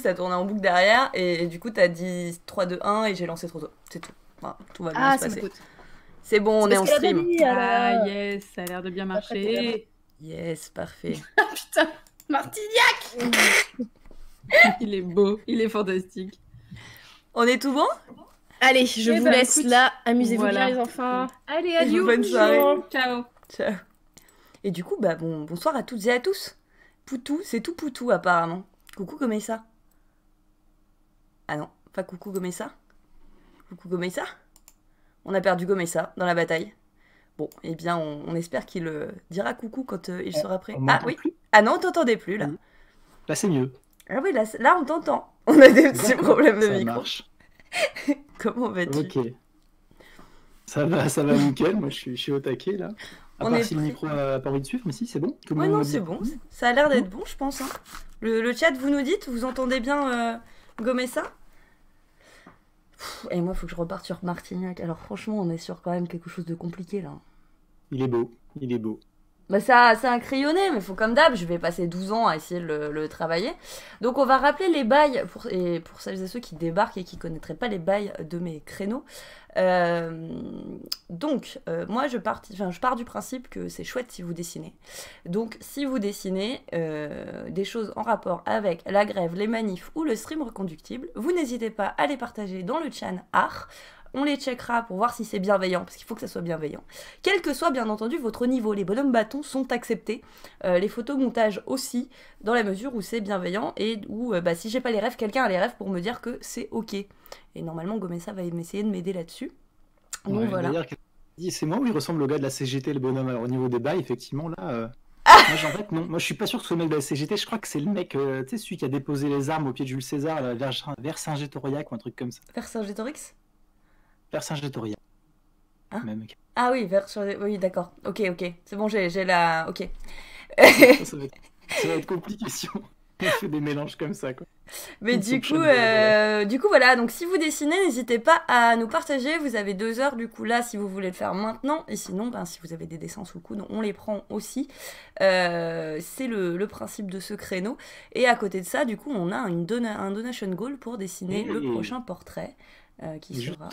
ça tournait en boucle derrière, et du coup, t'as dit 3, 2, 1, et j'ai lancé trop tôt. C'est tout. Voilà, tout va bien Ah, se c'est mon passer. pote. C'est bon, C'est on est parce en qu'elle a pas stream. dit, Ah, alors. yes, ça a l'air de bien On va prêter la main. marcher. Yes, parfait. Ah, putain, Martignac. Il est beau, il est fantastique. On est tout bon? Allez, je Eh vous ben, laisse écoute, là. Amusez-vous bien, voilà. les enfants. Allez, Et adieu. bonne soirée. Ciao. Ciao. Et du coup, bah bonsoir à toutes et à tous. Poutou, c'est tout Poutou apparemment. Coucou Gomessa. Ah non, pas coucou Gomessa. Coucou Gomessa. On a perdu Gomessa dans la bataille. Bon, eh bien, on espère qu'il dira coucou quand il sera prêt. On Ah m'entend oui. plus. Ah non, on t'entendait plus là. Là, c'est mieux. Ah oui, là on t'entend. On a des petits D'accord, problèmes de ça micro. marche. Comment vas-tu? Ok. Ça va nickel. Moi, je suis au taquet, là. À On part est si le prêt. micro a pas envie de suivre, mais si, c'est bon. Tout le Ouais, monde non, me c'est dit. bon. Ça a l'air d'être bon, je pense. Hein. Le chat, vous nous dites, vous entendez bien Gomessa? Et moi, il faut que je reparte sur Martignac. Alors franchement, on est sur quand même quelque chose de compliqué là. Il est beau. Il est beau. Bah ça, c'est un crayonné, mais faut comme d'hab, je vais passer 12 ans à essayer de le travailler. Donc on va rappeler les bails, pour celles et ceux qui débarquent et qui connaîtraient pas les bails de mes créneaux. Moi je pars du principe que c'est chouette si vous dessinez. Donc si vous dessinez des choses en rapport avec la grève, les manifs ou le stream reconductible, vous n'hésitez pas à les partager dans le chan art. On les checkera pour voir si c'est bienveillant, parce qu'il faut que ça soit bienveillant. Quel que soit bien entendu votre niveau, les bonhommes bâtons sont acceptés. Les photomontages aussi, dans la mesure où c'est bienveillant et où si j'ai pas les rêves, quelqu'un a les rêves pour me dire que c'est ok. Et normalement Gomessa va essayer de m'aider là-dessus. Donc Ouais, voilà. D'ailleurs, c'est moi où il ressemble au gars de la CGT, le bonhomme. Alors, au niveau des bails, effectivement, là. En fait, non. Moi, je suis pas sûr que ce soit le mec de la CGT. Je crois que c'est le mec, tu sais, celui qui a déposé les armes au pied de Jules César, là, vers Saint-Gétoriac ou un truc comme ça. Vercingétorix. Vers Saint-Gétoriac. Hein Même. Ah oui, oui, d'accord. Ok. C'est bon, j'ai la... Ok. Ça va être compliqué si on fait des mélanges comme ça, quoi. Mais Une du soupe coup, chaude, voilà. voilà, donc si vous dessinez, n'hésitez pas à nous partager, vous avez 2 heures du coup là si vous voulez le faire maintenant, et sinon, si vous avez des dessins sous le coude, on les prend aussi. C'est le principe de ce créneau, et à côté de ça, du coup, on a un donation goal pour dessiner le prochain portrait, qui sera...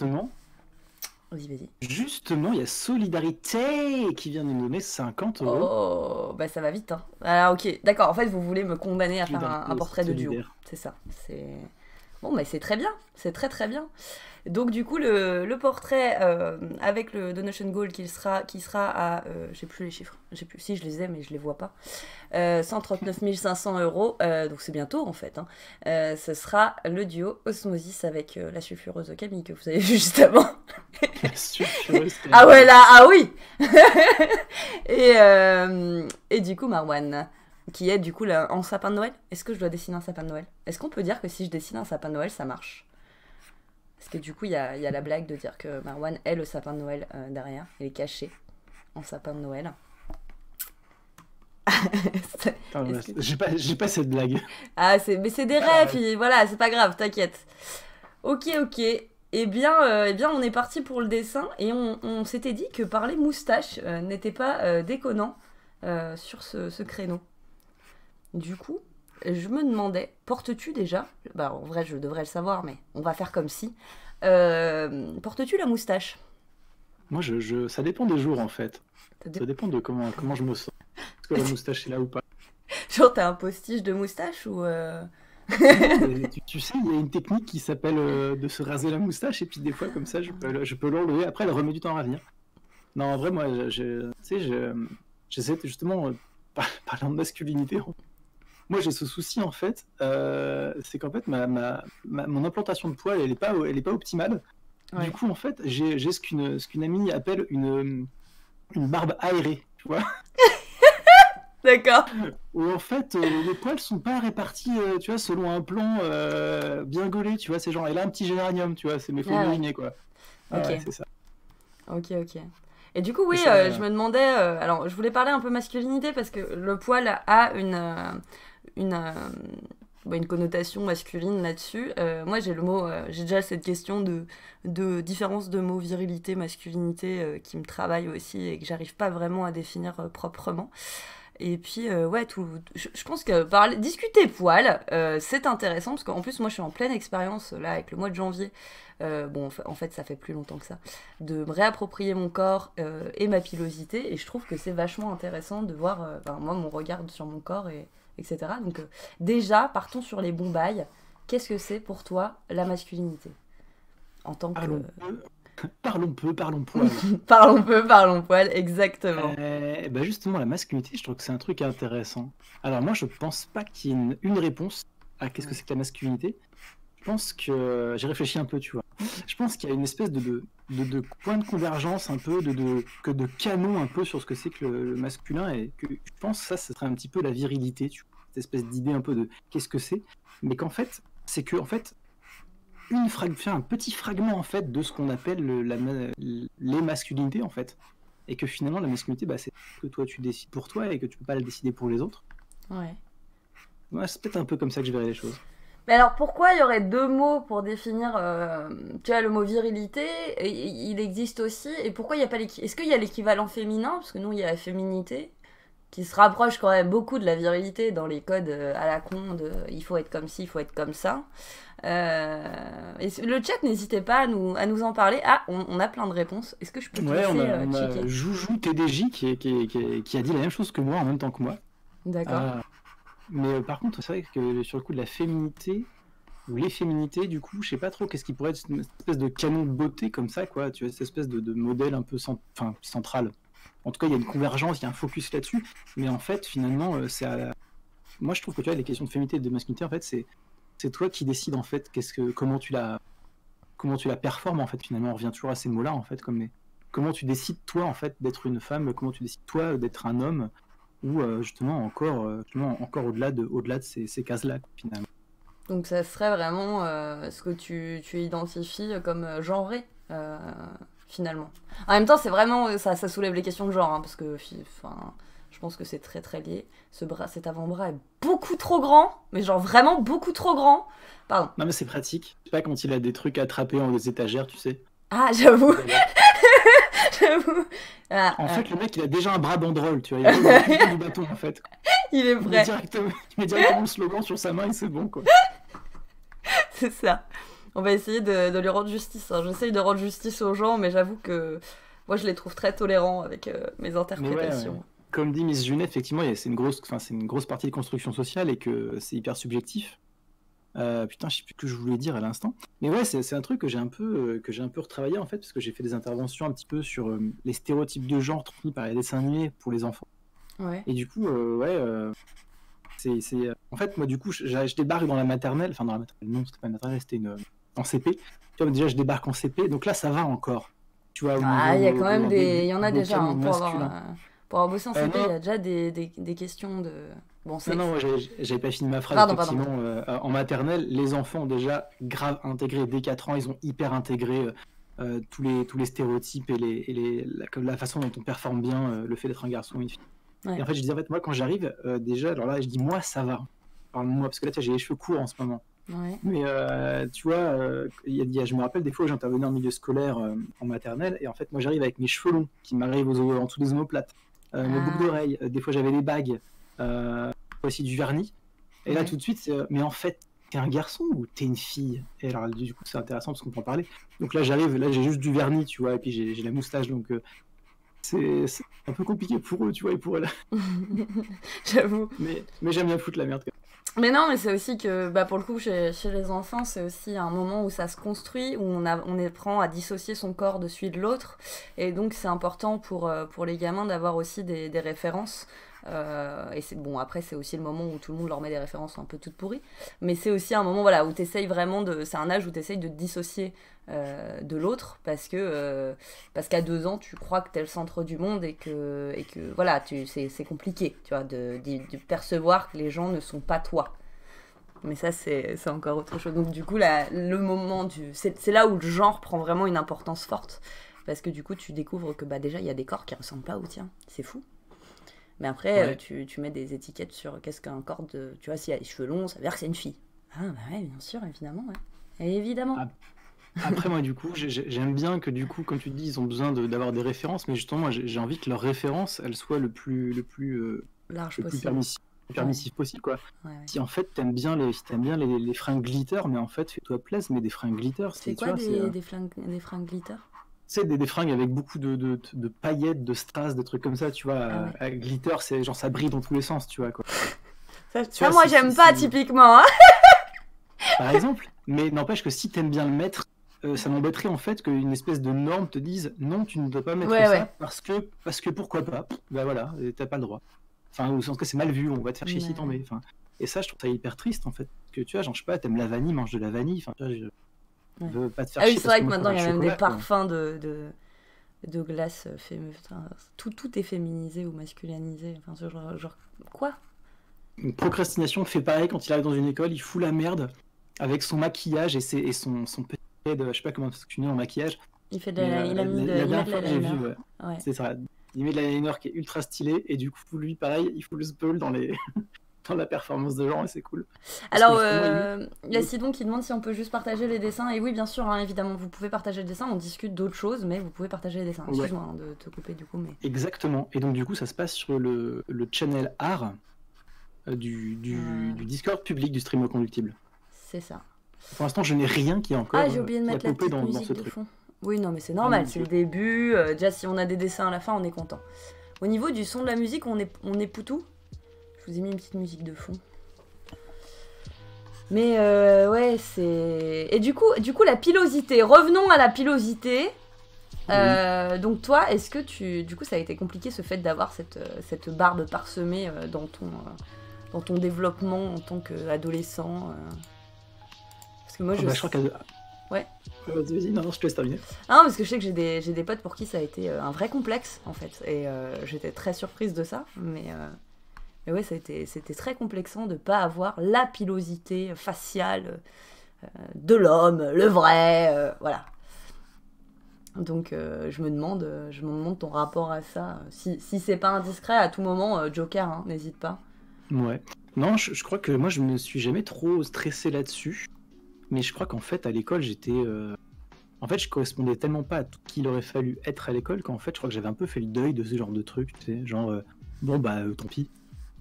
Vas-y. Justement, il y a Solidarité qui vient de nous donner 50 euros. Oh, bah ça va vite, hein. Alors ok, d'accord, en fait, vous voulez me condamner à faire un portrait de duo, c'est ça, c'est... Bon, mais c'est très bien, c'est très très bien. Donc du coup, le portrait avec le donation goal qui sera à... j'ai plus les chiffres, si je les ai, mais je les vois pas. 139 500 euros, donc c'est bientôt en fait. Hein. Ce sera le duo Osmosis avec la sulfureuse Camille que vous avez vu juste avant. La sulfureuse Camille. Ah ouais, là, ah oui. Et du coup, Marwan, qui est du coup en sapin de Noël. Est-ce que je dois dessiner un sapin de Noël? Est-ce qu'on peut dire que si je dessine un sapin de Noël, ça marche? Parce que du coup, il y a la blague de dire que Marwan est le sapin de Noël derrière. Il est caché en sapin de Noël. J'ai pas cette blague. Ah, mais c'est des rêves, voilà, c'est pas grave, t'inquiète. Ok. Eh bien, on est parti pour le dessin et on s'était dit que parler moustache n'était pas déconnant sur ce créneau. Du coup, je me demandais, portes-tu déjà, bah en vrai je devrais le savoir, mais on va faire comme si, portes-tu la moustache? Moi, ça dépend des jours en fait. Ça dépend de comment je me sens. Est-ce que la moustache est là ou pas? Genre t'as un postiche de moustache ou... Tu sais, il y a une technique qui s'appelle de se raser la moustache et puis des fois comme ça je peux l'enlever. Après elle remet du temps à revenir. Non, en vrai moi j'essaie justement parlant de masculinité. Moi j'ai ce souci en fait, c'est qu'en fait mon implantation de poils elle est pas optimale. Ouais. Du coup en fait j'ai ce qu'une amie appelle une barbe aérée, tu vois. D'accord. Où en fait les poils sont pas répartis tu vois selon un plan bien gaulé, tu vois, c'est genre elle a un petit géranium, tu vois, c'est mes faux imaginés quoi. Ok. C'est ça. Ok. Et du coup oui, je me demandais, alors je voulais parler un peu masculinité parce que le poil a une connotation masculine là-dessus. Moi j'ai le mot, j'ai déjà cette question de différence de mots virilité, masculinité qui me travaille aussi et que j'arrive pas vraiment à définir proprement. Et puis, ouais, je pense que discuter poil, c'est intéressant, parce qu'en plus, moi, je suis en pleine expérience, là, avec le mois de janvier. Bon, en fait, ça fait plus longtemps que ça. De me réapproprier mon corps et ma pilosité. Et je trouve que c'est vachement intéressant de voir, moi, mon regard sur mon corps, etc. Donc, déjà, partons sur les bons bails. Qu'est-ce que c'est pour toi, la masculinité? En tant que... Parlons peu, parlons poil. Parlons peu, parlons poil, exactement. Bah justement, la masculinité, je trouve que c'est un truc intéressant. Alors moi, je pense pas qu'il y ait une réponse à qu'est-ce que c'est que la masculinité. Je pense que j'ai réfléchi un peu, tu vois. Je pense qu'il y a une espèce de point de convergence un peu, de canon un peu sur ce que c'est que le masculin, et que je pense que ça serait un petit peu la virilité, tu vois, cette espèce d'idée un peu de qu'est-ce que c'est, mais qu'en fait, c'est que en fait, un petit fragment en fait de ce qu'on appelle les masculinités en fait, et que finalement la masculinité, bah, c'est que toi tu décides pour toi et que tu peux pas le décider pour les autres. Ouais. Ouais, c'est peut-être un peu comme ça que je verrais les choses. Mais alors pourquoi il y aurait deux mots pour définir, tu vois, le mot virilité, il existe aussi, et pourquoi il n'y a pas est-ce qu'il y a l'équivalent féminin, parce que nous il y a la féminité, qui se rapproche quand même beaucoup de la virilité dans les codes à la con de il faut être comme ci, il faut être comme ça. Et le chat, n'hésitez pas à nous en parler. Ah, on a plein de réponses. Est-ce que je peux te Ouais, laisser on a Joujou TDJ qui a dit la même chose que moi en même temps que moi. D'accord. Mais par contre, c'est vrai que sur le coup de la féminité, ou les féminités, du coup, je sais pas trop qu'est-ce qui pourrait être une espèce de canon de beauté comme ça, quoi. Tu vois, cette espèce de modèle un peu central. En tout cas, il y a une convergence, il y a un focus là-dessus. Mais en fait, finalement, moi, je trouve que tu vois, les questions de féminité et de masculinité, en fait, c'est toi qui décides, en fait, comment tu la performes, en fait, finalement. On revient toujours à ces mots-là, en fait, comment tu décides, toi, en fait, d'être une femme, comment tu décides, toi, d'être un homme, ou justement encore au-delà de ces cases-là, finalement. Donc ça serait vraiment ce que tu identifies comme genré, finalement. En même temps, c'est vraiment ça soulève les questions de genre, hein, parce que je pense que c'est très très lié. Cet avant-bras est beaucoup trop grand, mais genre vraiment beaucoup trop grand. Pardon. Non mais c'est pratique. Je sais pas quand il a des trucs attrapés en les étagères, tu sais. Ah, j'avoue. J'avoue. En fait, le mec, il a déjà un bras banderole, tu vois. Il a du bâton, en fait. Il est prêt. Il met directement le slogan sur sa main et c'est bon, quoi. C'est ça. On va essayer de lui rendre justice. Hein. J'essaye de rendre justice aux gens, mais j'avoue que moi, je les trouve très tolérants avec mes interprétations. Ouais. Comme dit Miss Junet, effectivement, c'est une grosse partie de construction sociale et que c'est hyper subjectif. Putain, je sais plus ce que je voulais dire à l'instant. Mais ouais, c'est un truc que j'ai un peu retravaillé en fait, parce que j'ai fait des interventions un petit peu sur les stéréotypes de genre transmis par les dessins animés pour les enfants. Ouais. Et du coup, en fait, moi, du coup, je débarque dans la maternelle, enfin dans la maternelle, non, c'était pas une maternelle, c'était en CP. Tu vois, déjà, je débarque en CP, donc là, ça va encore. Tu vois, il y a quand même il y en a déjà hein, pour avoir bossé en CP, il y a déjà des questions de. Bon, non, j'avais pas fini ma phrase. Effectivement, en maternelle, les enfants ont déjà grave intégré dès 4 ans, ils ont hyper intégré tous les stéréotypes et la façon dont on performe bien le fait d'être un garçon ou une fille. Ouais. Et en fait, je disais, en fait, moi, quand j'arrive, déjà, alors là, je dis, moi, ça va. Parle-moi, parce que là, j'ai les cheveux courts en ce moment. Ouais. Mais tu vois, je me rappelle des fois où j'intervenais en milieu scolaire en maternelle, et en fait, moi, j'arrive avec mes cheveux longs qui m'arrivent en dessous des omoplates, mes boucles d'oreilles, des fois, j'avais des bagues. Aussi du vernis et là tout de suite mais en fait t'es un garçon ou t'es une fille? Et alors du coup c'est intéressant parce qu'on peut en parler, donc là j'arrive, là j'ai juste du vernis tu vois, et puis j'ai la moustache, donc c'est un peu compliqué pour eux tu vois, et pour elles. J'avoue, mais j'aime bien foutre la merde quand même. Mais non, mais c'est aussi que pour le coup chez les enfants c'est aussi un moment où ça se construit, où on apprend à dissocier son corps de celui de l'autre, et donc c'est important pour les gamins d'avoir aussi des références. Et c'est bon, après c'est aussi le moment où tout le monde leur met des références un peu toutes pourries, mais c'est aussi un moment où t'essayes vraiment c'est un âge où t'essayes de te dissocier de l'autre, parce qu'à 2 ans tu crois que t'es le centre du monde et que voilà, c'est compliqué tu vois, de percevoir que les gens ne sont pas toi, mais ça c'est encore autre chose. Donc du coup le moment c'est là où le genre prend vraiment une importance forte, parce que du coup tu découvres que déjà il y a des corps qui ressemblent pas au tien, c'est fou. Mais après, tu mets des étiquettes sur qu'est-ce qu'un corps de... Tu vois, s'il y a les cheveux longs, ça veut dire que c'est une fille. Ah, ouais, bien sûr, évidemment. Ouais. Et évidemment. Après, moi, du coup, j'aime bien que, du coup, comme tu dis, ils ont besoin d'avoir des références, mais justement, moi, j'ai envie que leur référence, elle soit le plus large le plus possible. permissif possible, quoi. Ouais. Si en fait t'aimes bien les fringues glitter, mais en fait fais-toi plaisir, mais des fringues glitter. C'est tu quoi vois, des fringues glitter? c'est des fringues avec beaucoup de paillettes, de strass, de trucs comme ça, tu vois. Ah ouais. Avec glitter, c'est genre ça brille dans tous les sens, tu vois, quoi. Ça, vois, moi, si- j'aime si- pas, si- typiquement. Hein. Par exemple. Mais n'empêche que si t'aimes bien le mettre, ça m'embêterait en fait qu'une espèce de norme te dise non, tu ne dois pas mettre Ouais, ça ouais. parce que pourquoi pas. Bah voilà, t'as pas le droit. Enfin, ou en tout cas, c'est mal vu, on va te faire chier si t'en Ouais. mets. Enfin, et ça, je trouve ça hyper triste en fait. Que tu vois, genre, je sais pas, t'aimes la vanille, mange de la vanille. Enfin, tu vois, je Ouais. veux pas te faire Ah oui, chier c'est parce vrai que moi, je maintenant, il y a préfère même le des chocolat, quoi. parfums de glace putain, tout est féminisé ou masculinisé. Enfin, genre quoi? Une procrastination fait pareil quand il arrive dans une école, il fout la merde avec son maquillage et son petit aide, je sais pas comment tu dis en maquillage. Il fait de Mais, il a mis la il met dernière de fois que j'ai l'eyeliner. vu, ouais, Ouais. c'est ça. Il met de l'eyeliner qui est ultra stylé et du coup, lui, pareil, il fout le spoil dans les dans la performance de genre et c'est cool. Parce Alors, que justement, il y a Sidon qui demande si on peut juste partager les dessins. Et oui, bien sûr, hein, évidemment, vous pouvez partager le dessin. On discute d'autres choses, mais vous pouvez partager les dessins. Ouais. Excuse-moi hein, de te couper du coup, mais Exactement. Et donc, du coup, ça se passe sur le channel art du Discord public du stream reconductible. c'est ça. Pour l'instant, je n'ai rien qui est encore Ah, j'ai oublié de qui a mettre la popé petite dans musique ce de truc. fond. Oui, non, mais c'est normal, mon c'est Dieu. le début. Déjà, si on a des dessins à la fin, on est content. Au niveau du son de la musique, on est poutou. Je vous ai mis une petite musique de fond. Mais ouais, c'est... Et du coup, la pilosité. Revenons à la pilosité. Donc toi, est-ce que du coup, ça a été compliqué ce fait d'avoir cette barbe parsemée dans ton développement en tant qu'adolescent Parce que moi, Ah bah, je crois qu'elle. Ouais. Vas-y, non, je te laisse terminer. Ah, parce que je sais que j'ai des potes pour qui ça a été un vrai complexe, en fait. Et j'étais très surprise de ça. Mais ouais, c'était très complexant de pas avoir la pilosité faciale de l'homme, le vrai, voilà. Donc je me demande ton rapport à ça. Si c'est pas indiscret, à tout moment, Joker, hein, n'hésite pas. Ouais. Non, je crois que moi, je me suis jamais trop stressé là-dessus. Mais je crois qu'en fait, à l'école, j'étais. En fait, je correspondais tellement pas à tout ce qu'il aurait fallu être à l'école qu'en fait, je crois que j'avais un peu fait le deuil de ce genre de truc, tu sais, genre, bon, bah, tant pis.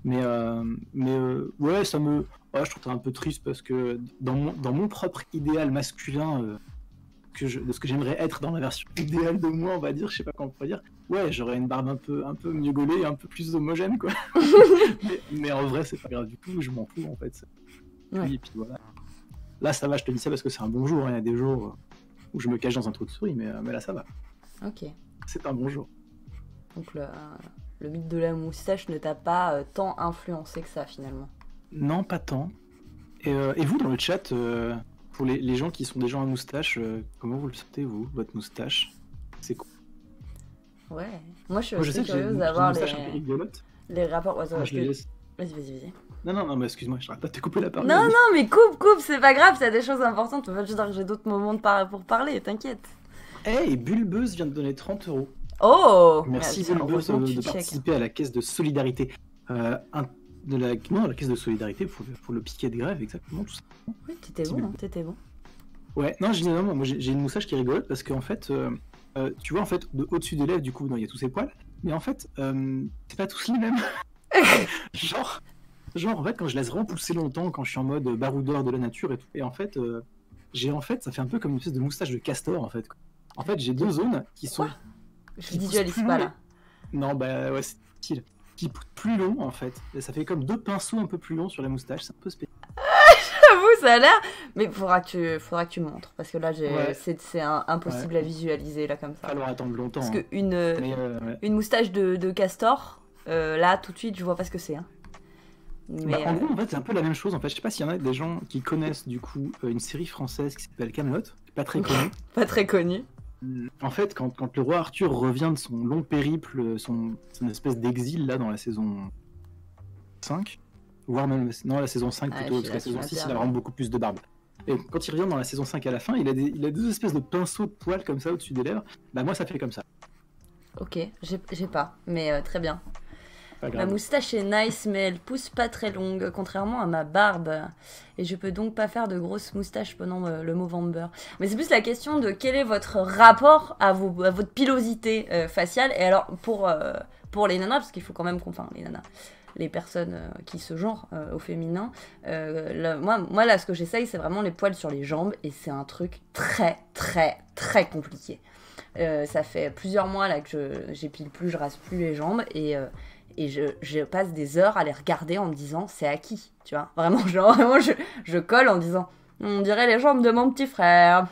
Mais ouais, ça me. Ouais, je trouve ça un peu triste parce que dans mon propre idéal masculin, de ce que j'aimerais être dans la version idéale de moi, on va dire, je sais pas comment on pourrait dire, ouais, j'aurais une barbe un peu mieux gaulée, un peu plus homogène, quoi. mais en vrai, c'est pas grave du tout, je m'en fous, en fait. Ouais. Et puis voilà. Là, ça va, je te dis ça parce que c'est un bon jour, hein. Il y a des jours où je me cache dans un trou de souris, mais là, ça va. Ok. C'est un bon jour. Donc le mythe de la moustache ne t'a pas tant influencé que ça, finalement. Non, pas tant. Et vous, dans le chat, pour les gens qui sont des gens à moustache, comment vous le sentez, vous, votre moustache? C'est cool. Ouais. Moi, je suis Moi, je assez sais que j'ai curieuse une d'avoir moustache un peu rigolote. les rapports. Ouais, Ah, je le laisse. Vas-y. Non, mais excuse-moi, je n'arrête pas de te couper la parole. Non, mais coupe, c'est pas grave, c'est des choses importantes. On va juste dire que j'ai d'autres moments pour parler, t'inquiète. Hey, Bulbeuse vient de donner 30 €. Oh Merci putain, Bulbeuse heureusement que tu de check. participer à la caisse de solidarité. La caisse de solidarité pour le piquet de grève, exactement, tout ça. Oui, t'étais bon. Ouais, non, je dis non, moi j'ai une moustache qui est rigolote parce qu'en fait, tu vois, en fait, au-dessus des lèvres, du coup, il y a tous ces poils, mais en fait, c'est pas tous les mêmes. genre, en fait, quand je laisse vraiment pousser longtemps, quand je suis en mode baroudeur de la nature et tout, et en fait, ça fait un peu comme une espèce de moustache de castor, en fait. En fait, j'ai deux zones qui sont. Quoi Je qui visualise poussent plus pas long. là. Non, bah ouais, c'est style. Qui poussent plus long, en fait. Et ça fait comme deux pinceaux un peu plus longs sur la moustache, c'est un peu spécial. J'avoue, ça a l'air. Mais faudra que tu me montres parce que là, Ouais. c'est impossible à visualiser là comme ça. Falloir attendre longtemps. Parce hein. que Ouais. une moustache de castor, là, tout de suite, je vois pas ce que c'est. Hein. Mais Bah, en gros, en fait, c'est un peu la même chose. En fait, je sais pas s'il y en a des gens qui connaissent du coup une série française qui s'appelle Kaamelott, pas très connue. pas très connu. En fait, quand le roi Arthur revient de son long périple, son espèce d'exil là dans la saison 5, voire même la saison 5 Ah, plutôt, je parce que la suis saison là, 6 c'est il a vraiment beaucoup plus de barbe. Et quand il revient dans la saison 5 à la fin, il a deux espèces de pinceaux de poils comme ça au-dessus des lèvres. Bah moi ça fait comme ça. Ok, j'ai pas, mais très bien. Pas Ma grave. moustache est nice, mais elle pousse pas très longue, contrairement à ma barbe. Et je peux donc pas faire de grosses moustaches pendant le Movember. Mais c'est plus la question de quel est votre rapport à votre pilosité faciale. Et alors, pour les nanas, parce qu'il faut quand même qu'on... Enfin, les nanas. les personnes qui se genrent au féminin. Moi, là, ce que j'essaye, c'est vraiment les poils sur les jambes, et c'est un truc très, très, très compliqué. Ça fait plusieurs mois là que j'épile plus, je rase plus les jambes, et je passe des heures à les regarder en me disant c'est acquis, tu vois. Vraiment, vraiment je colle en disant on dirait les jambes de mon petit frère.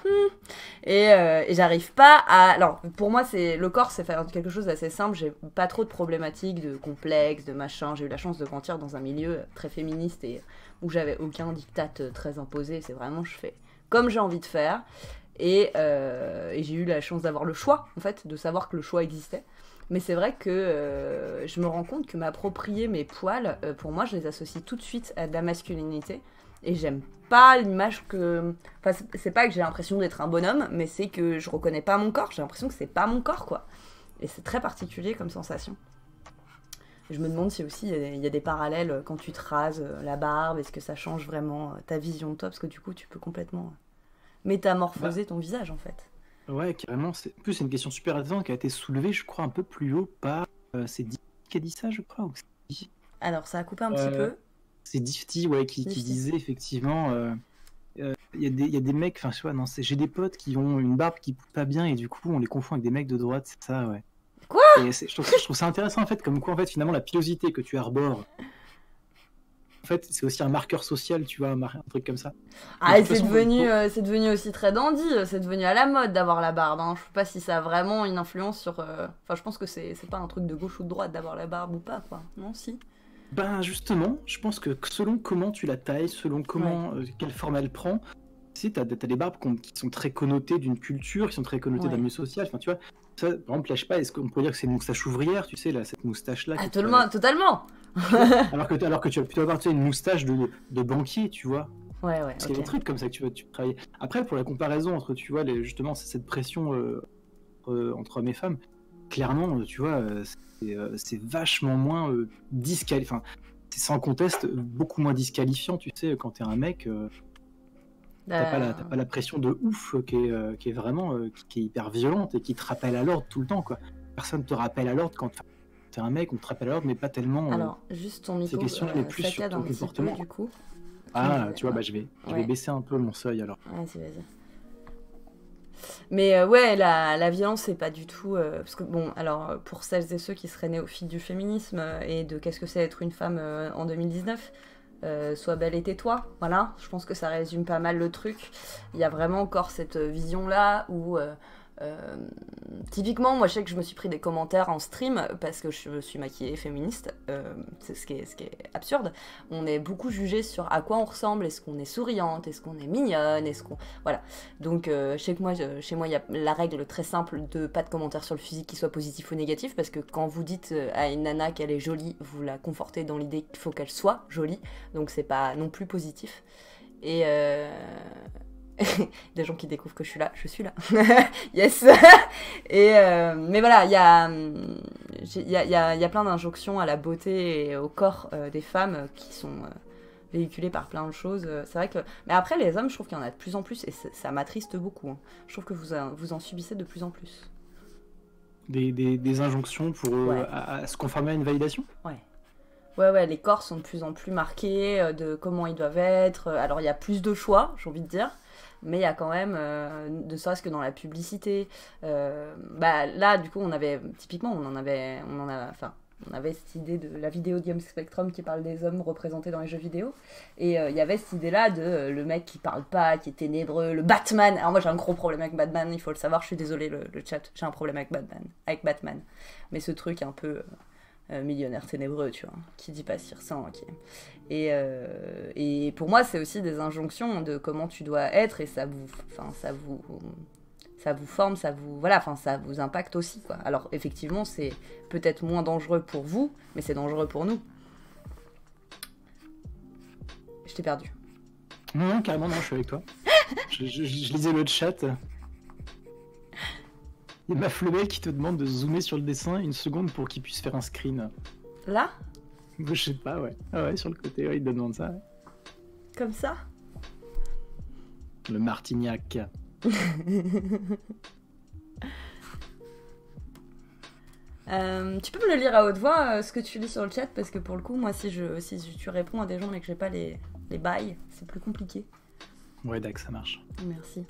Et j'arrive pas à... Alors, pour moi, le corps, c'est faire quelque chose d'assez simple. J'ai pas trop de problématiques, de complexes, de machin. J'ai eu la chance de grandir dans un milieu très féministe et où j'avais aucun diktat très imposé. C'est vraiment, je fais comme j'ai envie de faire. Et j'ai eu la chance d'avoir le choix, en fait, de savoir que le choix existait. Mais c'est vrai que je me rends compte que m'approprier mes poils, pour moi, je les associe tout de suite à de la masculinité. Et j'aime pas l'image que... Enfin, c'est pas que j'ai l'impression d'être un bonhomme, mais c'est que je reconnais pas mon corps. J'ai l'impression que c'est pas mon corps, quoi. Et c'est très particulier comme sensation. Et je me demande si aussi il y a des parallèles quand tu te rases la barbe. Est-ce que ça change vraiment ta vision de toi? Parce que du coup, tu peux complètement métamorphoser ton visage, en fait. Ouais, carrément. En plus, c'est une question super intéressante qui a été soulevée, je crois, un peu plus haut par... c'est Difty qui a dit ça, je crois, ou c'est... Alors, ça a coupé un petit peu. C'est Difty, ouais, qui disait effectivement... Il y a des mecs, enfin, tu vois, non, j'ai des potes qui ont une barbe qui pousse pas bien et du coup, on les confond avec des mecs de droite, c'est ça, ouais. Quoi? Et je trouve ça intéressant, en fait, comme quoi, en fait, finalement, la pilosité que tu arbores, en fait, c'est aussi un marqueur social, tu vois, un truc comme ça. Ah, et c'est devenu aussi très dandy, c'est devenu à la mode d'avoir la barbe. Hein. Je sais pas si ça a vraiment une influence sur... Enfin, je pense que c'est pas un truc de gauche ou de droite d'avoir la barbe ou pas, quoi. Non, si. Ben, justement, je pense que selon comment tu la tailles, selon comment, quelle forme elle prend, tu sais, t'as des barbes qui sont très connotées d'une culture, qui sont très connotées d'un milieu social, enfin, tu vois. Ça, par exemple, là, je sais pas, est-ce qu'on peut dire que c'est une moustache ouvrière, tu sais, là, cette moustache-là. Ah, totalement. alors que tu vas plutôt avoir, tu sais, une moustache de banquier, tu vois. Ouais, Parce qu'il y a des trucs comme ça que tu peux travailler. Après, pour la comparaison entre, tu vois, justement, c'est cette pression entre hommes et femmes, clairement, tu vois, c'est vachement moins disqualifiant. Enfin, c'est sans conteste beaucoup moins disqualifiant, tu sais, quand t'es un mec. T'as pas la pression de ouf qui est vraiment qui est hyper violente et qui te rappelle à l'ordre tout le temps, quoi. Personne te rappelle à l'ordre quand t'es un mec, on te rappelle à l'ordre, mais pas tellement. Alors, juste ton micro, plus sur saccade ton un petit comportement. peu, du coup. Ah, tu vois, bah je vais baisser un peu mon seuil alors. Vas-y. Mais ouais, la violence, c'est pas du tout... parce que bon, alors, pour celles et ceux qui seraient néophytes du féminisme et de qu'est-ce que c'est être une femme en 2019, sois belle et tais-toi, voilà. Je pense que ça résume pas mal le truc. Il y a vraiment encore cette vision-là où... typiquement, moi je sais que je me suis pris des commentaires en stream parce que je suis maquillée féministe, c'est ce qui est absurde. On est beaucoup jugé sur à quoi on ressemble, est-ce qu'on est souriante, est-ce qu'on est mignonne, est-ce qu'on... Voilà. Donc je sais que chez moi il y a la règle très simple de pas de commentaires sur le physique qui soit positif ou négatif, parce que quand vous dites à une nana qu'elle est jolie, vous la confortez dans l'idée qu'il faut qu'elle soit jolie, donc c'est pas non plus positif. Et des gens qui découvrent que je suis là. Yes. Et mais voilà, il y a plein d'injonctions à la beauté et au corps des femmes qui sont véhiculées par plein de choses. C'est vrai que... Mais après, les hommes, je trouve qu'il y en a de plus en plus et ça m'attriste beaucoup. Hein. Je trouve que vous en subissez de plus en plus. Des injonctions pour à se conformer à une validation. Ouais, les corps sont de plus en plus marqués de comment ils doivent être. Alors, il y a plus de choix, j'ai envie de dire. Mais il y a quand même, ne serait-ce que dans la publicité, là, du coup, on avait cette idée de la vidéo d'Iom Spectrum qui parle des hommes représentés dans les jeux vidéo. Et il y avait cette idée-là de le mec qui parle pas, qui est ténébreux, le Batman. Alors moi, j'ai un gros problème avec Batman, il faut le savoir, je suis désolée, le chat, j'ai un problème avec Batman. Mais ce truc un peu... millionnaire ténébreux, tu vois, qui dit pas ce qu'il ressent, ok. Et pour moi, c'est aussi des injonctions de comment tu dois être, et ça vous forme, ça vous impacte aussi, quoi. Alors, effectivement, c'est peut-être moins dangereux pour vous, mais c'est dangereux pour nous. Je t'ai perdu. Non, carrément, non, je suis avec toi. je lisais le chat. Il y a Maflebel qui te demande de zoomer sur le dessin une seconde pour qu'il puisse faire un screen. Là ? Je sais pas, ouais. Ah ouais, sur le côté, ouais, il te demande ça. Ouais. Comme ça ? Le Martignac. Tu peux me le lire à haute voix, ce que tu lis sur le chat, parce que pour le coup, moi, si tu réponds à des gens mais que j'ai pas les bails, c'est plus compliqué. Ouais, d'accord, ça marche. Merci.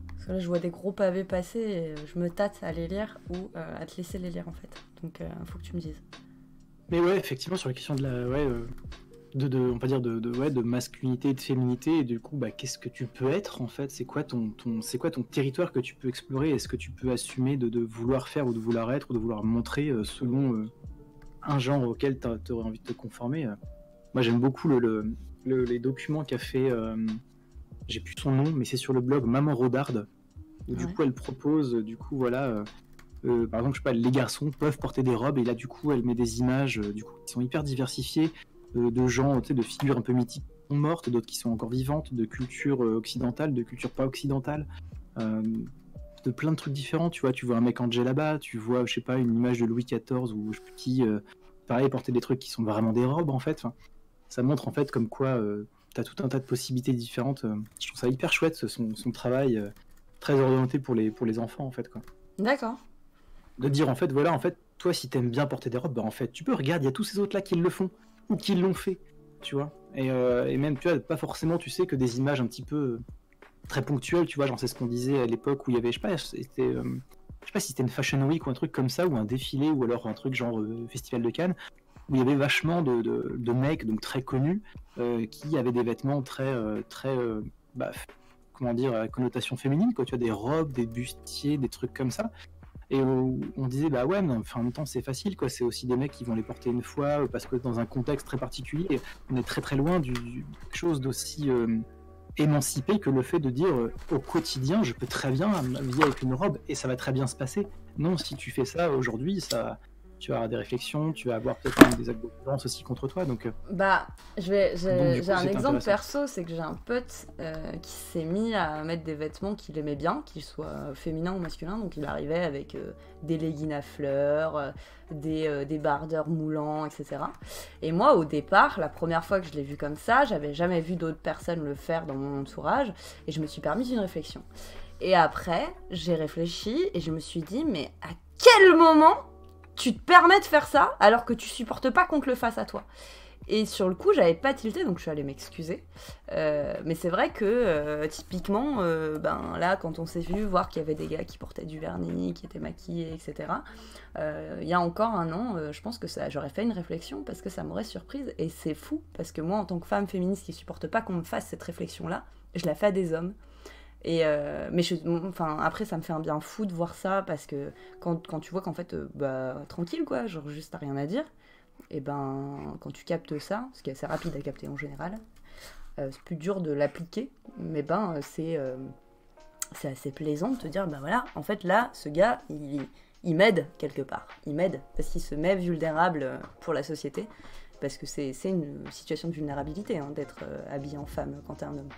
Parce que là, je vois des gros pavés passer et je me tâte à les lire ou à te laisser les lire, en fait. Donc, faut que tu me dises. Mais ouais, effectivement, sur la question de la... on va dire de masculinité et de féminité, et du coup, qu'est-ce que tu peux être, en fait? C'est quoi ton territoire que tu peux explorer? Est-ce que tu peux assumer de vouloir faire ou de vouloir être ou de vouloir montrer selon un genre auquel tu aurais envie de te conformer? Moi, j'aime beaucoup les documents qu'a fait, j'ai plus son nom, mais c'est sur le blog Maman Rodarde, où du coup, elle propose, par exemple, je sais pas, les garçons peuvent porter des robes, et là, du coup, elle met des images qui sont hyper diversifiées, de gens, de figures un peu mythiques qui sont mortes, d'autres qui sont encore vivantes, de culture occidentale, de culture pas occidentale, de plein de trucs différents. Tu vois un mec en djellaba, tu vois, je sais pas, une image de Louis XIV qui, pareil, portait des trucs qui sont vraiment des robes, en fait. Enfin, ça montre, en fait, comme quoi t'as tout un tas de possibilités différentes. Je trouve ça hyper chouette, son travail très orienté pour les enfants, en fait, quoi. D'accord. De dire, en fait, voilà, en fait, toi, si t'aimes bien porter des robes, en fait, tu peux, regarde, il y a tous ces autres-là qui le font, ou qui l'ont fait, tu vois. Et même, tu vois, pas forcément, tu sais, que des images un petit peu très ponctuelles, tu vois, genre c'est ce qu'on disait à l'époque où il y avait, je sais pas, je sais pas si c'était une Fashion Week ou un truc comme ça, ou un défilé, ou alors un truc genre Festival de Cannes, où il y avait vachement de mecs, donc très connus, qui avaient des vêtements très, comment dire, à connotation féminine, quoi, tu vois, des robes, des bustiers, des trucs comme ça. Et on disait, bah ouais, mais en même temps, c'est facile, quoi. C'est aussi des mecs qui vont les porter une fois, parce que dans un contexte très particulier, on est très très loin du quelque chose d'aussi émancipé que le fait de dire au quotidien, je peux très bien m'habiller avec une robe et ça va très bien se passer. Non, si tu fais ça aujourd'hui, tu vas avoir des réflexions, tu vas avoir peut-être même des actes de violence aussi contre toi. Donc, j'ai un exemple perso, c'est que j'ai un pote qui s'est mis à mettre des vêtements qu'il aimait bien, qu'ils soient féminins ou masculins. Donc il arrivait avec des leggings à fleurs, des bardeurs moulants, etc. Et moi, au départ, la première fois que je l'ai vu comme ça, j'avais jamais vu d'autres personnes le faire dans mon entourage, et je me suis permis une réflexion. Et après, j'ai réfléchi et je me suis dit, mais à quel moment tu te permets de faire ça alors que tu supportes pas qu'on te le fasse à toi? Et sur le coup, j'avais pas tilté, donc je suis allée m'excuser. Mais c'est vrai que, typiquement, là, quand on s'est vu, voir qu'il y avait des gars qui portaient du vernis, qui étaient maquillés, etc., il y a encore un an, je pense que j'aurais fait une réflexion parce que ça m'aurait surprise. Et c'est fou, parce que moi, en tant que femme féministe qui supporte pas qu'on me fasse cette réflexion-là, je la fais à des hommes. Après, ça me fait un bien fou de voir ça, parce que quand tu vois qu'en fait, tranquille, quoi, genre juste t'as rien à dire, et quand tu captes ça, ce qui est assez rapide à capter en général, c'est plus dur de l'appliquer, mais c'est assez plaisant de te dire, voilà, en fait là, ce gars, il m'aide quelque part, il m'aide, parce qu'il se met vulnérable pour la société, parce que c'est une situation de vulnérabilité, hein, d'être habillé en femme quand t'es un homme.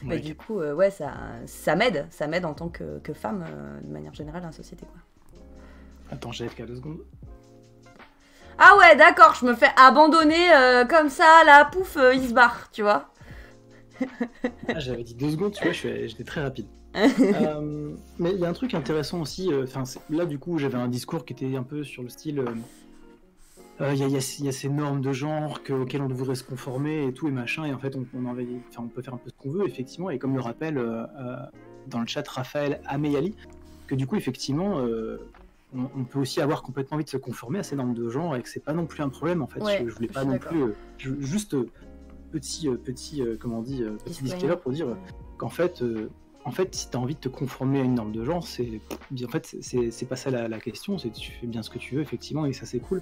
Mais du coup, ça m'aide en tant que femme, de manière générale, dans la société, quoi. Attends, j'ai FK 2 secondes. Ah ouais, d'accord, je me fais abandonner comme ça, là, pouf, il se barre, tu vois. J'avais dit 2 secondes, tu vois, j'étais très rapide. Mais il y a un truc intéressant aussi, là, du coup, j'avais un discours qui était un peu sur le style... Il y a ces normes de genre auxquelles on devrait se conformer et tout et machin, et en fait on peut faire un peu ce qu'on veut, effectivement, et comme le rappelle dans le chat Raphaël Ameyali, que du coup effectivement on peut aussi avoir complètement envie de se conformer à ces normes de genre et que c'est pas non plus un problème, en fait. Je voulais pas non plus juste petit disclaimer pour dire qu'en fait si t'as envie de te conformer à une norme de genre, c'est pas ça la question, c'est tu fais bien ce que tu veux, effectivement, et ça c'est cool.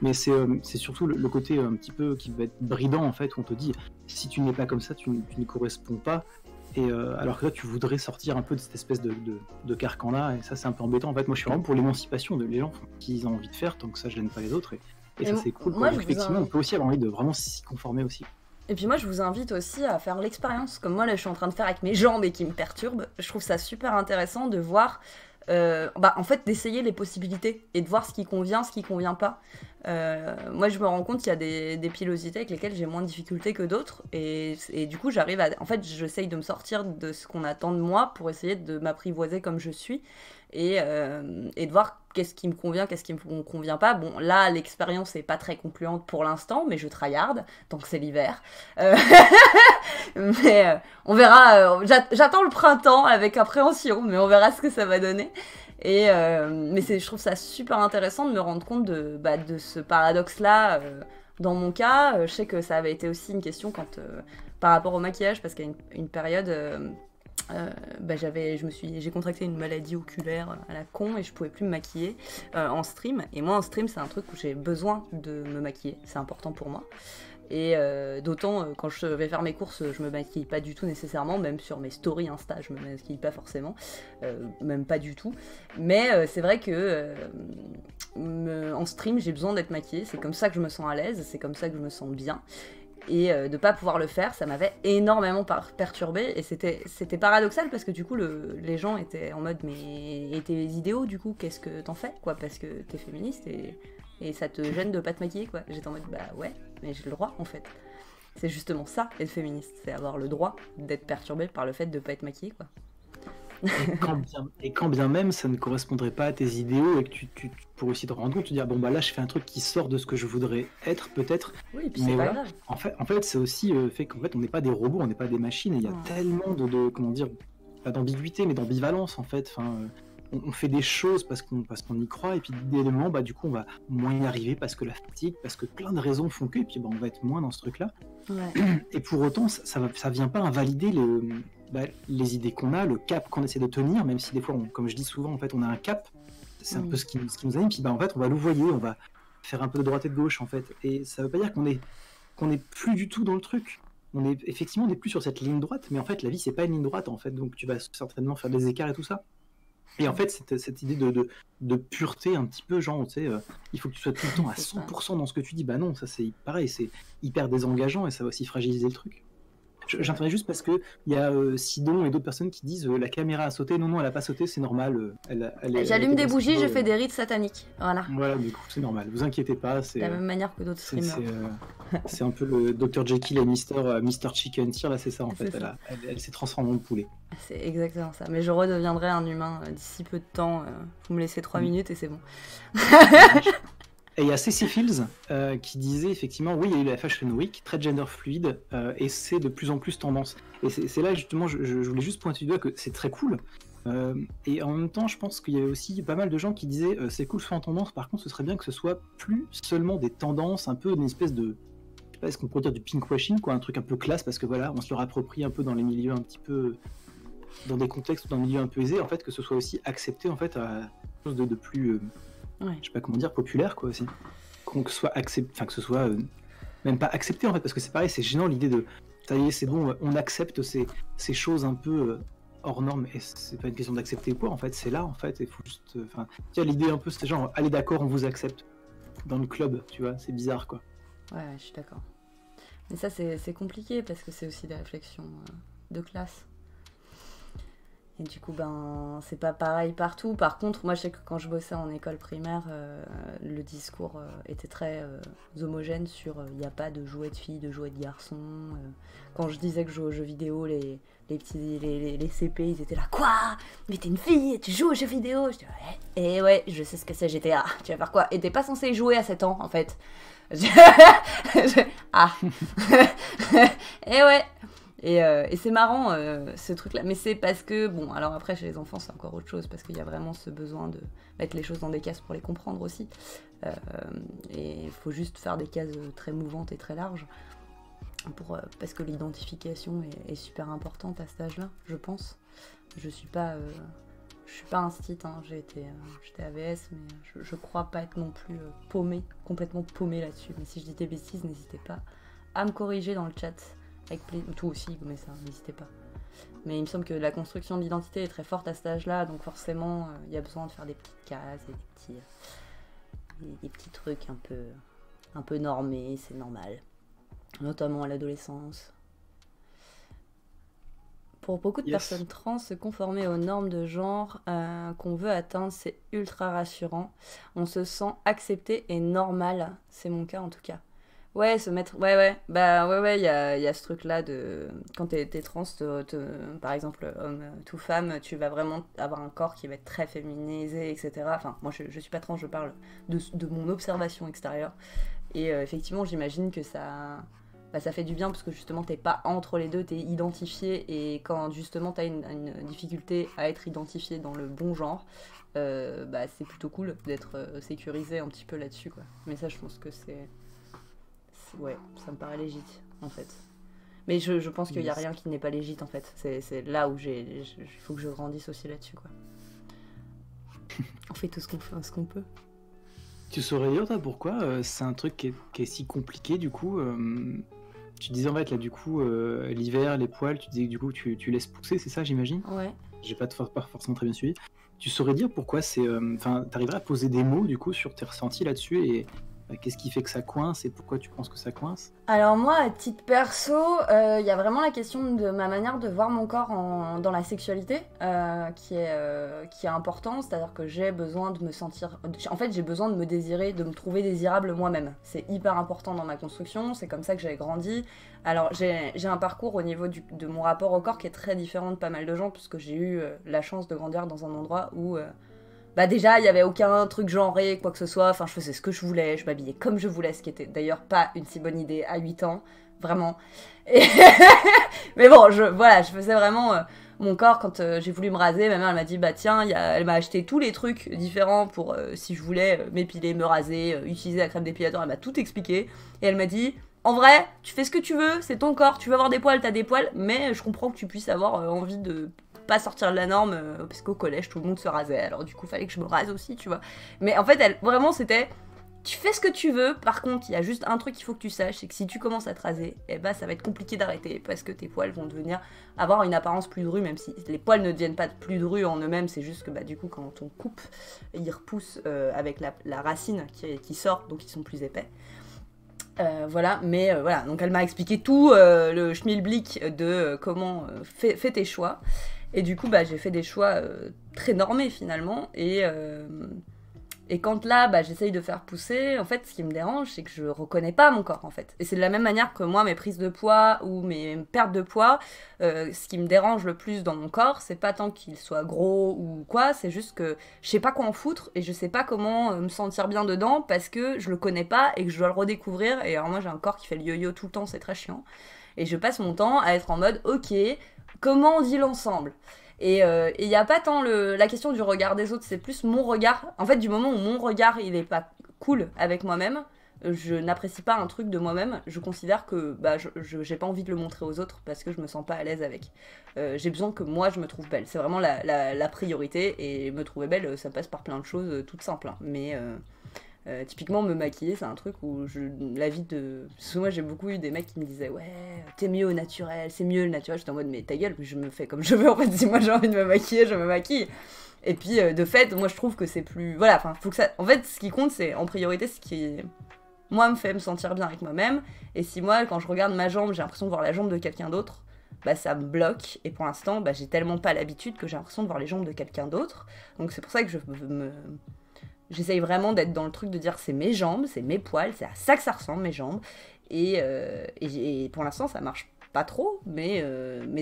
Mais c'est surtout le côté un petit peu qui va être bridant, en fait, où on te dit si tu n'es pas comme ça, tu n'y corresponds pas. Et alors que là, tu voudrais sortir un peu de cette espèce de carcan-là, et ça, c'est un peu embêtant. En fait, moi, je suis vraiment pour l'émancipation de les gens qu'ils ont envie de faire, tant que ça gêne pas les autres. Et ça, c'est cool. Donc, effectivement, on peut aussi avoir envie de vraiment s'y conformer aussi. Et puis moi, je vous invite aussi à faire l'expérience, comme moi, là, je suis en train de faire avec mes jambes et qui me perturbent. Je trouve ça super intéressant de voir bah, en fait, d'essayer les possibilités et de voir ce qui convient, ce qui convient pas. Moi, je me rends compte qu'il y a des pilosités avec lesquelles j'ai moins de difficultés que d'autres. Et du coup, j'arrive à... En fait, j'essaye de me sortir de ce qu'on attend de moi pour essayer de m'apprivoiser comme je suis et de voir qu'est-ce qui me convient, qu'est-ce qui me convient pas. Bon, là, l'expérience n'est pas très concluante pour l'instant, mais je tryhard, tant que c'est l'hiver. Mais on verra. J'attends le printemps avec appréhension, mais on verra ce que ça va donner. Mais je trouve ça super intéressant de me rendre compte de ce paradoxe-là. Dans mon cas, je sais que ça avait été aussi une question par rapport au maquillage, parce qu'à une période, j'ai contracté une maladie oculaire à la con et je pouvais plus me maquiller en stream. Et moi, en stream, c'est un truc où j'ai besoin de me maquiller. C'est important pour moi. Et d'autant, quand je vais faire mes courses, je me maquille pas du tout nécessairement, même sur mes stories Insta, je me maquille pas forcément, même pas du tout. Mais c'est vrai que en stream, j'ai besoin d'être maquillée, c'est comme ça que je me sens à l'aise, c'est comme ça que je me sens bien. Et de pas pouvoir le faire, ça m'avait énormément perturbée. Et c'était paradoxal parce que du coup, les gens étaient en mode, mais et tes idéaux, du coup, qu'est-ce que t'en fais, quoi, parce que t'es féministe et ça te gêne de pas te maquiller, quoi. J'étais en mode, bah ouais, mais j'ai le droit, en fait. C'est justement ça, être féministe, c'est avoir le droit d'être perturbé par le fait de pas être maquillée, quoi. Et quand bien même ça ne correspondrait pas à tes idéaux et que tu pourrais aussi te rendre compte, te dire bon bah là je fais un truc qui sort de ce que je voudrais être peut-être, Oui, puis mais c'est pas voilà. grave. En fait c'est aussi fait qu'en fait on n'est pas des robots, on n'est pas des machines et il y a tellement de comment dire, pas d'ambiguïté mais d'ambivalence en fait. Enfin, on fait des choses parce qu'on y croit et puis dès le moment bah du coup on va moins y arriver parce que la fatigue, parce que plein de raisons font que et puis bah, on va être moins dans ce truc là. Ouais. Et pour autant ça vient pas invalider les idées qu'on a, le cap qu'on essaie de tenir, même si des fois, comme je dis souvent, en fait, on a un cap, c'est un peu ce qui nous anime, puis bah, en fait, on va louvoyer, on va faire un peu de droite et de gauche, en fait. Et ça veut pas dire qu'on est plus du tout dans le truc. Effectivement, on n'est plus sur cette ligne droite, mais en fait, la vie, c'est pas une ligne droite, en fait, donc tu vas certainement faire des écarts et tout ça. Et en fait, cette idée de pureté un petit peu, genre, tu sais, il faut que tu sois tout le temps à 100% dans ce que tu dis, bah non, ça c'est pareil, c'est hyper désengageant et ça va aussi fragiliser le truc. J'entendais juste parce que il y a Sidon et d'autres personnes qui disent la caméra a sauté. Non, elle a pas sauté, c'est normal. J'allume des bougies, je fais des rites sataniques. Voilà. Voilà, du coup, c'est normal. Vous inquiétez pas. C'est de la même manière que d'autres streamers. C'est un peu le Dr. Jekyll et Mr. Chicken Tear, là, c'est ça en fait. Elle s'est transformée en poulet. C'est exactement ça. Mais je redeviendrai un humain d'ici peu de temps. Vous me laissez 3 minutes et c'est bon. Et il y a Ceci Fields qui disait effectivement, oui, il y a eu la Fashion Week, très gender fluide, et c'est de plus en plus tendance. Et c'est là justement, je voulais juste pointer du doigt que c'est très cool. Et en même temps, je pense qu'il y avait aussi pas mal de gens qui disaient c'est cool, soit en tendance, par contre, ce serait bien que ce soit plus seulement des tendances, un peu d'une espèce de, je sais pas, est-ce qu'on pourrait dire du pinkwashing, quoi, un truc un peu classe, parce que voilà, on se le rapproprie un peu dans les milieux un petit peu, dans des contextes, dans des milieux un peu aisés, en fait, que ce soit aussi accepté en fait à quelque chose de plus. Ouais. Je sais pas comment dire, populaire quoi aussi. Que ce soit accepté, enfin que ce soit même pas accepté en fait, parce que c'est pareil, c'est gênant l'idée de ça y est, c'est bon, on accepte ces choses un peu hors normes, et c'est pas une question d'accepter ou quoi, en fait, c'est là en fait, il faut juste. Enfin, tu vois, l'idée un peu, c'est genre, allez d'accord, on vous accepte dans le club, tu vois, c'est bizarre quoi. Ouais, je suis d'accord. Mais ça, c'est compliqué parce que c'est aussi des réflexions de classe. Et du coup, ben, c'est pas pareil partout. Par contre, moi, je sais que quand je bossais en école primaire, le discours était très homogène sur il n'y a pas de jouets de filles, de jouets de garçons. Quand je disais que je jouais aux jeux vidéo, les CP, ils étaient là, quoi? Mais t'es une fille et tu joues aux jeux vidéo? Je dis, ouais. Et ouais, je sais ce que c'est GTA. Tu vas faire quoi? Et t'es pas censé y jouer à 7 ans, en fait. Ah. Et ouais. Et c'est marrant ce truc-là, mais c'est parce que, bon, alors après chez les enfants c'est encore autre chose, parce qu'il y a vraiment ce besoin de mettre les choses dans des cases pour les comprendre aussi, et il faut juste faire des cases très mouvantes et très larges, parce que l'identification est super importante à cet âge-là, je pense. Je suis pas instit, hein. J'étais AVS, mais je crois pas être non plus complètement paumée là-dessus, mais si je dis des bêtises, n'hésitez pas à me corriger dans le chat. Avec tout aussi, mais ça, n'hésitez pas. Mais il me semble que la construction de l'identité est très forte à cet âge-là, donc forcément, il y a besoin de faire des petites cases et des petits trucs un peu normés, c'est normal. Notamment à l'adolescence. Pour beaucoup de Yes. personnes trans, se conformer aux normes de genre qu'on veut atteindre, c'est ultra rassurant. On se sent accepté et normal. C'est mon cas en tout cas. Ouais, se mettre... Ouais. Bah ouais, il y a ce truc-là de... Quand t'es trans, par exemple, homme tout femme, tu vas vraiment avoir un corps qui va être très féminisé, etc. Enfin, moi, je suis pas trans, je parle de mon observation extérieure. Et effectivement, j'imagine que ça... Bah, ça fait du bien parce que justement t'es pas entre les deux, t'es identifié et quand justement t'as une difficulté à être identifié dans le bon genre, bah, c'est plutôt cool d'être sécurisé un petit peu là-dessus quoi. Mais ça je pense que ouais, ça me paraît légitime en fait. Mais je pense qu'il y a Yes. rien qui n'est pas légitime en fait. C'est là où il faut que je grandisse aussi là-dessus quoi. On fait tout ce qu'on peut. Tu saurais dire, toi, pourquoi c'est un truc qui est si compliqué, du coup tu disais, en fait, là, du coup, l'hiver, les poils, tu disais que, du coup, tu laisses pousser, c'est ça, j'imagine? Ouais. J'ai pas forcément très bien suivi. Tu saurais dire pourquoi c'est... Enfin, t'arriverais à poser des mots, du coup, sur tes ressentis là-dessus, et qu'est-ce qui fait que ça coince, et pourquoi tu penses que ça coince? Alors moi, à titre perso, il y a vraiment la question de ma manière de voir mon corps dans la sexualité qui est importante, c'est-à-dire que j'ai besoin de me sentir... En fait, j'ai besoin de me désirer, de me trouver désirable moi-même. C'est hyper important dans ma construction, c'est comme ça que j'ai grandi. Alors j'ai un parcours au niveau de mon rapport au corps qui est très différent de pas mal de gens, puisque j'ai eu la chance de grandir dans un endroit où... Bah déjà, il n'y avait aucun truc genré, quoi que ce soit, enfin je faisais ce que je voulais, je m'habillais comme je voulais, ce qui était d'ailleurs pas une si bonne idée à 8 ans, vraiment. Et mais bon, je faisais vraiment mon corps quand j'ai voulu me raser, ma mère elle m'a dit bah tiens, elle m'a acheté tous les trucs différents pour si je voulais m'épiler, me raser, utiliser la crème dépilateur, elle m'a tout expliqué, et elle m'a dit... En vrai, tu fais ce que tu veux, c'est ton corps, tu veux avoir des poils, t'as des poils, mais je comprends que tu puisses avoir envie de pas sortir de la norme, parce qu'au collège tout le monde se rasait, alors du coup fallait que je me rase aussi, tu vois. Mais en fait, vraiment c'était, tu fais ce que tu veux, par contre il y a juste un truc qu'il faut que tu saches, c'est que si tu commences à te raser, eh ben ça va être compliqué d'arrêter, parce que tes poils vont devenir, avoir une apparence plus drue, même si les poils ne deviennent pas plus drus en eux-mêmes, c'est juste que bah du coup quand on coupe, ils repoussent avec la racine qui sort, donc ils sont plus épais. Voilà, mais voilà, donc elle m'a expliqué tout le schmilblick de comment fais tes choix. Et du coup, bah, j'ai fait des choix très normés finalement. Et quand là, bah, j'essaye de faire pousser, en fait, ce qui me dérange, c'est que je reconnais pas mon corps, en fait. Et c'est de la même manière que moi, mes prises de poids ou mes pertes de poids, ce qui me dérange le plus dans mon corps, c'est pas tant qu'il soit gros ou quoi, c'est juste que je sais pas quoi en foutre et je sais pas comment me sentir bien dedans parce que je le connais pas et que je dois le redécouvrir. Et alors moi, j'ai un corps qui fait le yo-yo tout le temps, c'est très chiant. Et je passe mon temps à être en mode, ok, comment on dit l'ensemble ? Et il n'y a pas tant la question du regard des autres, c'est plus mon regard. En fait, du moment où mon regard, il est pas cool avec moi-même, je n'apprécie pas un truc de moi-même, je considère que bah, j'ai pas envie de le montrer aux autres parce que je me sens pas à l'aise avec. J'ai besoin que moi, je me trouve belle. C'est vraiment la priorité, et me trouver belle, ça passe par plein de choses toutes simples. Hein. Mais... typiquement me maquiller, c'est un truc où parce que moi j'ai beaucoup eu des mecs qui me disaient ouais t'es mieux au naturel, c'est mieux le naturel, j'étais en mode mais ta gueule, je me fais comme je veux en fait, si moi j'ai envie de me maquiller je me maquille, et puis de fait moi je trouve que c'est plus, voilà, enfin faut que ça, en fait ce qui compte c'est en priorité ce qui moi me fait me sentir bien avec moi-même, et si moi quand je regarde ma jambe j'ai l'impression de voir la jambe de quelqu'un d'autre, bah ça me bloque, et pour l'instant bah j'ai tellement pas l'habitude que j'ai l'impression de voir les jambes de quelqu'un d'autre, donc c'est pour ça que j'essaye vraiment d'être dans le truc de dire c'est mes jambes, c'est mes poils, c'est à ça que ça ressemble, mes jambes. Et pour l'instant, ça marche pas trop, mais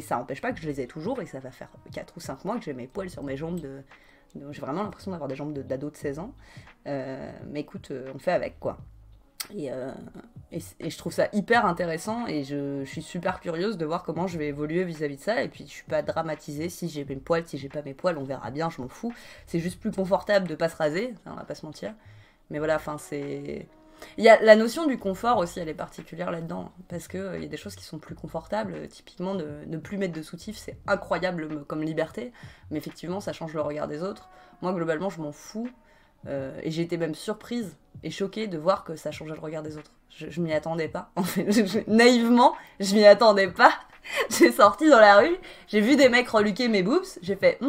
ça n'empêche pas que je les ai toujours, et ça va faire 4 ou 5 mois que j'ai mes poils sur mes jambes. J'ai vraiment l'impression d'avoir des jambes d'ado de 16 ans. Mais écoute, on fait avec, quoi. Et je trouve ça hyper intéressant, et je suis super curieuse de voir comment je vais évoluer vis-à-vis de ça, et puis je suis pas dramatisée si j'ai mes poils, si j'ai pas mes poils, on verra bien, je m'en fous. C'est juste plus confortable de pas se raser, on va pas se mentir. Mais voilà, enfin c'est... Il y a la notion du confort aussi, elle est particulière là-dedans, parce que il y a des choses qui sont plus confortables, typiquement de ne plus mettre de soutif, c'est incroyable comme liberté, mais effectivement ça change le regard des autres. Moi globalement je m'en fous. Et j'ai été même surprise et choquée de voir que ça changeait le regard des autres. Je m'y attendais pas. En fait, naïvement, je m'y attendais pas. J'ai sorti dans la rue, j'ai vu des mecs reluquer mes boobs, j'ai fait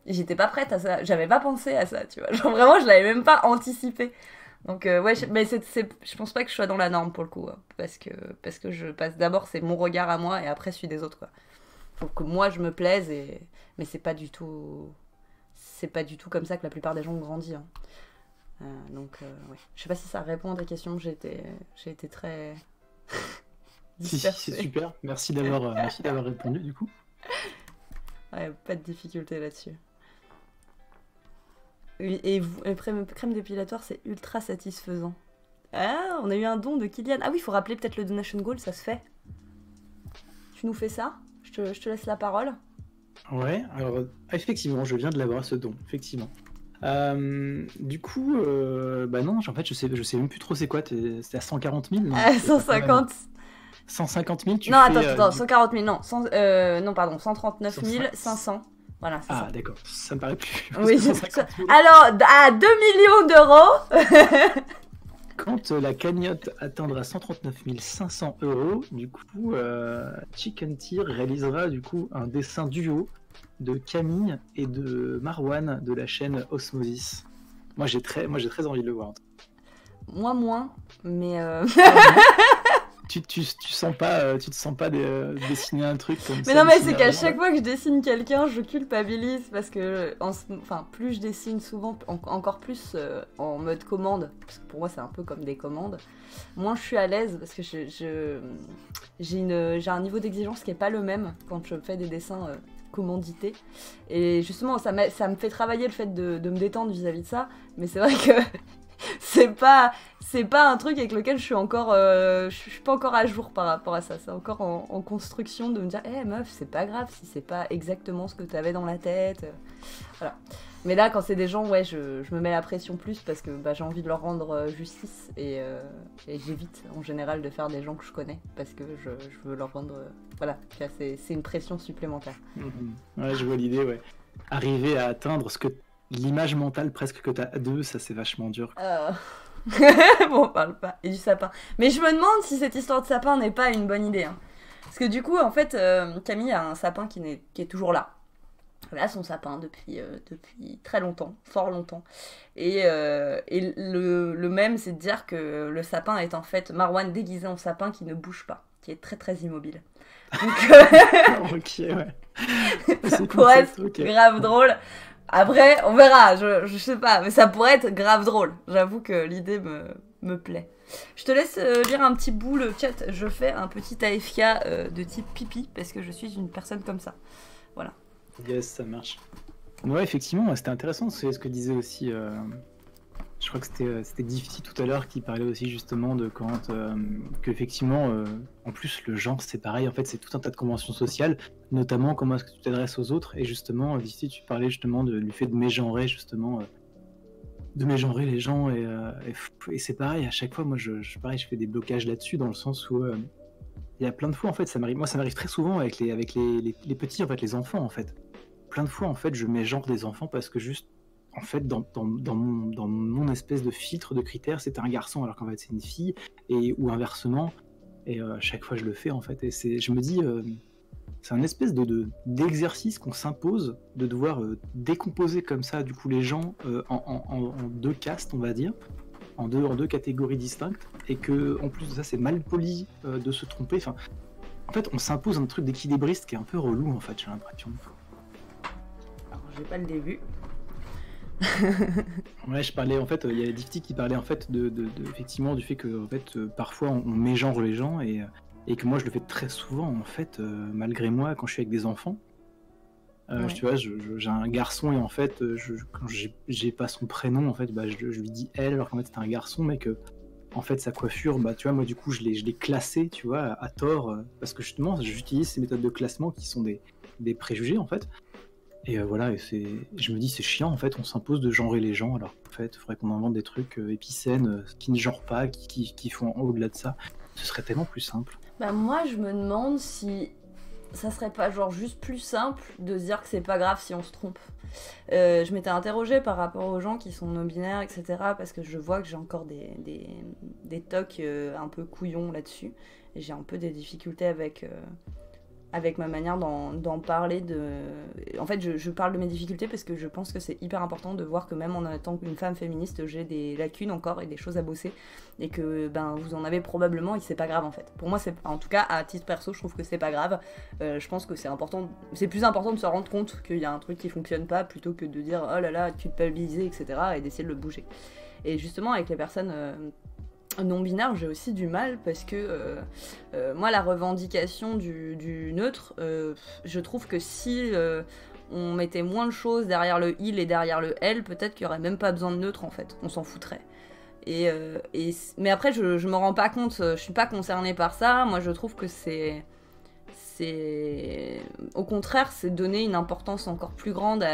j'étais pas prête à ça, j'avais pas pensé à ça, tu vois. Genre vraiment, je l'avais même pas anticipé. Donc ouais, mais je pense pas que je sois dans la norme pour le coup, hein, parce que je passe d'abord, c'est mon regard à moi, et après celui des autres, quoi. faut que moi je me plaise, mais c'est pas du tout comme ça que la plupart des gens ont grandi. Hein. Ouais. Je sais pas si ça répond à ta question, j'ai été très Si, c'est super. Merci d'avoir répondu du coup. Ouais, pas de difficulté là-dessus. Et crème dépilatoire, c'est ultra satisfaisant. Ah, on a eu un don de Kylian. Ah oui, il faut rappeler peut-être le donation goal, ça se fait. Tu nous fais ça ? Je te laisse la parole. Ouais, alors effectivement, je viens de l'avoir ce don, effectivement. Du coup, bah non, en fait, je sais même plus trop c'est quoi, c'était à 140 000 non, 150. 150 000, tu non, fais... attends, 140 000, non, non, pardon, 139 500. Voilà, c'est ça. Ah, d'accord, ça me paraît plus. Oui, 150 000. Alors, à 2 millions d'euros. Quand la cagnotte atteindra 139 500 €, du coup, Chicken Tear réalisera du coup un dessin duo de Camille et de Marwan de la chaîne Osmosis. Moi, j'ai très envie de le voir. Moi, moins, mais... Tu te sens pas dessiner un truc comme ça. Mais non, mais c'est qu'à chaque fois que je dessine quelqu'un, je culpabilise parce que, plus je dessine souvent, encore plus en mode commande, parce que pour moi c'est un peu comme des commandes, moins je suis à l'aise parce que j'ai un niveau d'exigence qui est pas le même quand je fais des dessins commandités. Et justement, ça me fait travailler le fait de me détendre vis-à-vis de ça, mais c'est vrai que c'est pas un truc avec lequel je suis pas encore à jour par rapport à ça. C'est encore en construction de me dire meuf, c'est pas grave si c'est pas exactement ce que t'avais dans la tête. Voilà. Mais là, quand c'est des gens, ouais, je me mets la pression plus parce que j'ai envie de leur rendre justice et j'évite en général de faire des gens que je connais parce que je veux leur rendre... voilà, c'est une pression supplémentaire. Ouais, je vois l'idée, ouais. Arriver à atteindre l'image mentale presque que t'as d'eux, ça c'est vachement dur. Bon, on parle pas. Et du sapin. Mais je me demande si cette histoire de sapin n'est pas une bonne idée. Hein. Parce que du coup, en fait, Camille a un sapin qui est toujours là. Elle a son sapin depuis très longtemps, fort longtemps. Et le même, c'est de dire que le sapin est en fait Marwan déguisé en sapin qui ne bouge pas, qui est très très immobile. Donc, ok, ouais. Ça pourrait être grave drôle. Après, on verra, je sais pas, mais ça pourrait être grave drôle. J'avoue que l'idée me plaît. Je te laisse lire un petit bout le chat. Je fais un petit AFK de type pipi parce que je suis une personne comme ça. Voilà. Yes, ça marche. Ouais, effectivement, c'était intéressant. C'est ce que disait aussi. Je crois que c'était Diffy tout à l'heure qui parlait aussi justement de quand qu'effectivement, en plus le genre c'est pareil. En fait, c'est tout un tas de conventions sociales, notamment comment est-ce que tu t'adresses aux autres. Et justement, Diffy, tu parlais justement du fait de mégenrer justement. De mégenrer les gens et c'est pareil à chaque fois. Moi, je fais des blocages là-dessus dans le sens où il y a plein de fois en fait, ça m'arrive très souvent avec les petits en fait, les enfants en fait. Plein de fois en fait, je mégenre des enfants parce que juste en fait, dans mon espèce de filtre de critères, c'était un garçon alors qu'en fait c'est une fille, ou inversement. Et à chaque fois je le fais en fait. Et je me dis, c'est un espèce d'exercice qu'on s'impose de devoir décomposer comme ça du coup les gens en deux castes, on va dire, en deux catégories distinctes, et que en plus de ça c'est mal poli de se tromper. Enfin, en fait, on s'impose un truc d'équilibriste qui est un peu relou en fait, j'ai l'impression. Alors, j'ai pas le début. Ouais, je parlais en fait, il y a Diffy qui parlait en fait effectivement du fait que en fait, parfois on mégenre les gens et que moi je le fais très souvent en fait, malgré moi quand je suis avec des enfants. Ouais. Tu vois, j'ai un garçon et en fait, quand j'ai pas son prénom en fait, je lui dis elle alors qu'en fait c'est un garçon, mais que en fait sa coiffure, tu vois, moi du coup je l'ai classé, tu vois, à tort, parce que justement j'utilise ces méthodes de classement qui sont des préjugés en fait. Et voilà, je me dis c'est chiant en fait, on s'impose de genrer les gens alors qu'en fait il faudrait qu'on invente des trucs épicènes qui ne genrent pas, qui font au-delà de ça. Ce serait tellement plus simple. Bah moi je me demande si ça serait pas genre juste plus simple de se dire que c'est pas grave si on se trompe. Je m'étais interrogée par rapport aux gens qui sont non-binaires, etc. parce que je vois que j'ai encore des tocs un peu couillons là-dessus. Et j'ai un peu des difficultés avec avec ma manière d'en parler. En fait, je parle de mes difficultés parce que je pense que c'est hyper important de voir que même en étant une femme féministe, j'ai des lacunes encore et des choses à bosser. Et que vous en avez probablement et que c'est pas grave en fait. Pour moi, en tout cas, à titre perso, je trouve que c'est pas grave. Je pense que c'est plus important de se rendre compte qu'il y a un truc qui fonctionne pas plutôt que de dire oh là là, culpabiliser, etc. et d'essayer de le bouger. Et justement, avec les personnes non-binaire, j'ai aussi du mal parce que moi, la revendication du neutre, je trouve que si on mettait moins de choses derrière le il et derrière le elle, peut-être qu'il n'y aurait même pas besoin de neutre en fait, on s'en foutrait. Mais après, je me rends pas compte, je suis pas concernée par ça. Moi, je trouve que au contraire, c'est donner une importance encore plus grande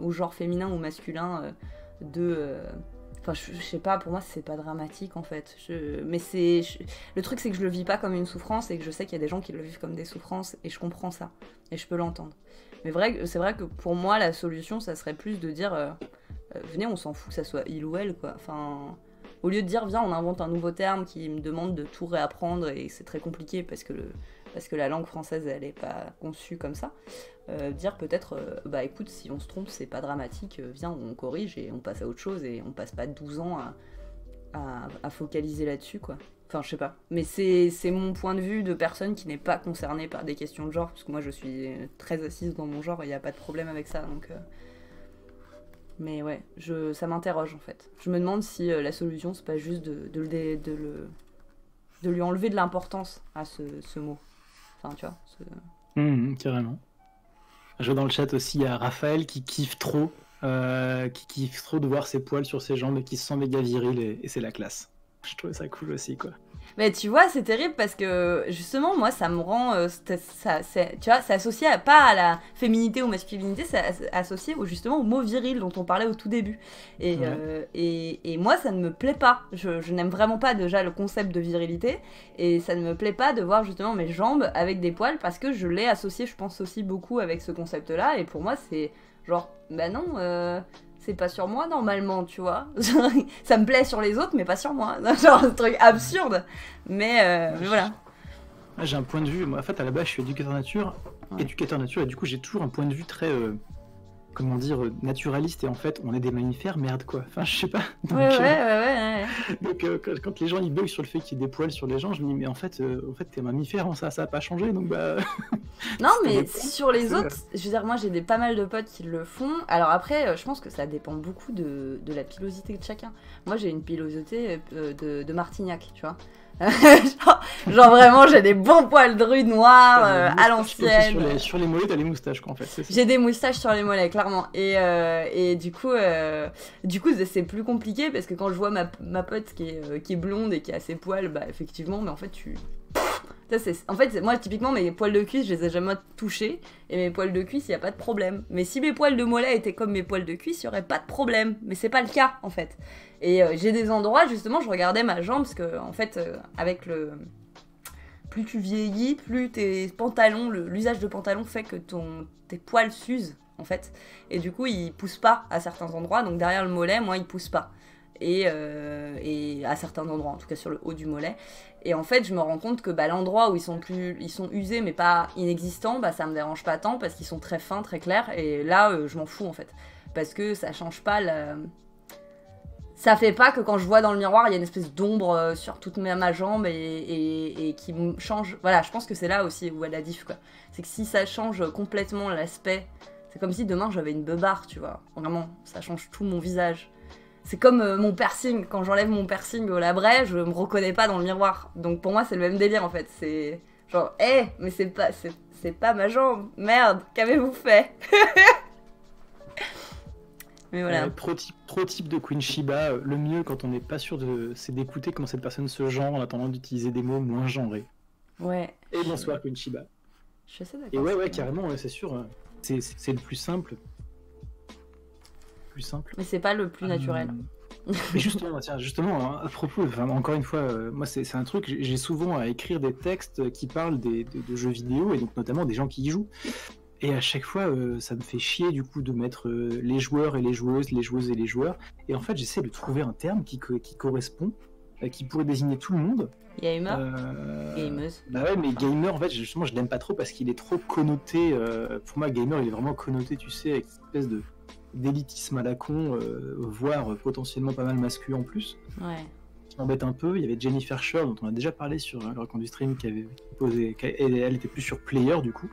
au genre féminin ou masculin Enfin, je sais pas, pour moi, c'est pas dramatique en fait. Mais le truc, c'est que je le vis pas comme une souffrance et que je sais qu'il y a des gens qui le vivent comme des souffrances et je comprends ça et je peux l'entendre. Mais c'est vrai que pour moi, la solution, ça serait plus de dire venez, on s'en fout que ça soit il ou elle, quoi. Enfin, au lieu de dire viens, on invente un nouveau terme qui me demande de tout réapprendre et c'est très compliqué parce que la langue française, elle est pas conçue comme ça. Dire peut-être, écoute, si on se trompe, c'est pas dramatique, viens, on corrige et on passe à autre chose et on passe pas 12 ans à focaliser là-dessus, quoi. Enfin, je sais pas. Mais c'est mon point de vue de personne qui n'est pas concernée par des questions de genre, parce que moi, je suis très assise dans mon genre et il n'y a pas de problème avec ça, donc... Mais ouais, ça m'interroge, en fait. Je me demande si la solution, c'est pas juste de lui enlever de l'importance à ce mot. Enfin, tu vois. Carrément. Je vois dans le chat aussi, il y a Raphaël qui kiffe trop de voir ses poils sur ses jambes et qui se sent méga viril et c'est la classe. Je trouve ça cool aussi, quoi. Mais tu vois, c'est terrible parce que justement, moi, ça me rend. Tu vois, c'est associé pas à la féminité ou masculinité, c'est associé justement au mot viril dont on parlait au tout début. Et moi, ça ne me plaît pas. Je n'aime vraiment pas déjà le concept de virilité et ça ne me plaît pas de voir justement mes jambes avec des poils parce que je l'ai associé, je pense aussi beaucoup avec ce concept-là. Et pour moi, c'est genre, bah non. C'est pas sur moi normalement, tu vois. Ça me plaît sur les autres, mais pas sur moi. Genre un truc absurde. Mais voilà. J'ai un point de vue, moi en fait à la base je suis éducateur nature et du coup j'ai toujours un point de vue très, naturaliste et en fait on est des mammifères, merde quoi. Enfin je sais pas. Donc, ouais. Donc quand les gens ils bug sur le fait qu'il y ait des poils sur les gens, je me dis mais en fait t'es mammifère, ça a pas changé donc bah... Non mais sur les autres, je veux dire moi j'ai pas mal de potes qui le font. Alors après je pense que ça dépend beaucoup de la pilosité de chacun. Moi j'ai une pilosité de Martignac, tu vois. genre vraiment j'ai des bons poils drus noirs à l'ancienne. Sur les mollets t'as les moustaches quoi en fait. J'ai des moustaches sur les mollets clairement et du coup c'est plus compliqué parce que quand je vois ma pote qui est blonde et qui a ses poils, bah effectivement mais en fait moi typiquement mes poils de cuisse je les ai jamais touchés et mes poils de cuisse il y a pas de problème, mais si mes poils de mollet étaient comme mes poils de cuisse il y aurait pas de problème, mais c'est pas le cas en fait. Et j'ai des endroits justement je regardais ma jambe parce que en fait avec plus tu vieillis, plus tes pantalons, l'usage de pantalons fait que tes poils s'usent en fait et du coup ils poussent pas à certains endroits, donc derrière le mollet moi ils poussent pas. Et à certains endroits, en tout cas sur le haut du mollet. Et en fait, je me rends compte que l'endroit où ils sont usés mais pas inexistants, ça me dérange pas tant parce qu'ils sont très fins, très clairs. Et là, je m'en fous en fait. Parce que ça change pas ça fait pas que quand je vois dans le miroir, il y a une espèce d'ombre sur toute ma jambe et qui me change. Voilà, je pense que c'est là aussi où elle a diff, quoi. C'est que si ça change complètement l'aspect, c'est comme si demain j'avais une beubare, tu vois. Vraiment, ça change tout mon visage. C'est comme mon piercing, quand j'enlève mon piercing au labret, je me reconnais pas dans le miroir. Donc pour moi, c'est le même délire en fait. C'est genre, mais c'est pas ma jambe, merde, qu'avez-vous fait? Mais voilà. Pro type de Queen Shiba, le mieux quand on n'est pas sûr c'est d'écouter comment cette personne se genre en attendant d'utiliser des mots moins genrés. Ouais. Et bonsoir Queen Shiba. Je suis assez d'accord. Et ouais, carrément, c'est sûr. C'est le plus simple. Mais c'est pas le plus naturel. Mais justement, à propos, encore une fois, moi c'est un truc, j'ai souvent à écrire des textes qui parlent de jeux vidéo et donc notamment des gens qui y jouent. Et à chaque fois, ça me fait chier du coup de mettre les joueurs et les joueuses, les joueuses et les joueurs. Et en fait, j'essaie de trouver un terme qui correspond, qui pourrait désigner tout le monde. Gamer. Gameuse. Bah ouais, mais gamer, en fait, justement, je l'aime pas trop parce qu'il est trop connoté. Pour moi, gamer, il est vraiment connoté, tu sais, avec une espèce d'élitisme à la con, voire potentiellement pas mal masculin en plus. Ouais. Qui m'embête un peu. Il y avait Jennifer Sher, dont on a déjà parlé sur le record du stream, elle était plus sur player, du coup,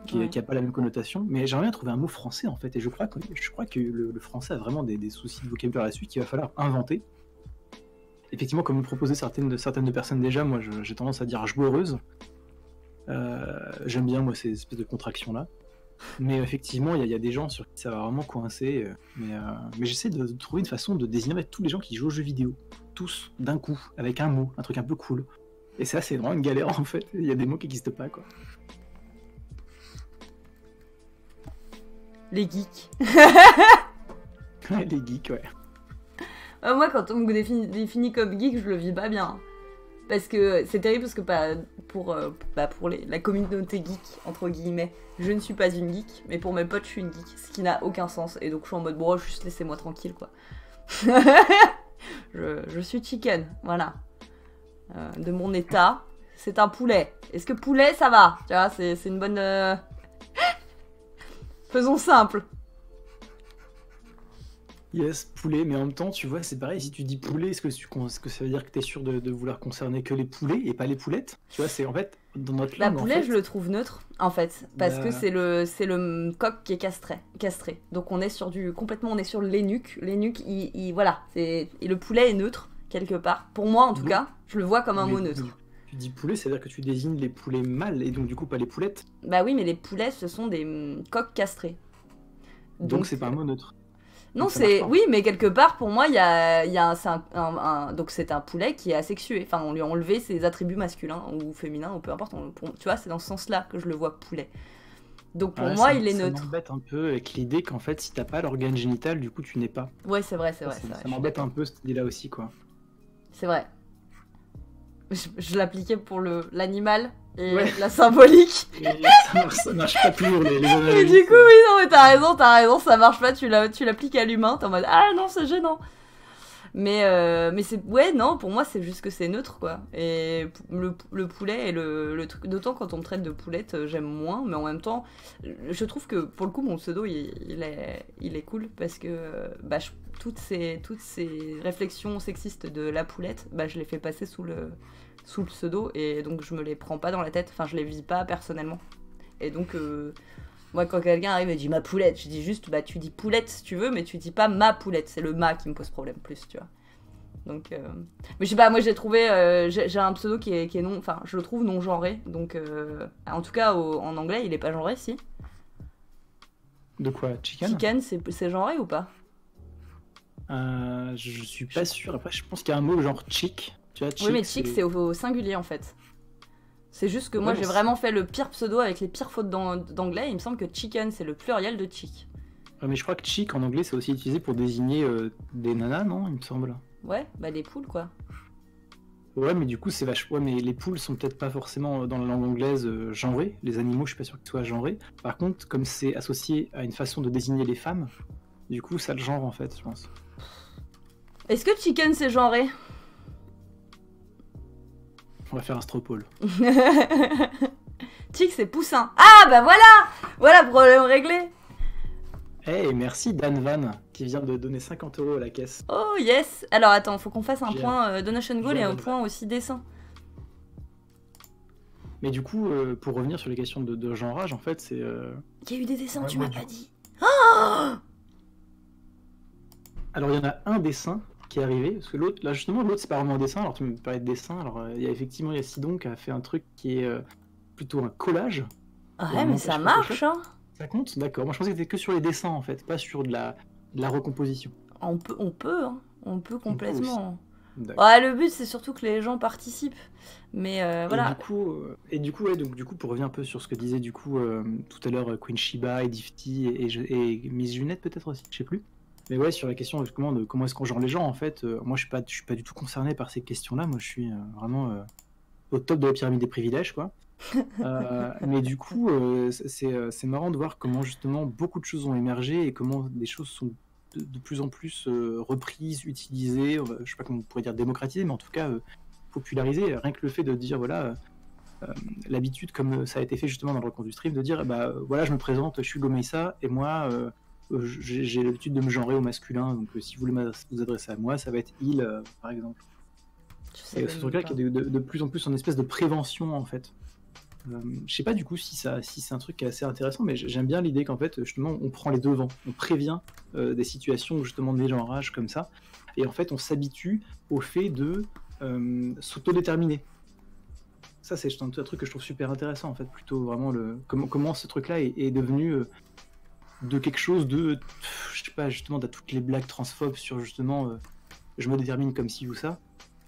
qui a pas la même connotation. Mais j'aimerais bien trouver un mot français, en fait, et je crois que le français a vraiment des soucis de vocabulaire là-dessus qu'il va falloir inventer. Effectivement, comme le proposaient certaines personnes déjà, moi j'ai tendance à dire joueuse. J'aime bien moi ces espèces de contractions-là. Mais effectivement, il y a des gens sur qui ça va vraiment coincer. Mais j'essaie de trouver une façon de désigner tous les gens qui jouent aux jeux vidéo. Tous, d'un coup, avec un mot, un truc un peu cool. Et ça, c'est vraiment une galère en fait. Il y a des mots qui n'existent pas, quoi. Les geeks. Les geeks, ouais. Moi, quand on me définit comme geek, je le vis pas bien. Parce que c'est terrible, parce que pour la communauté geek, entre guillemets, je ne suis pas une geek, mais pour mes potes, je suis une geek, ce qui n'a aucun sens. Et donc, je suis en mode, bon, juste laissez-moi tranquille, quoi. je suis chicken, voilà. De mon état, c'est un poulet. Est-ce que poulet, ça va? Tu vois, c'est une bonne... Faisons simple. Yes, poulet, mais en même temps, tu vois, c'est pareil, si tu dis poulet, est-ce que ça veut dire que t'es sûr de vouloir concerner que les poulets et pas les poulettes? Tu vois, c'est en fait, dans notre langue, poulet, en fait, je le trouve neutre, en fait, parce que c'est le coq qui est castré. Donc on est sur on est sur l'énuque. L'énuque, voilà, et le poulet est neutre, quelque part. Pour moi, en tout cas, je le vois comme un mot neutre. Tu dis poulet, c'est-à-dire que tu désignes les poulets mâles, et donc du coup pas les poulettes? Bah oui, mais les poulets, ce sont des coqs castrés. Donc c'est pas un mot neutre. Non, c'est... Oui, mais quelque part, pour moi, donc c'est un poulet qui est asexué. Enfin, on lui a enlevé ses attributs masculins ou féminins, ou peu importe. Tu vois, c'est dans ce sens-là que je le vois poulet. Donc pour moi, il est neutre. Ça m'embête un peu avec l'idée qu'en fait, si t'as pas l'organe génital, du coup, tu n'es pas. Ouais, c'est vrai. Ça m'embête un peu, cette idée-là aussi, quoi. C'est vrai. Je l'appliquais pour l'animal et la symbolique. Et ça marche pas toujours, les analogies. Et du coup, oui, non, mais t'as raison, ça marche pas, tu l'appliques à l'humain, t'es en mode, ah non, c'est gênant. Mais c'est... Ouais, non, pour moi, c'est juste que c'est neutre, quoi. Et le poulet et le truc... D'autant quand on me traite de poulette, j'aime moins, mais en même temps, je trouve que, pour le coup, mon pseudo, il est cool, parce que toutes ces réflexions sexistes de la poulette, je les fais passer sous le pseudo, et donc je me les prends pas dans la tête, enfin, je les vis pas personnellement. Et donc... Moi, quand quelqu'un arrive et dit ma poulette, je dis juste, tu dis poulette si tu veux, mais tu dis pas ma poulette. C'est le ma qui me pose problème plus, tu vois. Donc, mais je sais pas, moi j'ai trouvé, j'ai un pseudo qui est non, enfin, je le trouve non genré. Donc, en tout cas, en anglais, il est pas genré, si. De quoi? Chicken? Chicken, c'est genré ou pas? Je suis pas sûr. Après, je pense qu'il y a un mot genre chick. Tu vois, chick, oui, mais chick, c'est au singulier en fait. C'est juste que moi j'ai vraiment fait le pire pseudo avec les pires fautes d'anglais. Il me semble que chicken c'est le pluriel de chick. Ouais, mais je crois que chick en anglais c'est aussi utilisé pour désigner des nanas, non? Il me semble. Ouais, des poules quoi. Ouais, mais du coup c'est vachement. Ouais, mais les poules sont peut-être pas forcément dans la langue anglaise genrées. Les animaux, je suis pas sûr qu'ils soient genrés. Par contre, comme c'est associé à une façon de désigner les femmes, du coup ça le genre en fait, je pense. Est-ce que chicken c'est genré? On va faire un stropole. Chick, c'est poussin. Ah, voilà, problème réglé. Hey, merci Dan Van, qui vient de donner 50 € à la caisse. Oh, yes. Alors, attends, faut qu'on fasse un point donation goal et un point aussi dessin. Mais du coup, pour revenir sur les questions de genrage, en fait, c'est... Il y a eu des dessins, tu m'as pas dit. Oh, alors, il y en a un dessin qui est arrivé, parce que l'autre, là justement, l'autre c'est pas vraiment un dessin, alors tu me parlais de dessin, alors il y a Sidon qui a fait un truc qui est plutôt un collage. Ouais, mais ça marche, hein. Ça compte? D'accord, moi je pensais que c'était que sur les dessins en fait, pas sur de la recomposition. On peut complètement. Ouais, le but c'est surtout que les gens participent, mais voilà. Et du coup, pour revenir un peu sur ce que disait du coup tout à l'heure Queen Shiba, Edifty et Miss Junette peut-être aussi, je sais plus. Mais ouais, sur la question de comment est-ce qu'on genre les gens, en fait, moi je suis pas du tout concerné par ces questions-là. Moi je suis vraiment au top de la pyramide des privilèges, quoi. Mais du coup, c'est marrant de voir comment justement beaucoup de choses ont émergé et comment des choses sont de plus en plus reprises, utilisées, je sais pas comment on pourrait dire démocratisées, mais en tout cas populariser. Rien que le fait de dire, voilà, l'habitude, comme ça a été fait justement dans le recours du stream, de dire, bah voilà, je me présente, je suis Gomeisa, et moi, j'ai l'habitude de me genrer au masculin, donc si vous voulez vous adresser à moi, ça va être il, par exemple. Et ce truc-là qui est de plus en plus en espèce de prévention, en fait. Je sais pas du coup si c'est un truc qui est assez intéressant, mais j'aime bien l'idée qu'en fait, justement, on prend les devants, on prévient des situations justement de dégenrage comme ça, et en fait, on s'habitue au fait de s'autodéterminer. Ça, c'est un truc que je trouve super intéressant, en fait, plutôt vraiment comment ce truc-là est devenu de quelque chose de, je sais pas, justement, toutes les blagues transphobes sur justement, je me détermine comme ci ou ça.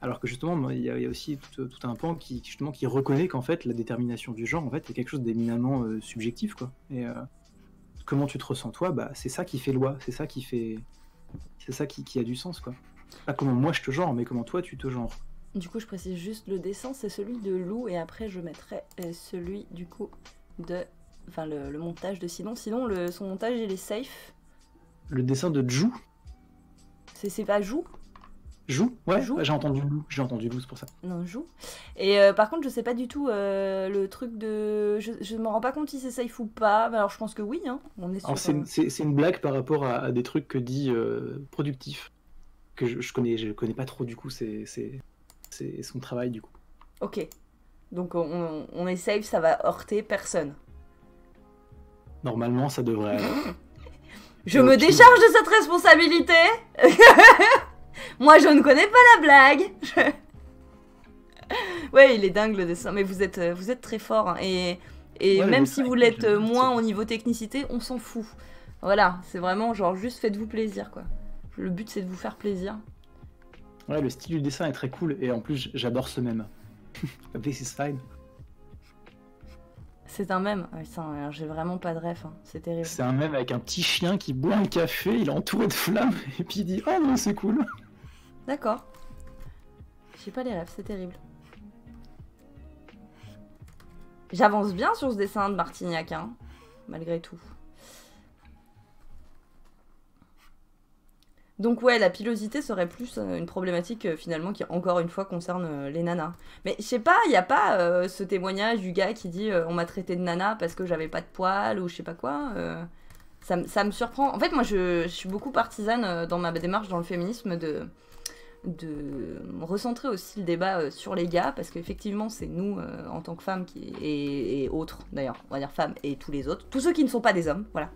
Alors que justement, il y a aussi tout un pan qui reconnaît qu'en fait, la détermination du genre, en fait, est quelque chose d'éminemment subjectif, quoi. Et comment tu te ressens toi, bah, c'est ça qui fait loi, c'est ça qui a du sens, quoi. Pas comment moi je te genre, mais comment toi tu te genres. Du coup, je précise juste, le dessin, c'est celui de Lou, et après, je mettrai celui, du coup, de... Enfin, le montage de Sinon. Sinon, son montage, il est safe. Le dessin de Jou. C'est pas Jou? Jou, ouais, Jou. J'ai entendu Lou, c'est pour ça. Non, Jou. Et par contre, je sais pas du tout le truc de... Je me rends pas compte si c'est safe ou pas, mais alors je pense que oui, hein. On est sur... C'est une blague par rapport à des trucs que dit Productif, que je connais pas trop, du coup, c'est son travail, du coup. Ok. Donc on est safe, ça va heurter personne. Normalement, ça devrait aller. Je me décharge de cette responsabilité. Moi, je ne connais pas la blague. Ouais, il est dingue le dessin, mais vous êtes très fort. Hein. Et ouais, même si vous l'êtes moins au niveau technicité, on s'en fout. Voilà, c'est vraiment genre juste faites-vous plaisir, quoi. Le but, c'est de vous faire plaisir. Ouais, le style du dessin est très cool, et en plus, j'adore ce mème. This is fine. C'est un mème. J'ai vraiment pas de ref, hein. C'est terrible. C'est un mème avec un petit chien qui boit un café, il est entouré de flammes, et puis il dit « Oh non, c'est cool !» D'accord. J'ai pas les rêves, c'est terrible. J'avance bien sur ce dessin de Martignac, hein, malgré tout. Donc ouais, la pilosité serait plus une problématique finalement qui encore une fois concerne les nanas. Mais je sais pas, il y a pas ce témoignage du gars qui dit on m'a traité de nana parce que j'avais pas de poils ou je sais pas quoi. Ça me surprend. En fait, moi je suis beaucoup partisane dans ma démarche dans le féminisme de recentrer aussi le débat sur les gars, parce qu'effectivement c'est nous en tant que femmes et autres d'ailleurs, on va dire femmes et tous les autres, tous ceux qui ne sont pas des hommes, voilà.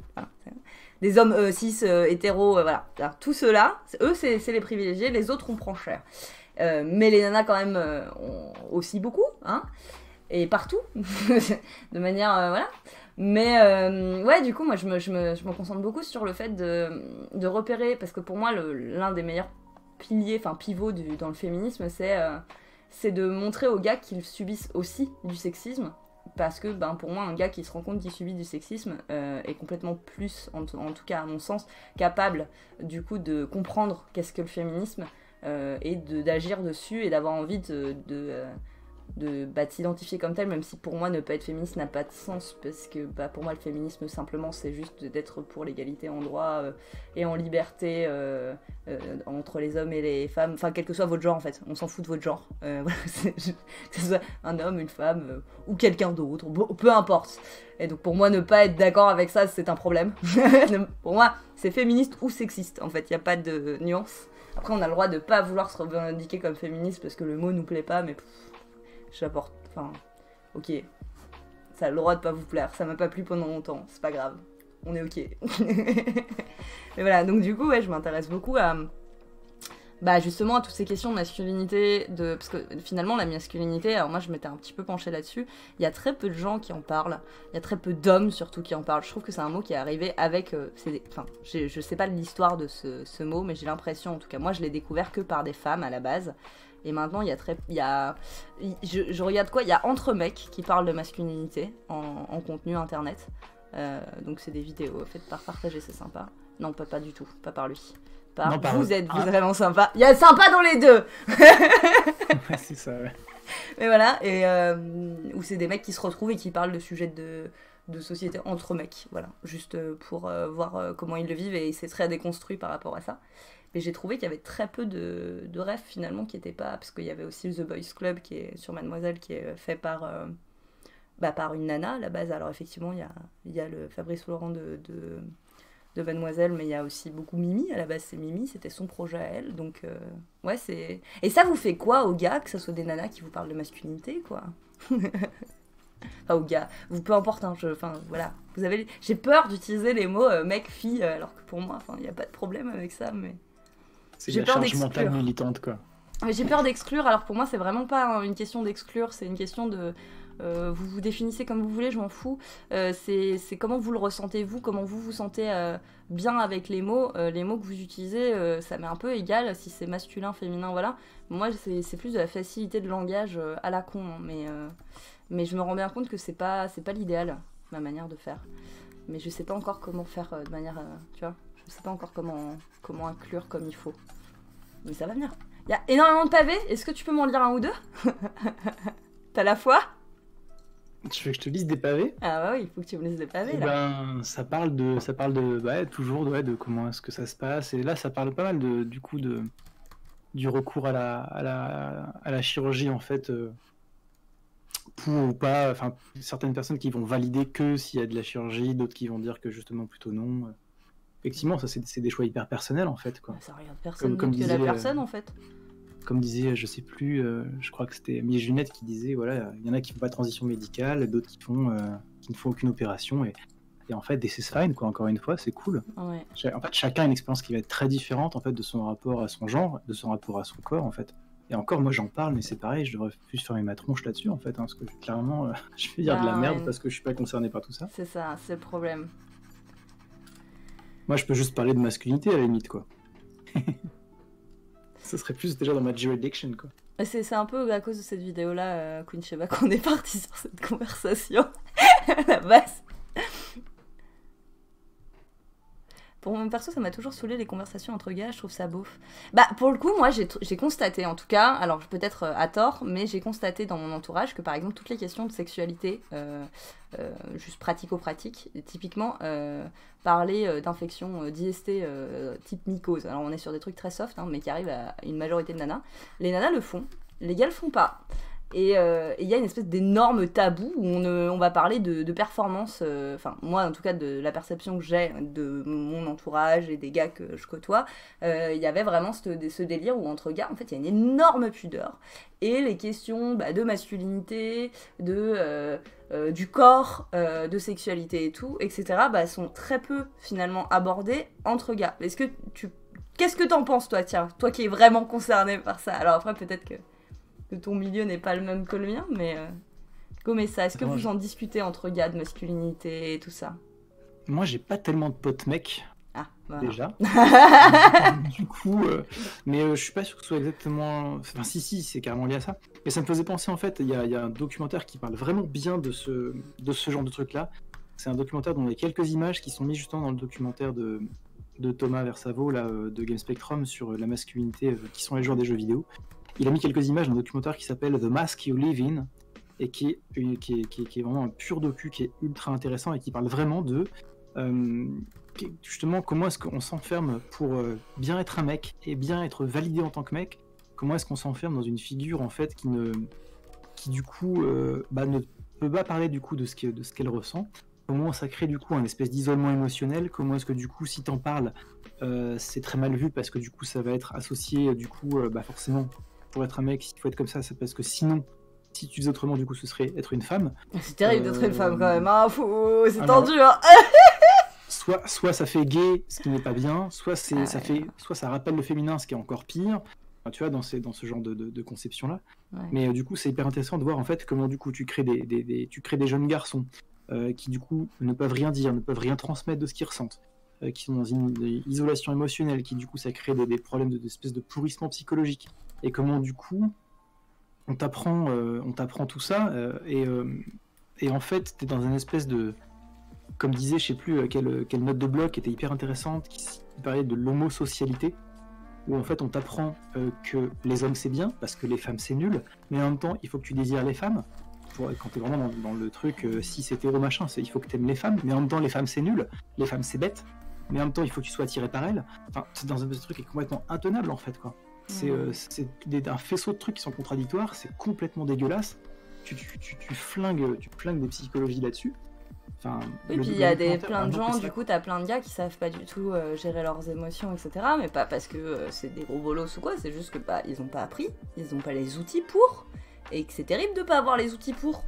Des hommes cis, hétéros, voilà. Alors, tous ceux-là, eux c'est les privilégiés, les autres on prend cher. Mais les nanas quand même ont aussi beaucoup, hein, et partout, de manière, voilà. Mais ouais, du coup moi je me concentre beaucoup sur le fait de repérer, parce que pour moi l'un des meilleurs pivot dans le féminisme, c'est de montrer aux gars qu'ils subissent aussi du sexisme, parce que pour moi un gars qui se rend compte qu'il subit du sexisme est complètement plus, en tout cas à mon sens, capable du coup de comprendre qu'est-ce que le féminisme et d'agir dessus et d'avoir envie de s'identifier comme tel, même si pour moi ne pas être féministe n'a pas de sens, parce que pour moi le féminisme simplement c'est juste d'être pour l'égalité en droit et en liberté entre les hommes et les femmes, enfin quel que soit votre genre en fait, on s'en fout de votre genre, voilà, que ce soit un homme, une femme ou quelqu'un d'autre, peu importe. Et donc pour moi ne pas être d'accord avec ça c'est un problème. Pour moi c'est féministe ou sexiste en fait, il n'y a pas de nuance. Après on a le droit de pas vouloir se revendiquer comme féministe parce que le mot nous plaît pas, mais j'apporte, enfin, ok, ça a le droit de pas vous plaire, ça m'a pas plu pendant longtemps, c'est pas grave, on est ok. Mais voilà, donc du coup, ouais, je m'intéresse beaucoup à, justement à toutes ces questions de masculinité, parce que finalement la masculinité, alors moi je m'étais un petit peu penchée là-dessus, il y a très peu de gens qui en parlent, il y a très peu d'hommes surtout qui en parlent, je trouve que c'est un mot qui est arrivé avec, je sais pas l'histoire de ce mot, mais j'ai l'impression, en tout cas moi je l'ai découvert que par des femmes à la base. Et maintenant, je regarde quoi ? Il y a Entre mecs qui parlent de masculinité en contenu internet. Donc c'est des vidéos faites par partager, c'est sympa. Non, pas du tout, pas par lui. Vous êtes vraiment sympa. Il y a sympa dans les deux. Ouais, c'est ça, ouais. Mais voilà, et où c'est des mecs qui se retrouvent et qui parlent de sujets de société entre mecs. Voilà, juste pour voir comment ils le vivent, et c'est très déconstruit par rapport à ça. Et j'ai trouvé qu'il y avait très peu de refs finalement qui n'étaient pas... Parce qu'il y avait aussi The Boys Club qui est sur Mademoiselle, qui est fait par une nana à la base. Alors effectivement, il y a le Fabrice Laurent de Mademoiselle, mais il y a aussi beaucoup Mimi. À la base, c'est Mimi, c'était son projet à elle. Donc, ouais, c'est... Et ça vous fait quoi aux gars, que ce soit des nanas qui vous parlent de masculinité, quoi? Enfin, aux gars, peu importe, hein, enfin, voilà. J'ai peur d'utiliser les mots mec-fille, alors que pour moi, il n'y a pas de problème avec ça, mais... C'est J'ai la peur charge mentale d'exclure. militante, quoi. Mais j'ai peur d'exclure, alors pour moi, c'est vraiment pas une question d'exclure, c'est une question de... vous vous définissez comme vous voulez, je m'en fous. C'est comment vous le ressentez vous, comment vous vous sentez bien avec les mots que vous utilisez, ça m'est un peu égal si c'est masculin, féminin, voilà. Moi, c'est plus de la facilité de langage à la con, hein, mais je me rends bien compte que c'est pas l'idéal, ma manière de faire. Mais je sais pas encore comment faire de manière, tu vois, je sais pas encore comment inclure comme il faut. Mais ça va venir. Il y a énormément de pavés, est-ce que tu peux m'en lire un ou deux? T'as la foi? Tu veux que je te lise des pavés? Ah bah oui, il faut que tu me lises des pavés, Eh là. ben, ça parle toujours de comment est-ce que ça se passe. Et là, ça parle pas mal du recours à la chirurgie, en fait, pour ou pas. Enfin, certaines personnes qui vont valider que s'il y a de la chirurgie, d'autres qui vont dire que justement plutôt non. Effectivement, ça, c'est des choix hyper personnels, en fait, quoi. Ça regarde personne Comme d'autre que la disait, personne, en fait. Comme disait, je sais plus, je crois que c'était Miss Junette qui disait, voilà, il y en a qui font pas de transition médicale, d'autres qui ne font aucune opération, et en fait, this is fine, quoi. Encore une fois, c'est cool. Ouais. En fait, chacun a une expérience qui va être très différente, en fait, de son rapport à son genre, de son rapport à son corps, en fait. Et encore, moi, j'en parle, mais c'est pareil, je devrais plus fermer ma tronche là-dessus, en fait, hein, parce que clairement, je vais dire de la merde ouais. parce que je suis pas concerné par tout ça. C'est ça, c'est le problème. Moi, je peux juste parler de masculinité, à la limite, quoi. Ce serait plus déjà dans ma jurisdiction, quoi. C'est un peu à cause de cette vidéo-là, Queen Sheba, qu'on est parti sur cette conversation. À la base. Pour mon perso, ça m'a toujours saoulé les conversations entre gars, je trouve ça beauf. Bah, pour le coup, moi, j'ai constaté, en tout cas, alors peut-être à tort, mais j'ai constaté dans mon entourage que, par exemple, toutes les questions de sexualité, juste pratico-pratique, typiquement, parler d'infections d'IST type mycose. Alors, on est sur des trucs très soft, hein, mais qui arrivent à une majorité de nanas. Les nanas le font, les gars le font pas. Et il y a une espèce d'énorme tabou où on va parler de performance, enfin moi en tout cas de la perception que j'ai de mon entourage et des gars que je côtoie, il y avait vraiment ce délire où entre gars en fait il y a une énorme pudeur et les questions de masculinité, du corps, de sexualité et tout, etc. Sont très peu finalement abordées entre gars. Qu'est-ce que t'en penses toi, tiens, toi qui es vraiment concerné par ça? Alors après peut-être que ton milieu n'est pas le même que le mien, mais comment ça? Est-ce que vous en discutez entre gars de masculinité et tout ça? Moi, j'ai pas tellement de potes mecs, voilà. déjà. Du coup, mais je suis pas sûr que ce soit exactement... Enfin, si, c'est carrément lié à ça. Mais ça me faisait penser, en fait, il y a un documentaire qui parle vraiment bien de ce genre de truc-là. C'est un documentaire dont il y a quelques images qui sont mises justement dans le documentaire de Thomas Versavo, là, de Game Spectrum, sur la masculinité, qui sont les joueurs des jeux vidéo. Il a mis quelques images dans un documentaire qui s'appelle The Mask You Live In, et qui est vraiment un pur docu, qui est ultra intéressant et qui parle vraiment de justement comment est-ce qu'on s'enferme pour bien être un mec et bien être validé en tant que mec. Comment est-ce qu'on s'enferme dans une figure en fait qui du coup ne peut pas parler du coup de ce qu'elle ressent. Comment ça crée du coup un espèce d'isolement émotionnel. Comment est-ce que du coup si t'en parles c'est très mal vu parce que du coup ça va être associé du coup forcément pour être un mec il faut être comme ça, c'est parce que sinon si tu faisais autrement du coup ce serait être une femme. C'est terrible d'être une femme quand même, hein. C'est tendu hein. Soit ça fait gay ce qui n'est pas bien, soit ça rappelle le féminin ce qui est encore pire. Enfin, tu vois dans ce genre de conception là. Ouais. Mais du coup c'est hyper intéressant de voir en fait comment du coup tu crées des jeunes garçons qui du coup ne peuvent rien dire, ne peuvent rien transmettre de ce qu'ils ressentent. Qui sont dans une isolation émotionnelle, qui du coup ça crée des problèmes d'espèce de pourrissement psychologique. Et comment du coup on t'apprend tout ça et en fait t'es dans une espèce de, comme disait je sais plus quelle note de bloc était hyper intéressante qui parlait de l'homosocialité, où en fait on t'apprend que les hommes c'est bien parce que les femmes c'est nul, mais en même temps il faut que tu désires les femmes. Quand t'es vraiment dans le truc si c'est hétéro machin, il faut que t'aimes les femmes, mais en même temps les femmes c'est nul, les femmes c'est bête. mais en même temps, il faut que tu sois attiré par elle. Enfin, c'est dans un truc qui est complètement intenable, en fait, quoi. C'est un faisceau de trucs qui sont contradictoires, c'est complètement dégueulasse. Tu flingues des psychologies là-dessus. Enfin, oui, puis il y a plein de gens, du coup, t'as plein de gars qui savent pas du tout gérer leurs émotions, etc. Mais pas parce que c'est des gros bolos ou quoi, c'est juste que ils ont pas appris, ils ont pas les outils pour, et que c'est terrible de pas avoir les outils pour.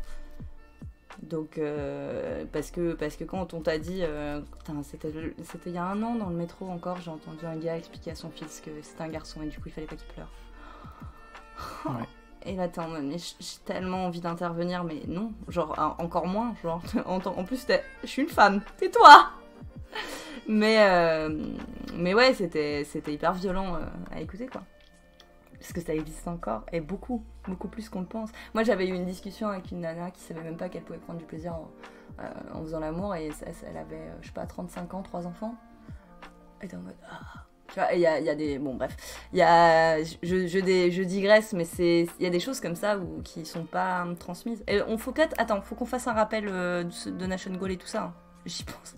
Donc, parce que quand on t'a dit, c'était il y a 1 an dans le métro encore, j'ai entendu un gars expliquer à son fils que c'était un garçon et du coup il fallait pas qu'il pleure. Ouais. Et là t'es en mode, mais j'ai tellement envie d'intervenir, mais non, genre encore moins, genre en plus je suis une femme, tais-toi. Mais ouais, c'était hyper violent à écouter, quoi. Parce que ça existe encore, et beaucoup plus qu'on le pense. Moi j'avais eu une discussion avec une nana qui savait même pas qu'elle pouvait prendre du plaisir en faisant l'amour, et elle avait, je sais pas, 35 ans, 3 enfants. Elle était en mode... Tu vois, il y a des... Bon, bref. Je digresse, mais il y a des choses comme ça qui sont pas transmises. Et faut qu'on fasse un rappel de Nation Goal et tout ça. Hein. J'y pense.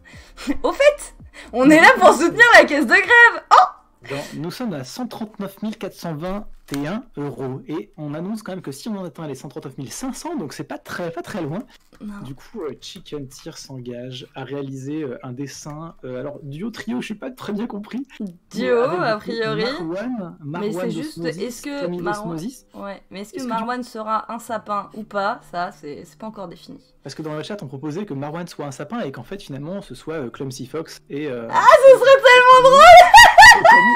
Au fait, on est là pour soutenir la caisse de grève. Oh, nous sommes à 139 421 € et on annonce quand même que si on en atteint les 139 500, donc c'est pas très loin. non. Du coup, Chicken Tear s'engage à réaliser un dessin, alors duo trio, je suis pas très bien compris. Duo, Avec, a priori. Marwan Mais c'est juste, d'Osmosis, est-ce que Camille Marwan... d'Osmosis. Ouais, mais est-ce que Est-ce que Marwan sera un sapin ou pas? Ça, c'est pas encore défini. Parce que dans le chat, on proposait que Marwan soit un sapin et qu'en fait, finalement, ce soit Clumsy Fox et... Ah, ce serait tellement drôle!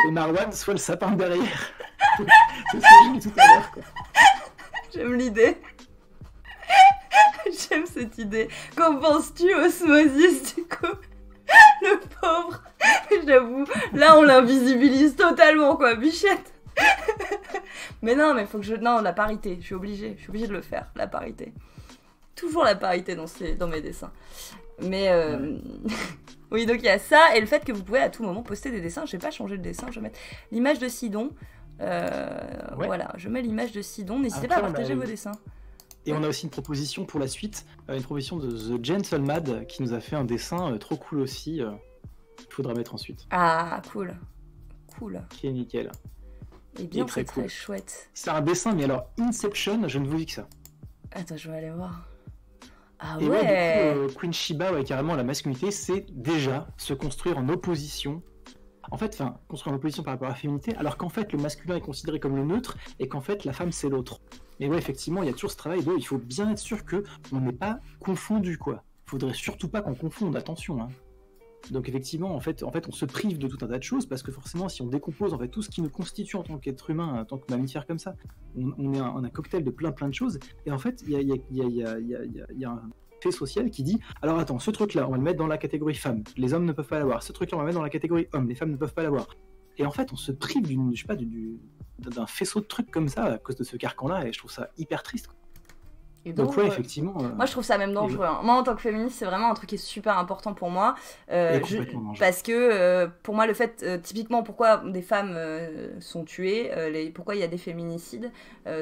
Et Marwan soit le sapin derrière. C'est ce que j'ai dit tout à l'heure, quoi. J'aime l'idée. J'aime cette idée. Qu'en penses-tu, Osmosis, du coup? Le pauvre. J'avoue, là, on l'invisibilise totalement, quoi, bichette. Mais non, mais faut que non, la parité, je suis obligée de le faire, la parité. Toujours la parité dans mes dessins. Mais oui, donc il y a ça, et le fait que vous pouvez à tout moment poster des dessins. Je vais pas changer le dessin, je vais mettre l'image de Sidon. Voilà, je mets l'image de Sidon. N'hésitez pas à partager vos dessins. Et on a aussi une proposition pour la suite, une proposition de The Gentlemad qui nous a fait un dessin trop cool aussi. Il faudra mettre ensuite. Ah, cool. Qui est nickel. Et bien, très c'est cool. très chouette. C'est un dessin, mais alors Inception, je ne vous dis que ça. Attends, je vais aller voir. Ah Et ouais, du coup, Queen Shiba, ouais, carrément, la masculinité, c'est déjà se construire en opposition. En fait, construire en opposition par rapport à la féminité, alors qu'en fait, le masculin est considéré comme le neutre, et qu'en fait, la femme, c'est l'autre. Et ouais, effectivement, il y a toujours ce travail il faut bien être sûr qu'on n'est pas confondu, quoi. Faudrait surtout pas qu'on confonde, attention, hein. Donc effectivement, en fait, on se prive de tout un tas de choses, parce que forcément, si on décompose en fait tout ce qui nous constitue en tant qu'être humain, en tant que mammifère comme ça, on est un cocktail de plein de choses, et en fait, il y a un fait social qui dit, alors attends, ce truc-là, on va le mettre dans la catégorie femme, les hommes ne peuvent pas l'avoir, ce truc-là, on va le mettre dans la catégorie homme, les femmes ne peuvent pas l'avoir. Et en fait, on se prive d'un faisceau de trucs comme ça à cause de ce carcan-là, et je trouve ça hyper triste, quoi. Et Donc ouais, effectivement... moi je trouve ça même dangereux. Hein. Moi en tant que féministe, c'est vraiment un truc qui est super important pour moi. Parce que pour moi le fait, typiquement pourquoi des femmes sont tuées, pourquoi il y a des féminicides,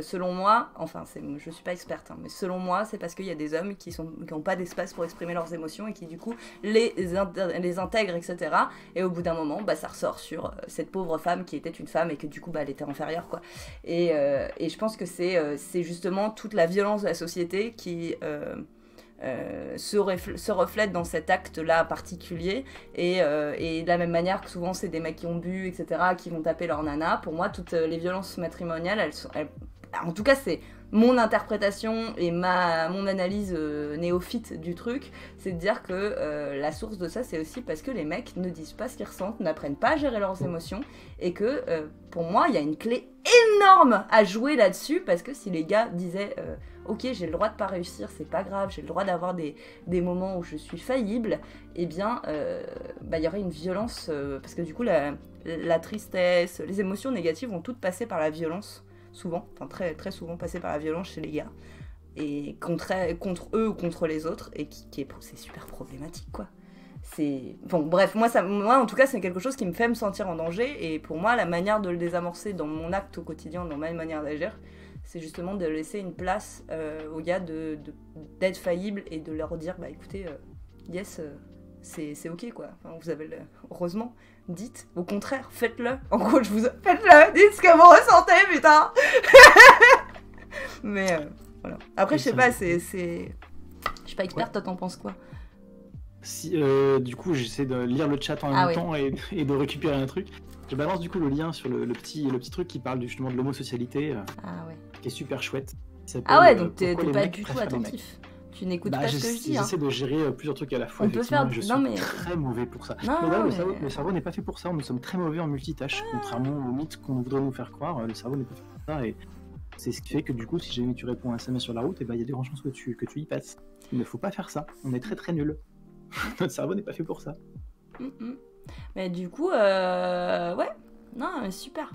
selon moi, enfin je suis pas experte, hein, mais selon moi c'est parce qu'il y a des hommes qui ont pas d'espace pour exprimer leurs émotions et qui du coup les intègrent, etc. Et au bout d'un moment, ça ressort sur cette pauvre femme qui était une femme et que du coup elle était inférieure, quoi. Et je pense que c'est justement toute la violence de la société qui se reflète dans cet acte-là particulier, et de la même manière que souvent c'est des mecs qui ont bu, etc., qui vont taper leur nana. Pour moi, toutes les violences matrimoniales, en tout cas c'est mon interprétation et mon analyse néophyte du truc, c'est de dire que la source de ça, c'est aussi parce que les mecs ne disent pas ce qu'ils ressentent, n'apprennent pas à gérer leurs émotions, et que pour moi, il y a une clé énorme à jouer là-dessus, parce que si les gars disaient ok, j'ai le droit de pas réussir, c'est pas grave, j'ai le droit d'avoir des moments où je suis faillible, eh bien, y aurait une violence, parce que du coup, la tristesse, les émotions négatives vont toutes passer par la violence, souvent, enfin très, très souvent passer par la violence chez les gars, et contre eux ou contre les autres, et c'est super problématique, quoi. Bon, bref, moi en tout cas c'est quelque chose qui me fait me sentir en danger, et pour moi la manière de le désamorcer dans mon acte au quotidien, dans ma manière d'agir, c'est justement de laisser une place aux gars d'être faillibles, et de leur dire écoutez, yes, c'est ok quoi. Enfin, vous avez heureusement, dites, au contraire, faites-le. En gros, faites-le, dites ce que vous ressentez, putain. Mais voilà. Après, je sais pas, je suis pas experte, toi t'en penses quoi? Si, du coup, j'essaie de lire le chat en même temps et de récupérer un truc. Je balance du coup le lien sur le petit truc qui parle justement de l'homosocialité, qui est super chouette. Ah ouais, donc t'es pas du tout attentif. Tu n'écoutes pas ce que je dis. J'essaie de gérer plusieurs trucs à la fois. On peut faire... Je suis très mauvais pour ça. Le cerveau n'est pas fait pour ça. Nous sommes très mauvais en multitâche, contrairement au mythe qu'on voudrait nous faire croire. Le cerveau n'est pas fait pour ça. Et c'est ce qui fait que du coup, si jamais tu réponds à un SMS sur la route, il y a des grandes chances que tu y passes. Il ne faut pas faire ça. On est très très nuls. Notre cerveau n'est pas fait pour ça. Mais du coup, ouais. Non, mais super.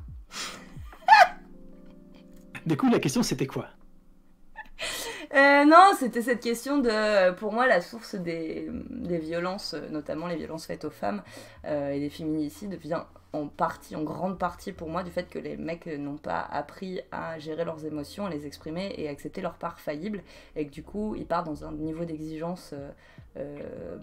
Du coup, la question c'était quoi? Non, c'était cette question de, pour moi, la source des violences, notamment les violences faites aux femmes et des féminicides, vient en grande partie pour moi du fait que les mecs n'ont pas appris à gérer leurs émotions, à les exprimer et accepter leur part faillible, et que du coup, ils partent dans un niveau d'exigence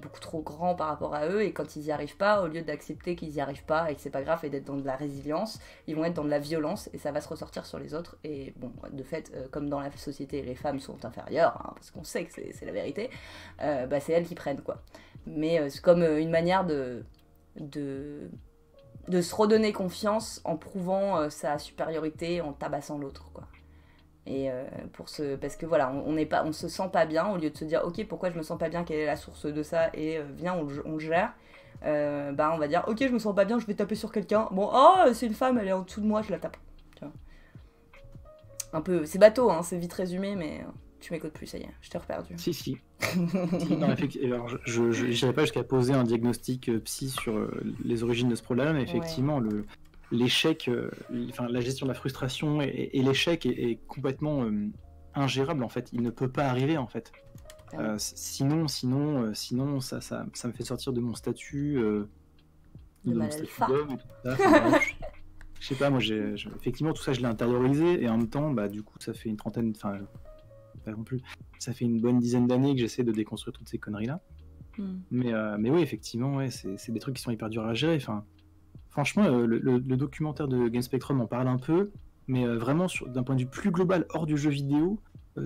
beaucoup trop grand par rapport à eux, et quand ils y arrivent pas, au lieu d'accepter qu'ils y arrivent pas et que c'est pas grave et d'être dans de la résilience, ils vont être dans de la violence et ça va se ressortir sur les autres. Et bon, de fait, comme dans la société les femmes sont inférieures, hein, parce qu'on sait que c'est la vérité, c'est elles qui prennent quoi. Mais c'est comme une manière de se redonner confiance en prouvant sa supériorité, en tabassant l'autre quoi. Et parce que voilà, on se sent pas bien, au lieu de se dire ok, pourquoi je me sens pas bien, quelle est la source de ça, et viens on le gère, on va dire ok, je me sens pas bien, je vais taper sur quelqu'un, bon c'est une femme, elle est en dessous de moi, je la tape, tu vois. Un peu, c'est bateau, hein, c'est vite résumé, mais tu m'écoutes plus, ça y est, je t'ai reperdu. Si. Non, alors, je n'irai pas jusqu'à poser un diagnostic psy sur les origines de ce problème, mais effectivement l'échec, la gestion de la frustration et l'échec est complètement ingérable en fait. Il ne peut pas arriver en fait. Sinon ça me fait sortir de mon statut de mon statut d'homme et tout ça. Je sais pas, moi effectivement tout ça je l'ai intériorisé et en même temps du coup ça fait une trentaine, pas non plus, ça fait une bonne dizaine d'années que j'essaie de déconstruire toutes ces conneries là. Mais oui effectivement c'est des trucs qui sont hyper durs à gérer. Franchement, le documentaire de Game Spectrum en parle un peu, mais vraiment d'un point de vue plus global, hors du jeu vidéo,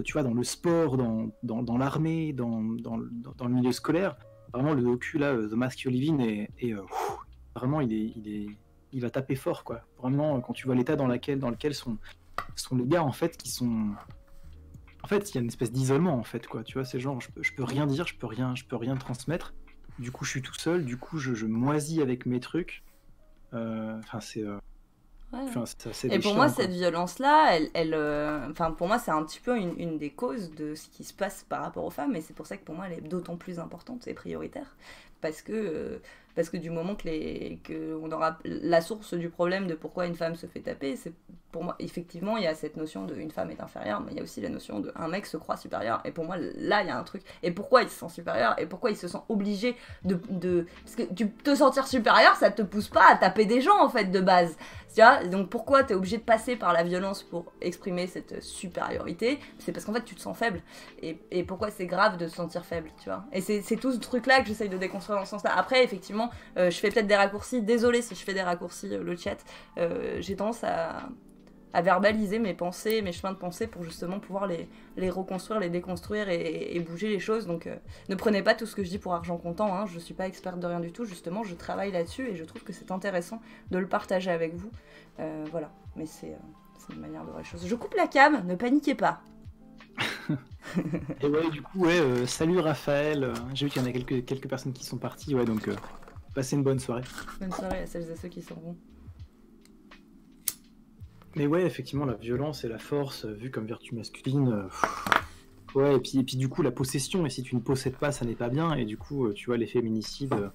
tu vois, dans le sport, dans l'armée, dans le milieu scolaire, vraiment le docu là, The Mask You Live In, vraiment il va taper fort quoi. Vraiment, quand tu vois l'état dans lequel sont les gars en fait qui sont, en fait, il y a une espèce d'isolement en fait quoi. Tu vois, c'est genre je peux rien dire, je peux rien transmettre. Du coup, je suis tout seul. Du coup, je moisis avec mes trucs. C'est assez et pour moi cette violence là pour moi c'est un petit peu une des causes de ce qui se passe par rapport aux femmes, et c'est pour ça que pour moi elle est d'autant plus importante et prioritaire, parce que du moment que on aura la source du problème de pourquoi une femme se fait taper, c'est pour moi effectivement il y a cette notion de une femme est inférieure, mais il y a aussi la notion de un mec se croit supérieur, et pour moi là il y a un truc, et pourquoi il se sent supérieur, et pourquoi il se sent obligé de parce que te sentir supérieur ça te pousse pas à taper des gens en fait de base, tu vois. Donc pourquoi t'es obligé de passer par la violence pour exprimer cette supériorité, c'est parce qu'en fait tu te sens faible, et pourquoi c'est grave de se sentir faible, tu vois. Et c'est tout ce truc là que j'essaye de déconstruire dans ce sens là. Après effectivement je fais peut-être des raccourcis, désolé si je fais des raccourcis le chat, j'ai tendance à verbaliser mes pensées, mes chemins de pensée pour justement pouvoir les reconstruire, les déconstruire et bouger les choses. Donc ne prenez pas tout ce que je dis pour argent comptant, hein. Je suis pas experte de rien du tout, justement je travaille là-dessus et je trouve que c'est intéressant de le partager avec vous. Voilà, mais c'est une manière de voir les choses. Je coupe la cam, ne paniquez pas. Et du coup salut Raphaël, j'ai vu qu'il y en a quelques personnes qui sont parties, donc passez une bonne soirée. Bonne soirée à celles et ceux qui s'en vont. Mais effectivement, la violence et la force, vue comme vertu masculine, et puis du coup, la possession, et si tu ne possèdes pas, ça n'est pas bien, et du coup, tu vois, les féminicides,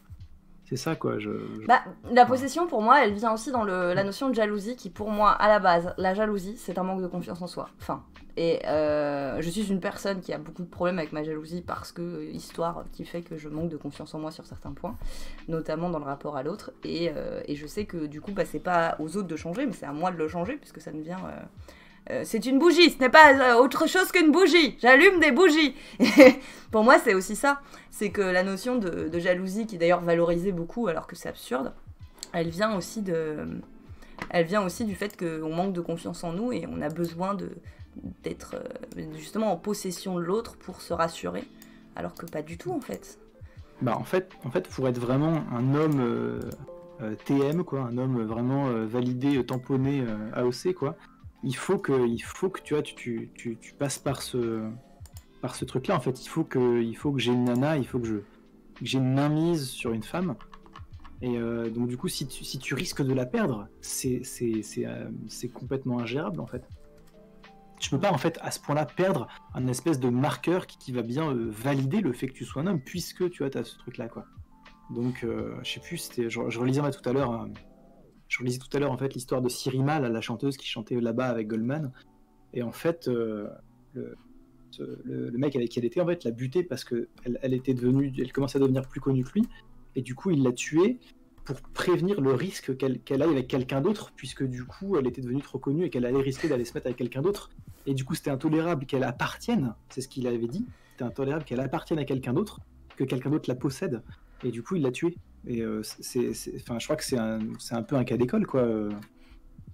c'est ça, quoi. La possession, pour moi, elle vient aussi dans la notion de jalousie, qui, pour moi, à la base, la jalousie, c'est un manque de confiance en soi. Et je suis une personne qui a beaucoup de problèmes avec ma jalousie parce que histoire qui fait que je manque de confiance en moi sur certains points, notamment dans le rapport à l'autre. Et je sais que du coup, c'est pas aux autres de changer, mais c'est à moi de le changer, puisque ça ne vient C'est une bougie, ce n'est pas autre chose qu'une bougie. J'allume des bougies. Pour moi, c'est aussi ça. C'est que la notion de jalousie, qui est d'ailleurs valorisée beaucoup alors que c'est absurde, elle vient aussi du fait qu'on manque de confiance en nous et on a besoin d'être justement en possession de l'autre pour se rassurer. Alors que pas du tout, en fait. Bah, en fait, pour être vraiment un homme TM, quoi, un homme vraiment validé, tamponné, AOC, quoi, il faut que tu vois, tu passes par ce truc-là, en fait. Il faut que j'ai une nana, il faut que j'ai une mainmise sur une femme. Et donc, du coup, si tu risques de la perdre, c'est complètement ingérable, en fait. Tu peux pas, en fait, à ce point-là, perdre un espèce de marqueur qui va bien valider le fait que tu sois un homme, puisque tu as ce truc-là, quoi. Donc, je sais plus, je relisais tout à l'heure, en fait, l'histoire de Sirima, la chanteuse qui chantait là-bas avec Goldman. Et en fait, le mec avec qui elle était, en fait, l'a butée parce qu'elle elle commençait à devenir plus connue que lui. Et du coup, il l'a tuée pour prévenir le risque qu'elle aille avec quelqu'un d'autre, puisque du coup, elle était devenue trop connue et qu'elle allait risquer d'aller se mettre avec quelqu'un d'autre. Et du coup, c'était intolérable qu'elle appartienne, c'est ce qu'il avait dit, c'était intolérable qu'elle appartienne à quelqu'un d'autre, que quelqu'un d'autre la possède. Et du coup, il l'a tuée. Et je crois que c'est un peu un cas d'école, quoi,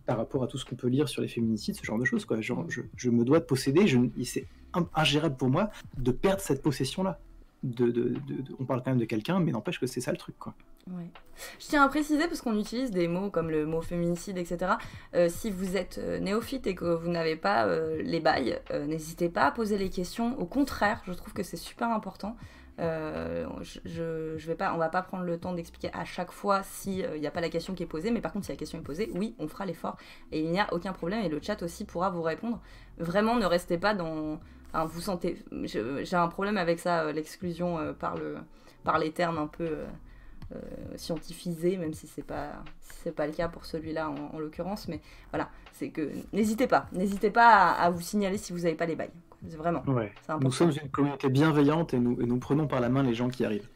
par rapport à tout ce qu'on peut lire sur les féminicides, ce genre de choses, quoi. Genre, je me dois de posséder, c'est ingérable pour moi de perdre cette possession-là. On parle quand même de quelqu'un, mais n'empêche que c'est ça le truc, quoi. Ouais. Je tiens à préciser, parce qu'on utilise des mots comme le mot féminicide, etc. Si vous êtes néophyte et que vous n'avez pas les bails, n'hésitez pas à poser les questions. Au contraire, je trouve que c'est super important. On va pas prendre le temps d'expliquer à chaque fois s'il n'y a pas la question qui est posée, mais par contre si la question est posée, oui, on fera l'effort et il n'y a aucun problème et le chat aussi pourra vous répondre. Vraiment, ne restez pas dans... Enfin, vous sentez... J'ai un problème avec ça, l'exclusion par les termes un peu scientifisés, même si c'est pas le cas pour celui-là en l'occurrence, mais voilà, c'est que n'hésitez pas à vous signaler si vous n'avez pas les bails. Vraiment, ouais. C'est important. Nous sommes une communauté bienveillante et nous prenons par la main les gens qui arrivent.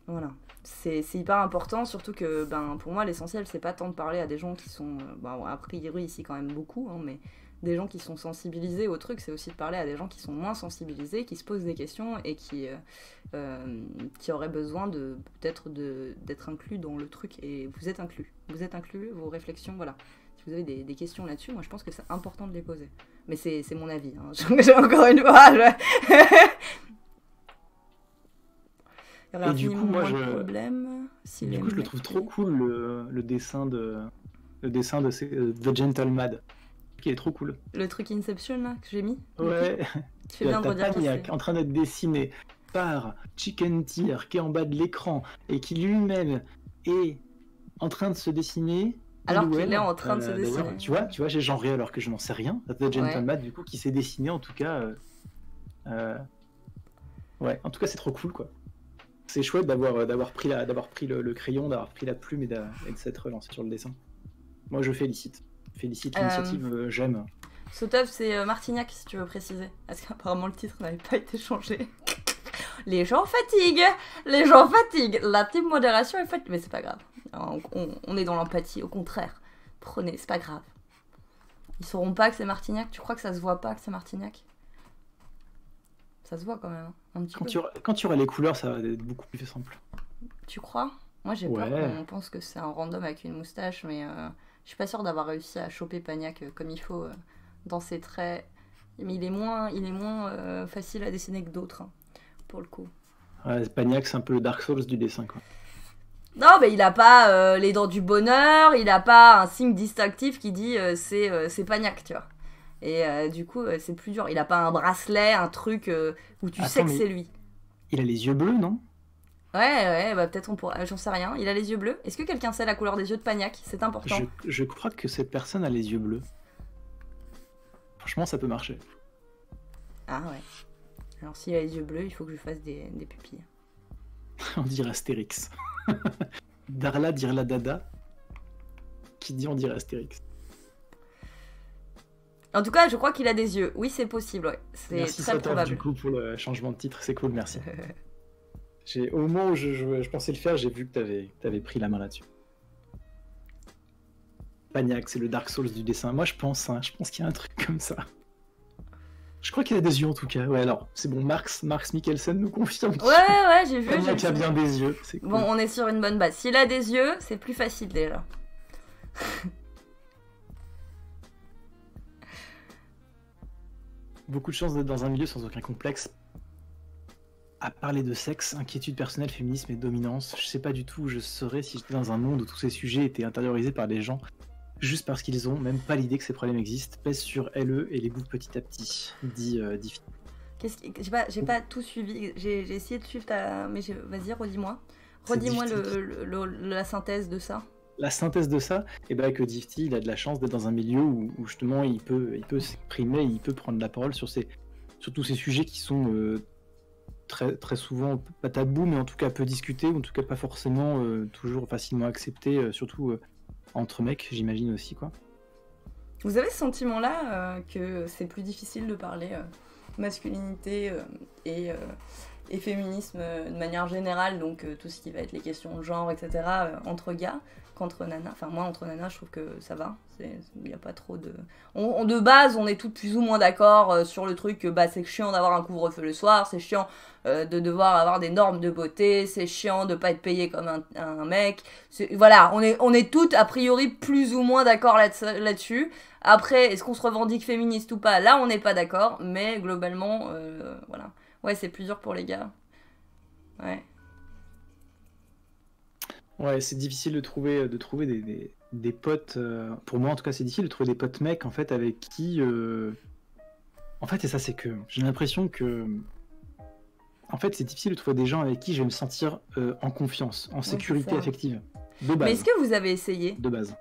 Voilà, c'est hyper important, surtout que pour moi l'essentiel c'est pas tant de parler à des gens qui sont, a priori ici quand même beaucoup, hein, mais des gens qui sont sensibilisés au truc, c'est aussi de parler à des gens qui sont moins sensibilisés, qui se posent des questions et qui auraient besoin peut-être d'être inclus dans le truc, et vous êtes inclus, vos réflexions, voilà. Si vous avez des questions là-dessus, moi je pense que c'est important de les poser. Mais c'est mon avis, hein. J'ai encore une fois. Et du coup, moi, je le trouve trop cool, le dessin de The Gentle Mad, qui est trop cool. Le truc Inception, là, que j'ai mis. Ouais. Tu fais bien de redire Paniac en train d'être dessiné par Chicken Tear, qui est en bas de l'écran, et qui lui-même est en train de se dessiner... Alors qu'il est en train de se dessiner. Tu vois, j'ai genré alors que je n'en sais rien. The Gentle Mad, du coup, qui s'est dessiné, en tout cas... Ouais, en tout cas, c'est trop cool, quoi. C'est chouette d'avoir pris le crayon, d'avoir pris la plume et de s'être relancé sur le dessin. Moi, je félicite. L'initiative, j'aime. Sotov, c'est Martignac, si tu veux préciser. Parce qu'apparemment, le titre n'avait pas été changé. Les gens fatiguent. La team modération est fatiguée. Mais c'est pas grave. On est dans l'empathie, au contraire. Prenez, c'est pas grave. Ils sauront pas que c'est Martignac. Tu crois que ça se voit pas que c'est Martignac? Ça se voit quand même, un petit peu. Quand tu auras les couleurs, ça va être beaucoup plus simple. Tu crois? Moi j'ai peur qu'on pense que c'est un random avec une moustache, mais je suis pas sûre d'avoir réussi à choper Pagnac comme il faut dans ses traits. Mais il est moins facile à dessiner que d'autres, hein, pour le coup. Ouais, Pagnac, c'est un peu le Dark Souls du dessin, quoi. Non, mais il a pas les dents du bonheur, il a pas un signe distinctif qui dit c'est Pagnac, tu vois. Et du coup, c'est plus dur. Il a pas un bracelet, un truc où tu sais que c'est lui. Il a les yeux bleus, non? Ouais, peut-être on pourrait... J'en sais rien. Il a les yeux bleus. Est-ce que quelqu'un sait la couleur des yeux de Pagnac? C'est important. Je crois que cette personne a les yeux bleus. Franchement, ça peut marcher. Ah ouais. Alors s'il a les yeux bleus, il faut que je lui fasse des pupilles. On dirait Astérix. Darla dirla dada. Qui dit on dirait Astérix. En tout cas, je crois qu'il a des yeux. Oui, c'est possible, ouais. C'est merci très probable. Du coup, pour le changement de titre, c'est cool, merci. Au moment où je pensais le faire, j'ai vu que t'avais pris la main là-dessus. Pagnac, c'est le Dark Souls du dessin. Moi, je pense qu'il y a un truc comme ça. Je crois qu'il a des yeux en tout cas. Ouais, alors, c'est bon, Marx Mikkelsen nous confirme. Ouais, j'ai vu. Pagnac a bien des yeux. C'est cool. Bon, on est sur une bonne base. S'il a des yeux, c'est plus facile déjà. Beaucoup de chance d'être dans un milieu sans aucun complexe. À parler de sexe, inquiétude personnelle, féminisme et dominance, je sais pas du tout où je serais si j'étais dans un monde où tous ces sujets étaient intériorisés par les gens juste parce qu'ils ont même pas l'idée que ces problèmes existent, pèse sur LE et les bouffent petit à petit, dit J'ai pas tout suivi, j'ai essayé de suivre ta... Mais vas-y, redis-moi. Redis-moi la synthèse de ça. La synthèse de ça, et ben que Difty, il a de la chance d'être dans un milieu où justement il peut s'exprimer, il peut prendre la parole sur tous ces sujets qui sont très, très souvent pas tabous, mais en tout cas peu discutés, ou en tout cas pas forcément toujours facilement acceptés, surtout entre mecs, j'imagine aussi, quoi. Vous avez ce sentiment-là que c'est plus difficile de parler masculinité et féminisme de manière générale, donc tout ce qui va être les questions de genre, etc., entre gars qu'entre nanas. Enfin, moi, entre nanas, je trouve que ça va. Il n'y a pas trop de... de base, on est toutes plus ou moins d'accord sur le truc que bah, c'est chiant d'avoir un couvre-feu le soir, c'est chiant de devoir avoir des normes de beauté, c'est chiant de pas être payé comme un mec. Voilà, on est toutes, a priori, plus ou moins d'accord là-dessus. Après, est-ce qu'on se revendique féministe ou pas? Là, on n'est pas d'accord, mais globalement, voilà. Ouais, c'est plus dur pour les gars. Ouais. Ouais, c'est difficile de trouver des potes. Pour moi, en tout cas, c'est difficile de trouver des potes mecs, en fait, avec qui... En fait, et ça, c'est que j'ai l'impression que... En fait, c'est difficile de trouver des gens avec qui je vais me sentir en confiance, en sécurité affective. De base. Mais est-ce que vous avez essayé? De base.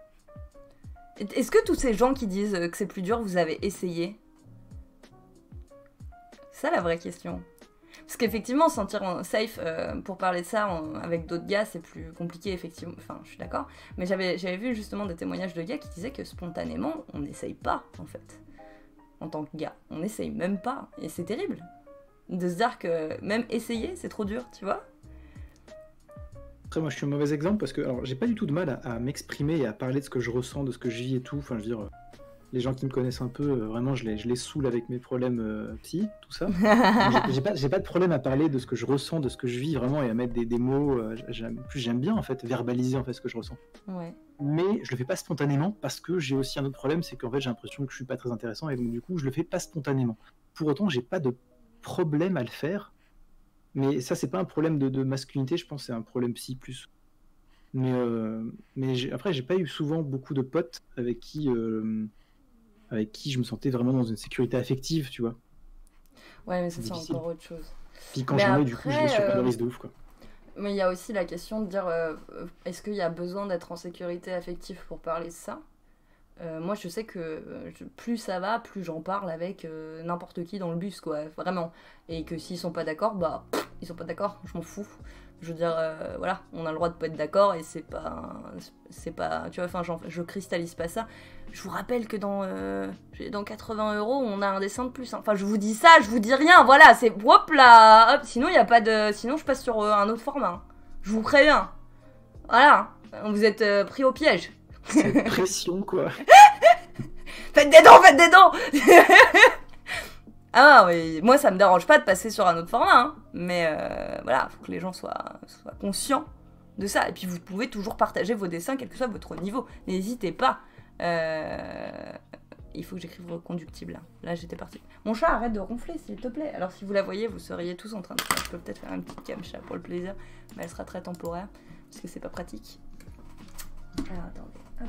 Est-ce que tous ces gens qui disent que c'est plus dur, vous avez essayé? C'est ça la vraie question. Parce qu'effectivement, sentir safe pour parler de ça avec d'autres gars, c'est plus compliqué, effectivement. Enfin, je suis d'accord. Mais j'avais vu justement des témoignages de gars qui disaient que spontanément, on n'essaye pas, en fait. En tant que gars. On n'essaye même pas. Et c'est terrible. De se dire que même essayer, c'est trop dur, tu vois. Après, moi, je suis un mauvais exemple parce que alors, j'ai pas du tout de mal à m'exprimer et à parler de ce que je ressens, de ce que je vis et tout. Enfin, je veux dire, les gens qui me connaissent un peu, vraiment, je les saoule avec mes problèmes psy, tout ça. J'ai pas de problème à parler de ce que je ressens, de ce que je vis vraiment et à mettre des mots. J'aime bien, en fait, verbaliser en fait ce que je ressens. Ouais. Mais je le fais pas spontanément parce que j'ai aussi un autre problème, c'est qu'en fait, j'ai l'impression que je suis pas très intéressant et donc, du coup, je le fais pas spontanément. Pour autant, j'ai pas de problème à le faire. Mais ça, c'est pas un problème de masculinité, je pense que c'est un problème psy plus. Mais après, j'ai pas eu souvent beaucoup de potes avec qui je me sentais vraiment dans une sécurité affective, tu vois. Ouais, mais ça, c'est encore autre chose. Puis quand j'en ai, du coup, je les survalorise de ouf, quoi. Mais il y a aussi la question de dire, est-ce qu'il y a besoin d'être en sécurité affective pour parler de ça? Moi, je sais que plus ça va, plus j'en parle avec n'importe qui dans le bus, quoi, vraiment. Et que s'ils sont pas d'accord, bah, ils sont pas d'accord, je m'en fous. Je veux dire, voilà, on a le droit de pas être d'accord et c'est pas, tu vois, enfin, je cristallise pas ça. Je vous rappelle que dans 80 €, on a un dessin de plus. Hein. Enfin, je vous dis ça, je vous dis rien, voilà, c'est hop là, hop, sinon il y a pas de, sinon je passe sur un autre format. Hein. Je vous préviens. Voilà, vous êtes pris au piège. C'est pression, quoi. Faites des dons. Ah, oui, moi ça me dérange pas de passer sur un autre format, hein. Mais voilà, faut que les gens soient conscients de ça. Et puis vous pouvez toujours partager vos dessins, quel que soit votre niveau. N'hésitez pas. Il faut que j'écrive reconductible là. Là j'étais partie. Mon chat arrête de ronfler s'il te plaît. Alors si vous la voyez, vous seriez tous en train de faire. Je peux peut-être faire une petite cam chat pour le plaisir, mais elle sera très temporaire parce que c'est pas pratique. Alors attendez, hop.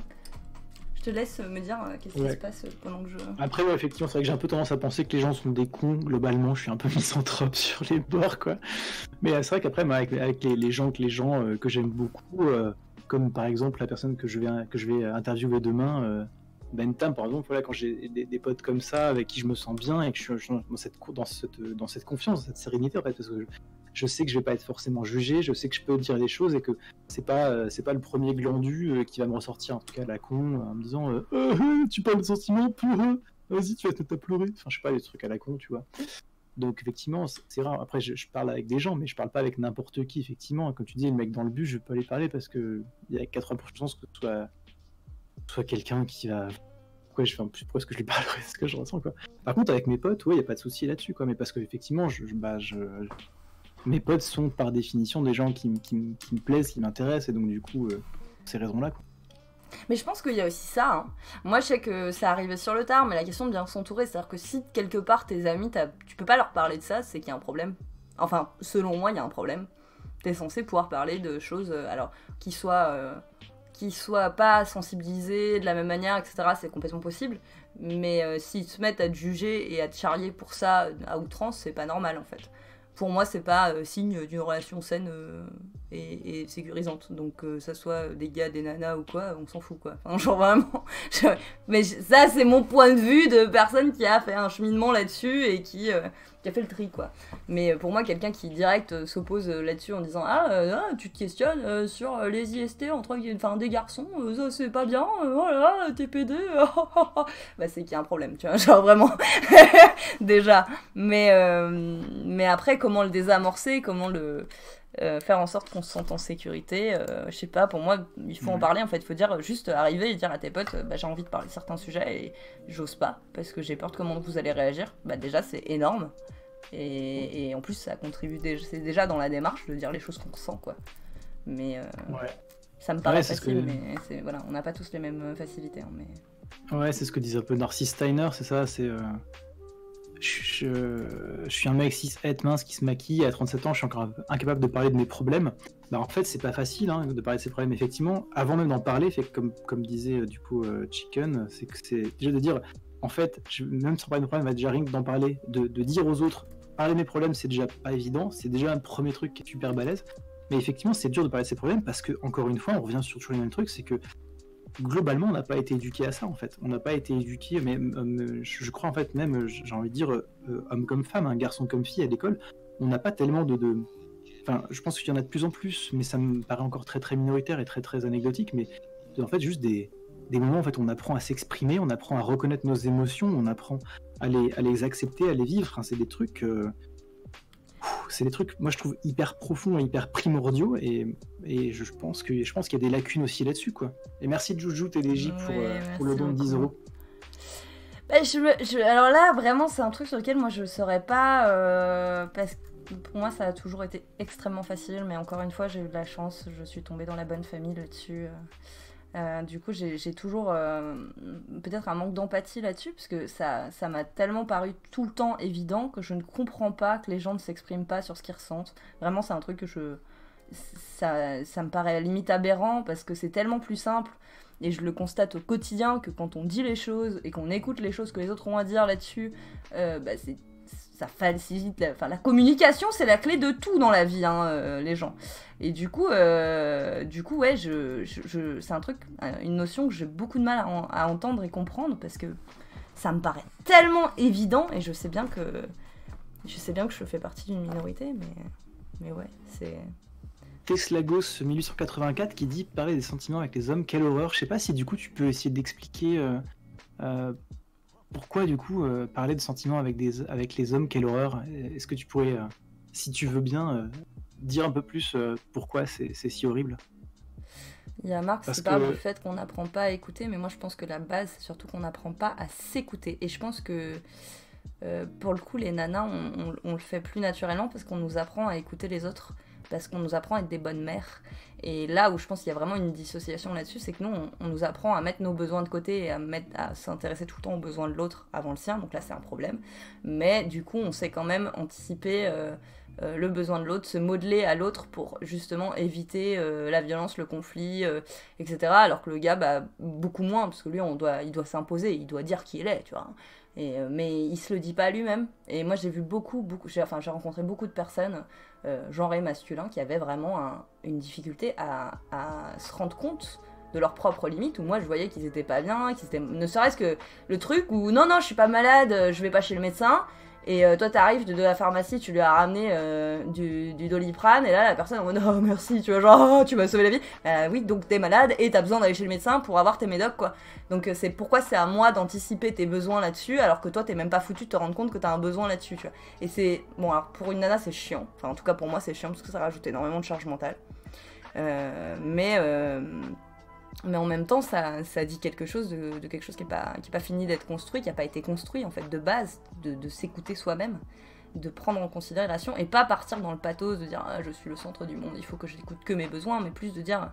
Je te laisse me dire qu'est-ce qui se passe pendant que je... Après, ouais, effectivement, c'est vrai que j'ai un peu tendance à penser que les gens sont des cons. Globalement, je suis un peu misanthrope sur les bords, quoi. Mais c'est vrai qu'après, moi, avec les gens que j'aime beaucoup, comme par exemple la personne que je vais interviewer demain, Bentham, par exemple, voilà, quand j'ai des potes comme ça avec qui je me sens bien et que je suis dans cette confiance, dans cette sérénité, en fait, parce que je sais que je vais pas être forcément jugé, je sais que je peux dire des choses et que c'est pas le premier glandu qui va me ressortir, en tout cas à la con, en me disant tu parles de sentiments, pleureux, vas-y, tu vas te mettre à pleurer. Enfin, je sais pas, des trucs à la con, tu vois. Donc, effectivement, c'est rare. Après, je parle avec des gens, mais je parle pas avec n'importe qui, effectivement. Comme tu dis, le mec dans le bus, je peux aller parler parce que il y a 80% de chances que ce soit soit quelqu'un qui va... Pourquoi est-ce que je lui parlerais ce que je ressens, quoi. Par contre, avec mes potes, ouais, y a pas de souci là-dessus, quoi. Mais parce que effectivement, mes potes sont par définition des gens qui me plaisent, qui m'intéressent, et donc du coup, ces raisons-là, quoi. Mais je pense qu'il y a aussi ça. Hein. Moi, je sais que ça arrivait sur le tard, mais la question de bien s'entourer, c'est-à-dire que si quelque part tes amis, tu peux pas leur parler de ça, c'est qu'il y a un problème. Enfin, selon moi, il y a un problème. T'es censé pouvoir parler de choses, alors, qui soient pas sensibilisés de la même manière, etc. C'est complètement possible. Mais s'ils se mettent à te juger et à te charrier pour ça à outrance, c'est pas normal, en fait. Pour moi, c'est pas signe d'une relation saine et sécurisante. Donc, ça soit des gars, des nanas ou quoi, on s'en fout, quoi. Enfin, genre vraiment. Mais ça, c'est mon point de vue de personne qui a fait un cheminement là-dessus et qui a fait le tri, quoi. Mais pour moi, quelqu'un qui direct s'oppose là-dessus en disant tu te questionnes sur les IST entre des garçons, ça c'est pas bien, voilà, t'es PD, bah c'est qu'il y a un problème, tu vois, genre vraiment, déjà. Mais après, comment le désamorcer, comment le faire en sorte qu'on se sente en sécurité, je sais pas, pour moi, il faut en parler, en fait, il faut dire, juste arriver et dire à tes potes, bah j'ai envie de parler de certains sujets et j'ose pas, parce que j'ai peur de comment vous allez réagir, bah déjà c'est énorme. Et en plus, ça contribue c'est déjà dans la démarche de dire les choses qu'on ressent, quoi. Mais ça me paraît facile, mais voilà, on n'a pas tous les mêmes facilités. Hein, mais... Ouais, c'est ce que disait un peu Narcisse Steiner, c'est ça, c'est... Je suis un mec cis-het mince qui se maquille, à 37 ans, je suis encore incapable de parler de mes problèmes. Bah, en fait, c'est pas facile hein, de parler de ses problèmes, effectivement. Avant même d'en parler, fait comme disait du coup Chicken, c'est que c'est déjà de dire, en fait, même sans parler de mes problèmes, déjà rien que d'en parler, de dire aux autres, parler de mes problèmes, c'est déjà pas évident, c'est déjà un premier truc qui est super balèze. Mais effectivement, c'est dur de parler de ses problèmes parce que, encore une fois, on revient sur toujours les mêmes trucs, c'est que globalement, on n'a pas été éduqué à ça, en fait. On n'a pas été éduqué, mais je crois, en fait, même, j'ai envie de dire, homme comme femme, hein, garçon comme fille à l'école, on n'a pas tellement Enfin, je pense qu'il y en a de plus en plus, mais ça me paraît encore très très minoritaire et très très anecdotique, mais en fait, juste des moments, en fait, on apprend à s'exprimer, on apprend à reconnaître nos émotions, on apprend à les accepter, à les vivre. Enfin, c'est des trucs... moi je trouve hyper profonds et hyper primordiaux et je pense qu'il y a des lacunes aussi là-dessus, quoi. Et merci Juju TDJ pour le don de 10 €. Bah, alors là vraiment c'est un truc sur lequel moi je saurais pas parce que pour moi ça a toujours été extrêmement facile, mais encore une fois j'ai eu de la chance, je suis tombée dans la bonne famille là-dessus. Du coup j'ai toujours peut-être un manque d'empathie là-dessus, parce que ça m'a tellement paru tout le temps évident que je ne comprends pas que les gens ne s'expriment pas sur ce qu'ils ressentent. Vraiment c'est un truc que ça me paraît limite aberrant, parce que c'est tellement plus simple, et je le constate au quotidien, que quand on dit les choses et qu'on écoute les choses que les autres ont à dire là-dessus, ça facilite la communication, c'est la clé de tout dans la vie, hein, les gens. Et du coup ouais, c'est un truc, une notion que j'ai beaucoup de mal à entendre et comprendre, parce que ça me paraît tellement évident, et je sais bien que je fais partie d'une minorité, mais ouais, c'est... Teslagos 1884 qui dit parler des sentiments avec les hommes, quelle horreur. Je sais pas si du coup tu peux essayer d'expliquer pourquoi du coup parler de sentiments avec les hommes, quelle horreur. Est-ce que tu pourrais, si tu veux bien, dire un peu plus pourquoi c'est si horrible? Il y a Marx qui parle du fait qu'on n'apprend pas à écouter, mais moi je pense que la base c'est surtout qu'on n'apprend pas à s'écouter. Et je pense que pour le coup les nanas on le fait plus naturellement, parce qu'on nous apprend à écouter les autres, parce qu'on nous apprend à être des bonnes mères. Et là où je pense qu'il y a vraiment une dissociation là-dessus, c'est que nous, on nous apprend à mettre nos besoins de côté et à s'intéresser tout le temps aux besoins de l'autre avant le sien, donc là c'est un problème. Mais du coup, on sait quand même anticiper le besoin de l'autre, se modeler à l'autre pour justement éviter la violence, le conflit, etc. Alors que le gars, bah, beaucoup moins, parce que lui, il doit s'imposer, il doit dire qui il est, tu vois. Mais il se le dit pas lui-même. Et moi j'ai vu j'ai rencontré beaucoup de personnes genrées masculins qui avaient vraiment une difficulté à se rendre compte de leurs propres limites, où moi je voyais qu'ils étaient pas bien, ne serait-ce que le truc où non je suis pas malade, je vais pas chez le médecin, et toi t'arrives de la pharmacie, tu lui as ramené du Doliprane, et là la personne en mode oh merci, tu vois, genre oh, tu m'as sauvé la vie. Oui, donc t'es malade et t'as besoin d'aller chez le médecin pour avoir tes médocs, quoi. Donc c'est pourquoi c'est à moi d'anticiper tes besoins là-dessus, alors que toi t'es même pas foutu de te rendre compte que t'as un besoin là-dessus, tu vois. Et c'est bon, alors pour une nana c'est chiant, enfin en tout cas pour moi c'est chiant, parce que ça rajoute énormément de charge mentale, Mais en même temps, ça dit quelque chose de quelque chose qui est pas fini d'être construit, qui n'a pas été construit en fait de base, de s'écouter soi-même, de prendre en considération et pas partir dans le pathos de dire ah, je suis le centre du monde, il faut que je n'écoute que mes besoins, mais plus de dire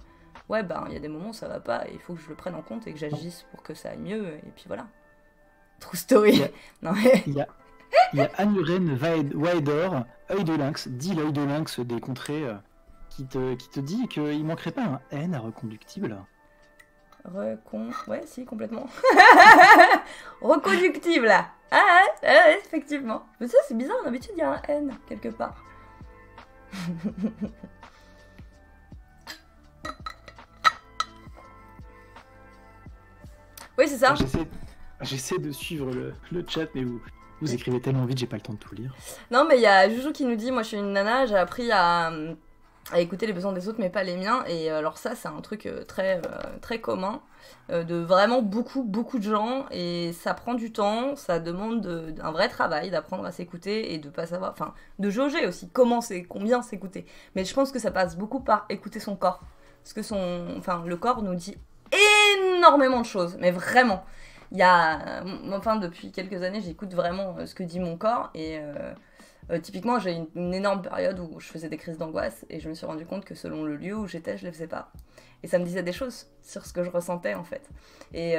ouais ben il y a des moments où ça va pas et il faut que je le prenne en compte et que j'agisse pour que ça aille mieux et puis voilà. True story. Non, mais... Il y a Anuren Waedor, œil de lynx, dit l'œil de lynx des contrées, qui te dit qu'il manquerait pas un N à reconductible. Ouais, si, complètement. Reconductible. Ah, effectivement. Mais ça, c'est bizarre, d'habitude, il y a un N quelque part. Oui, c'est ça. J'essaie de suivre le chat, mais vous écrivez tellement vite, j'ai pas le temps de tout lire. Non, mais il y a Joujou qui nous dit, moi je suis une nana, j'ai appris à écouter les besoins des autres, mais pas les miens. Et alors ça, c'est un truc très commun de vraiment beaucoup de gens. Et ça prend du temps, ça demande un vrai travail d'apprendre à s'écouter et de pas savoir, enfin, de jauger aussi combien s'écouter. Mais je pense que ça passe beaucoup par écouter son corps. Parce que le corps nous dit énormément de choses, mais vraiment. Depuis quelques années, j'écoute vraiment ce que dit mon corps et typiquement, j'ai une énorme période où je faisais des crises d'angoisse et je me suis rendu compte que selon le lieu où j'étais, je les faisais pas. Et ça me disait des choses sur ce que je ressentais en fait. Et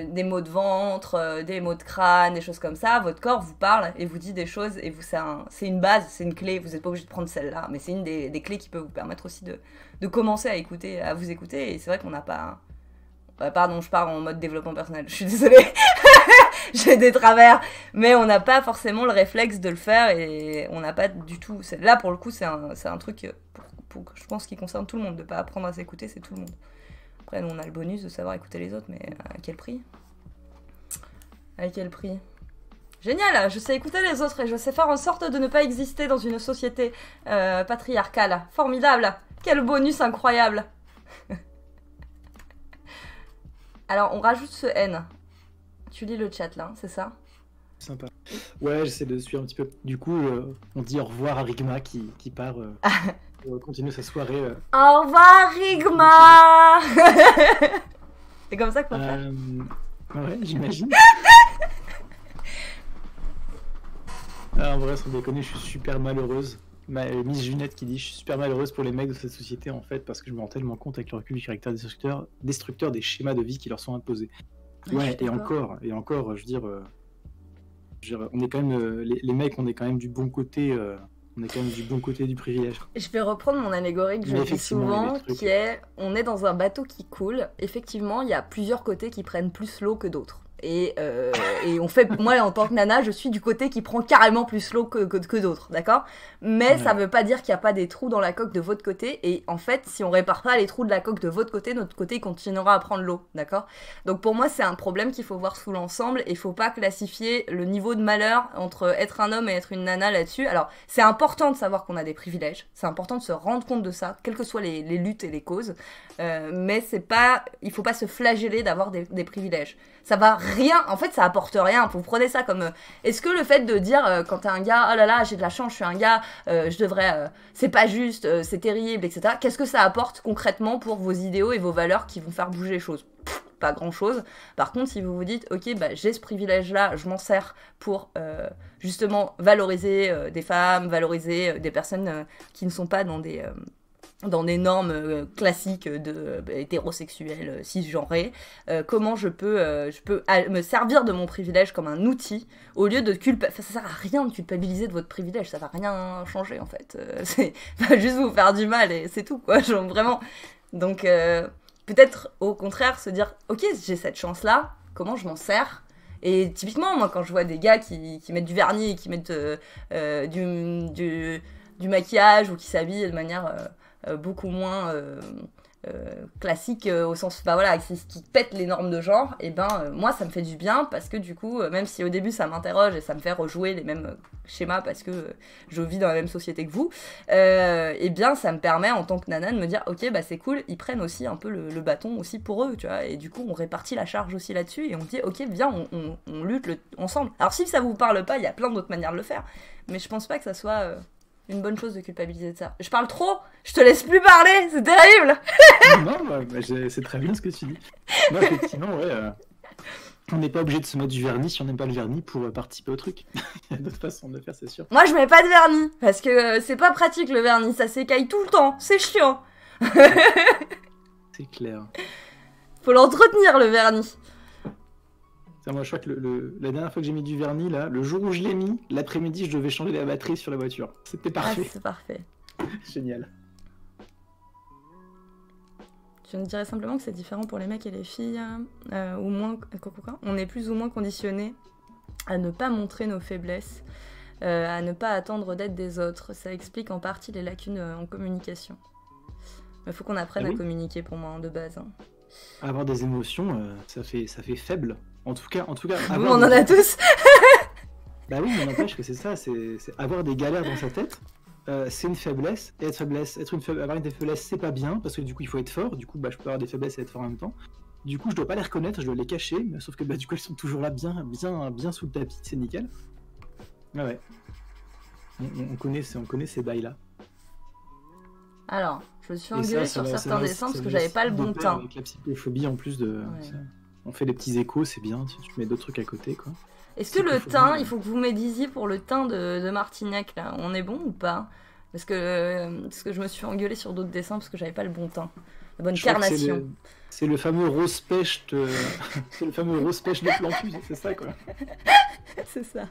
des maux de ventre, des maux de crâne, des choses comme ça, votre corps vous parle et vous dit des choses et c'est une base, c'est une clé, vous n'êtes pas obligé de prendre celle-là, mais c'est une des clés qui peut vous permettre aussi de commencer à vous écouter et c'est vrai qu'on n'a pas... Pardon, je pars en mode développement personnel, je suis désolée, j'ai des travers, mais on n'a pas forcément le réflexe de le faire et on n'a pas du tout... Là, pour le coup, c'est un truc, je pense, qui concerne tout le monde, de pas apprendre à s'écouter, c'est tout le monde. Après, nous, on a le bonus de savoir écouter les autres, mais à quel prix ? À quel prix ? Génial, je sais écouter les autres et je sais faire en sorte de ne pas exister dans une société patriarcale. Formidable ! Quel bonus incroyable ! Alors, on rajoute ce N. Tu lis le chat, là, c'est ça ? Sympa. Ouais, j'essaie de suivre un petit peu. Du coup, on dit au revoir à Rigma qui part continuer sa soirée. Au revoir, Rigma. C'est comme ça qu'on fait. Ouais, j'imagine. En vrai, sans déconner, je suis super malheureuse. Miss Junette qui dit « Je suis super malheureuse pour les mecs de cette société, en fait, parce que je me rends tellement compte avec le recul du caractère destructeur des schémas de vie qui leur sont imposés. » Ouais, et encore, je veux dire, on est quand même, les mecs, on est quand même du bon côté, du privilège. Je vais reprendre mon allégorie que je dis souvent, qui est, on est dans un bateau qui coule, effectivement, il y a plusieurs côtés qui prennent plus l'eau que d'autres. Et moi en tant que nana, je suis du côté qui prend carrément plus l'eau que d'autres, d'accord ? Mais ça veut pas dire qu'il n'y a pas des trous dans la coque de votre côté, et en fait, si on répare pas les trous de la coque de votre côté, notre côté continuera à prendre l'eau, d'accord ? Donc pour moi, c'est un problème qu'il faut voir sous l'ensemble, et il faut pas classifier le niveau de malheur entre être un homme et être une nana là-dessus. Alors, c'est important de savoir qu'on a des privilèges, c'est important de se rendre compte de ça, quelles que soient les luttes et les causes, mais il faut pas se flageller d'avoir des privilèges. Ça va rien, en fait ça apporte rien. Vous prenez ça comme est-ce que le fait de dire quand t'es un gars, oh là là j'ai de la chance, je suis un gars, je devrais, c'est pas juste, c'est terrible, etc. Qu'est-ce que ça apporte concrètement pour vos idéaux et vos valeurs qui vont faire bouger les choses ? Pas grand chose. Par contre, si vous vous dites ok, bah j'ai ce privilège là, je m'en sers pour justement valoriser des femmes, valoriser des personnes qui ne sont pas dans des normes classiques hétérosexuelles, cisgenrées, comment je peux me servir de mon privilège comme un outil, au lieu de ça sert à rien de culpabiliser de votre privilège, ça va rien changer en fait, c'est va juste vous faire du mal et c'est tout quoi, genre, vraiment. Donc peut-être au contraire se dire ok, j'ai cette chance là, comment je m'en sers? Et typiquement moi quand je vois des gars qui mettent du vernis et qui mettent du maquillage ou qui s'habillent de manière beaucoup moins classique au sens qui pète les normes de genre, et moi ça me fait du bien parce que du coup même si au début ça m'interroge et ça me fait rejouer les mêmes schémas parce que je vis dans la même société que vous, ça me permet en tant que nana de me dire ok bah c'est cool, ils prennent aussi un peu le bâton aussi pour eux, tu vois, et du coup on répartit la charge aussi là-dessus et on dit ok viens on lutte ensemble. Alors si ça vous parle pas, il y a plein d'autres manières de le faire, mais je pense pas que ça soit une bonne chose de culpabiliser de ça. Je parle trop, je te laisse plus parler, c'est terrible. Non, c'est très bien ce que tu dis. Non, effectivement, ouais. On n'est pas obligé de se mettre du vernis si on n'aime pas le vernis pour participer au truc. Il y a d'autres façons de le faire, c'est sûr. Moi, je mets pas de vernis, parce que c'est pas pratique le vernis, ça s'écaille tout le temps, c'est chiant. C'est clair. Faut l'entretenir, le vernis. Moi, je crois que la dernière fois que j'ai mis du vernis, là, le jour où je l'ai mis, l'après-midi, je devais changer la batterie sur la voiture. C'était parfait. Ah, c'est parfait. Génial. Je me dirais simplement que c'est différent pour les mecs et les filles, ou moins, on est plus ou moins conditionnés à ne pas montrer nos faiblesses, à ne pas attendre d'aide des autres. Ça explique en partie les lacunes en communication. Il faut qu'on apprenne à communiquer pour moi, de base. Hein. Avoir des émotions, ça fait faible. En tout cas, on en a tous. Bah oui, mais n'empêche que c'est ça, c'est avoir des galères dans sa tête. C'est une faiblesse, et avoir des faiblesses, c'est pas bien, parce que du coup, il faut être fort. Du coup, je peux avoir des faiblesses et être fort en même temps. Du coup, je dois pas les reconnaître, je dois les cacher, mais sauf que du coup, elles sont toujours là, bien sous le tapis, c'est nickel. Ah ouais. On connaît ces bails-là. Alors, je me suis engueulée sur certains dessins parce que j'avais pas le bon teint. Avec la psychophobie, en plus de... Ouais. On fait des petits échos, c'est bien, si tu mets d'autres trucs à côté, quoi. Est-ce que le teint, il faut que vous me disiez pour le teint de Martignac, là, on est bon ou pas? Parce que je me suis engueulée sur d'autres dessins parce que j'avais pas le bon teint. La bonne carnation. C'est le fameux rose pêche c'est le fameux rose pêche de Plantus, c'est ça, quoi. C'est ça.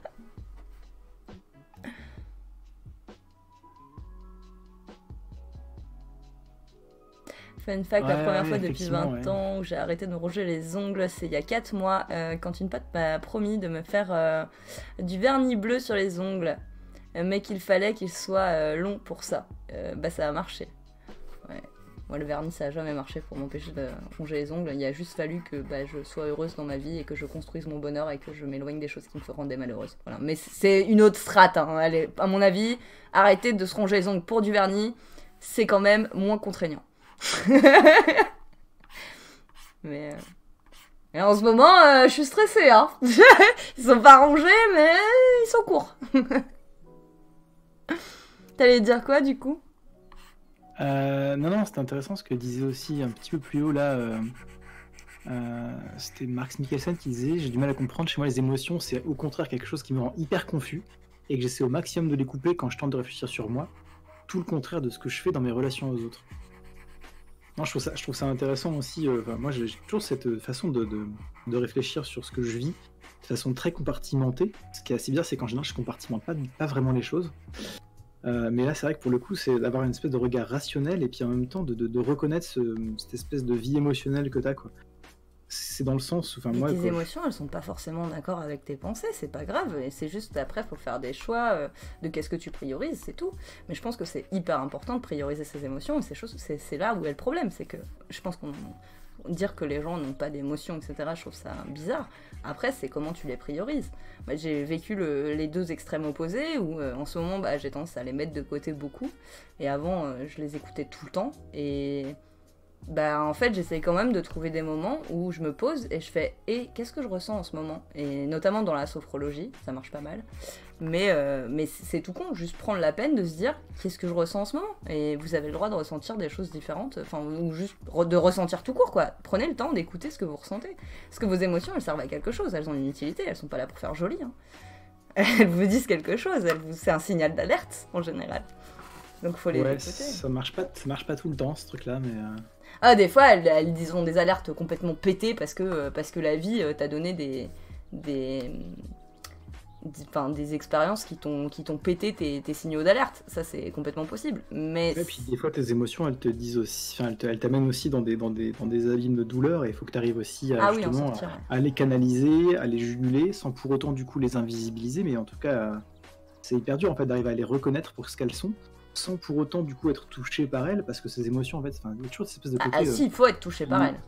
Fun fact, la première fois depuis 20 ans où j'ai arrêté de me ronger les ongles, c'est il y a 4 mois, quand une pote m'a promis de me faire du vernis bleu sur les ongles, mais qu'il fallait qu'il soit long pour ça. Ça a marché. Ouais. Moi, le vernis, ça a jamais marché pour m'empêcher de ronger les ongles. Il a juste fallu que je sois heureuse dans ma vie et que je construise mon bonheur et que je m'éloigne des choses qui me rendaient malheureuse. Voilà. Mais c'est une autre strate. Hein. Allez, à mon avis, arrêter de se ronger les ongles pour du vernis, c'est quand même moins contraignant. Mais et en ce moment, je suis stressée. Hein. Ils sont pas rongés, mais ils sont courts. T'allais dire quoi, du coup? Non, c'était intéressant ce que disait aussi un petit peu plus haut là. C'était Marx Mikkelsen qui disait: j'ai du mal à comprendre, chez moi les émotions c'est au contraire quelque chose qui me rend hyper confus et que j'essaie au maximum de les couper quand je tente de réfléchir sur moi, tout le contraire de ce que je fais dans mes relations aux autres. Non, je trouve ça intéressant aussi. Moi j'ai toujours cette façon de réfléchir sur ce que je vis de façon très compartimentée. Ce qui est assez bien, c'est qu'en général je compartimente pas vraiment les choses. Mais là, c'est vrai que pour le coup, c'est d'avoir une espèce de regard rationnel et puis en même temps de reconnaître cette espèce de vie émotionnelle que t'as, quoi. C'est dans le sens où... moi, tes émotions, elles sont pas forcément d'accord avec tes pensées, c'est pas grave. Et c'est juste après, faut faire des choix de qu'est-ce que tu priorises, c'est tout. Mais je pense que c'est hyper important de prioriser ses émotions et ces choses, c'est là où est le problème. C'est que je pense qu'on... Dire que les gens n'ont pas d'émotions, etc., je trouve ça bizarre. Après, c'est comment tu les priorises. Moi, j'ai vécu les deux extrêmes opposés, où en ce moment, j'ai tendance à les mettre de côté beaucoup. Et avant, je les écoutais tout le temps. Et en fait, j'essaie quand même de trouver des moments où je me pose et je fais « Et qu'est-ce que je ressens en ce moment ?» Et notamment dans la sophrologie, ça marche pas mal. Mais c'est tout con, juste prendre la peine de se dire qu'est-ce que je ressens en ce moment. Et vous avez le droit de ressentir des choses différentes, ou juste de ressentir tout court, quoi. Prenez le temps d'écouter ce que vous ressentez. Parce que vos émotions, elles servent à quelque chose, elles ont une utilité, elles sont pas là pour faire joli. Hein. Elles vous disent quelque chose, c'est un signal d'alerte en général. Donc faut les écouter. Ça marche pas tout le temps ce truc-là, mais... Ah, des fois, elles disent des alertes complètement pétées parce que la vie t'a donné des expériences qui t'ont pété tes signaux d'alerte. Ça, c'est complètement possible. Mais et puis des fois, tes émotions, elles te disent aussi, elles t'amènent aussi dans des abîmes de douleur, et il faut que tu arrives aussi à, à les canaliser, à les juguler, sans pour autant du coup les invisibiliser. Mais en tout cas, c'est hyper dur en fait d'arriver à les reconnaître pour ce qu'elles sont, sans pour autant du coup être touché par elles, parce que ces émotions en fait, il y a toujours cette espèce de côté... si, il faut être touché par elles.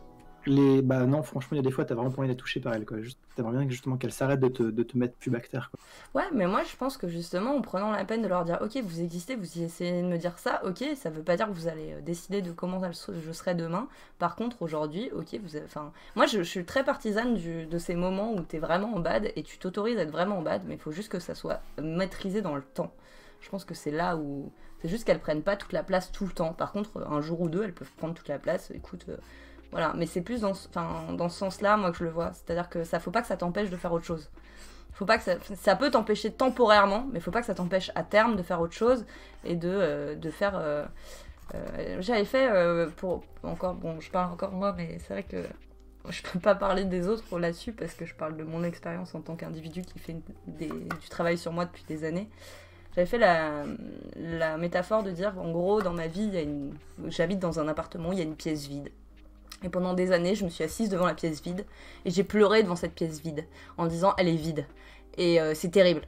Non, franchement, il y a des fois, t'as vraiment pas envie d'être touché par elle, quoi. T'aimerais bien justement qu'elle s'arrête de te mettre plus bactère, quoi. Ouais, mais moi, je pense que justement, en prenant la peine de leur dire, ok, vous existez, vous essayez de me dire ça, ok, ça veut pas dire que vous allez décider de comment je serai demain. Par contre, aujourd'hui, ok, moi, je suis très partisane de ces moments où t'es vraiment en bad et tu t'autorises à être vraiment en bad, mais il faut juste que ça soit maîtrisé dans le temps. Je pense que c'est là où... C'est juste qu'elles prennent pas toute la place tout le temps. Par contre, un jour ou deux, elles peuvent prendre toute la place. Écoute, voilà. Mais c'est plus dans ce sens-là, moi, que je le vois. C'est-à-dire que ça, faut pas que ça t'empêche de faire autre chose. Faut pas que ça peut t'empêcher temporairement, mais faut pas que ça t'empêche à terme de faire autre chose et de faire... j'avais fait pour... Encore, bon, je parle encore moi, mais c'est vrai que je peux pas parler des autres là-dessus parce que je parle de mon expérience en tant qu'individu qui fait du travail sur moi depuis des années. J'avais fait la métaphore de dire, en gros, dans ma vie, j'habite dans un appartement, il y a une pièce vide. Et pendant des années, je me suis assise devant la pièce vide et j'ai pleuré devant cette pièce vide en disant, elle est vide. Et c'est terrible.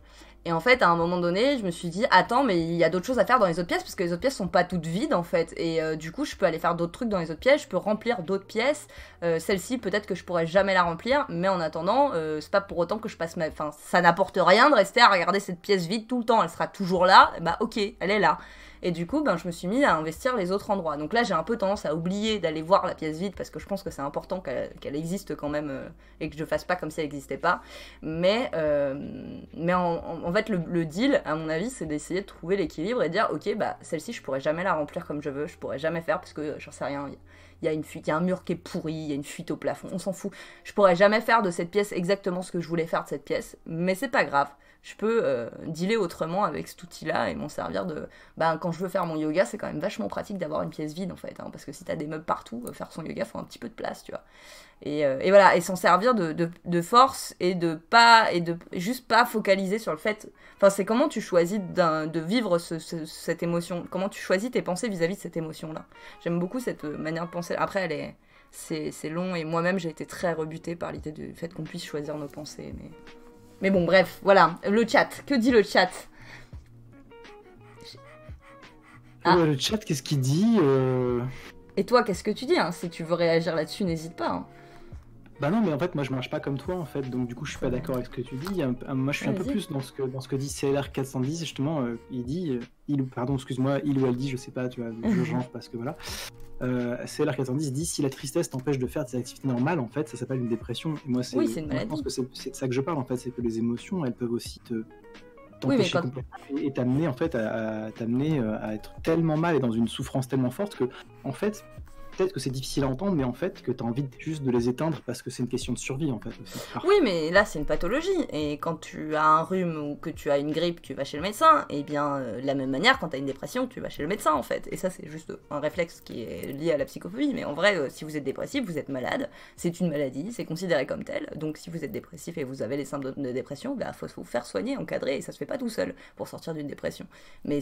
Et en fait, à un moment donné, je me suis dit, attends, mais il y a d'autres choses à faire dans les autres pièces, parce que les autres pièces sont pas toutes vides, en fait. Et du coup, je peux aller faire d'autres trucs dans les autres pièces, je peux remplir d'autres pièces. Celle-ci, peut-être que je pourrais jamais la remplir, mais en attendant, c'est pas pour autant que je passe ma... Enfin, ça n'apporte rien de rester à regarder cette pièce vide tout le temps. Elle sera toujours là, bah ok, elle est là. Et du coup, ben, je me suis mis à investir les autres endroits. Donc là, j'ai un peu tendance à oublier d'aller voir la pièce vide parce que je pense que c'est important qu'elle existe quand même et que je fasse pas comme si elle n'existait pas. Mais en fait, le deal, à mon avis, c'est d'essayer de trouver l'équilibre et de dire, ok, bah celle-ci, je pourrais jamais la remplir comme je veux, je pourrais jamais faire parce que j'en sais rien. Il y a une fuite, il y a un mur qui est pourri, il y a une fuite au plafond, on s'en fout. Je pourrais jamais faire de cette pièce exactement ce que je voulais faire de cette pièce, mais c'est pas grave. Je peux dealer autrement avec cet outil-là et m'en servir de... Ben, quand je veux faire mon yoga, c'est quand même vachement pratique d'avoir une pièce vide, en fait. Hein, parce que si t'as des meubles partout, faire son yoga, faut un petit peu de place, tu vois. Et voilà, et s'en servir de force et de juste pas focaliser sur le fait... Enfin, c'est comment tu choisis de vivre cette émotion. Comment tu choisis tes pensées vis-à-vis de cette émotion-là. J'aime beaucoup cette manière de penser. Après, c'est long et moi-même, j'ai été très rebutée par l'idée du fait qu'on puisse choisir nos pensées, Mais bon, bref, voilà. Le chat. Que dit le chat? Le chat, qu'est-ce qu'il dit Et toi, qu'est-ce que tu dis hein? Si tu veux réagir là-dessus, n'hésite pas. Hein. Bah non, mais en fait, moi, je marche pas comme toi, en fait. Donc, du coup, je suis pas d'accord avec ce que tu dis. Moi, je suis un peu plus dans ce que dit CLR410. Justement, il dit... pardon, excuse-moi, il ou elle dit, je sais pas, tu vois, je change parce que voilà. CLR410 dit, si la tristesse t'empêche de faire tes activités normales, en fait, ça s'appelle une dépression. Et moi, oui, c'est une maladie. Je pense que c'est de ça que je parle, en fait. C'est que les émotions, elles peuvent aussi t'empêcher complètement et t'amener, en fait, à être tellement mal et dans une souffrance tellement forte que, en fait... Peut-être que c'est difficile à entendre, mais en fait, que tu as envie juste de les éteindre parce que c'est une question de survie, en fait. Aussi. Oui, mais là, c'est une pathologie. Et quand tu as un rhume ou que tu as une grippe, tu vas chez le médecin. Et bien, de la même manière, quand tu as une dépression, tu vas chez le médecin, en fait. Et ça, c'est juste un réflexe qui est lié à la psychophobie. Mais en vrai, si vous êtes dépressif, vous êtes malade. C'est une maladie, c'est considéré comme tel. Donc, si vous êtes dépressif et vous avez les symptômes de dépression, bah, faut vous faire soigner, encadrer. Et ça se fait pas tout seul pour sortir d'une dépression. Mais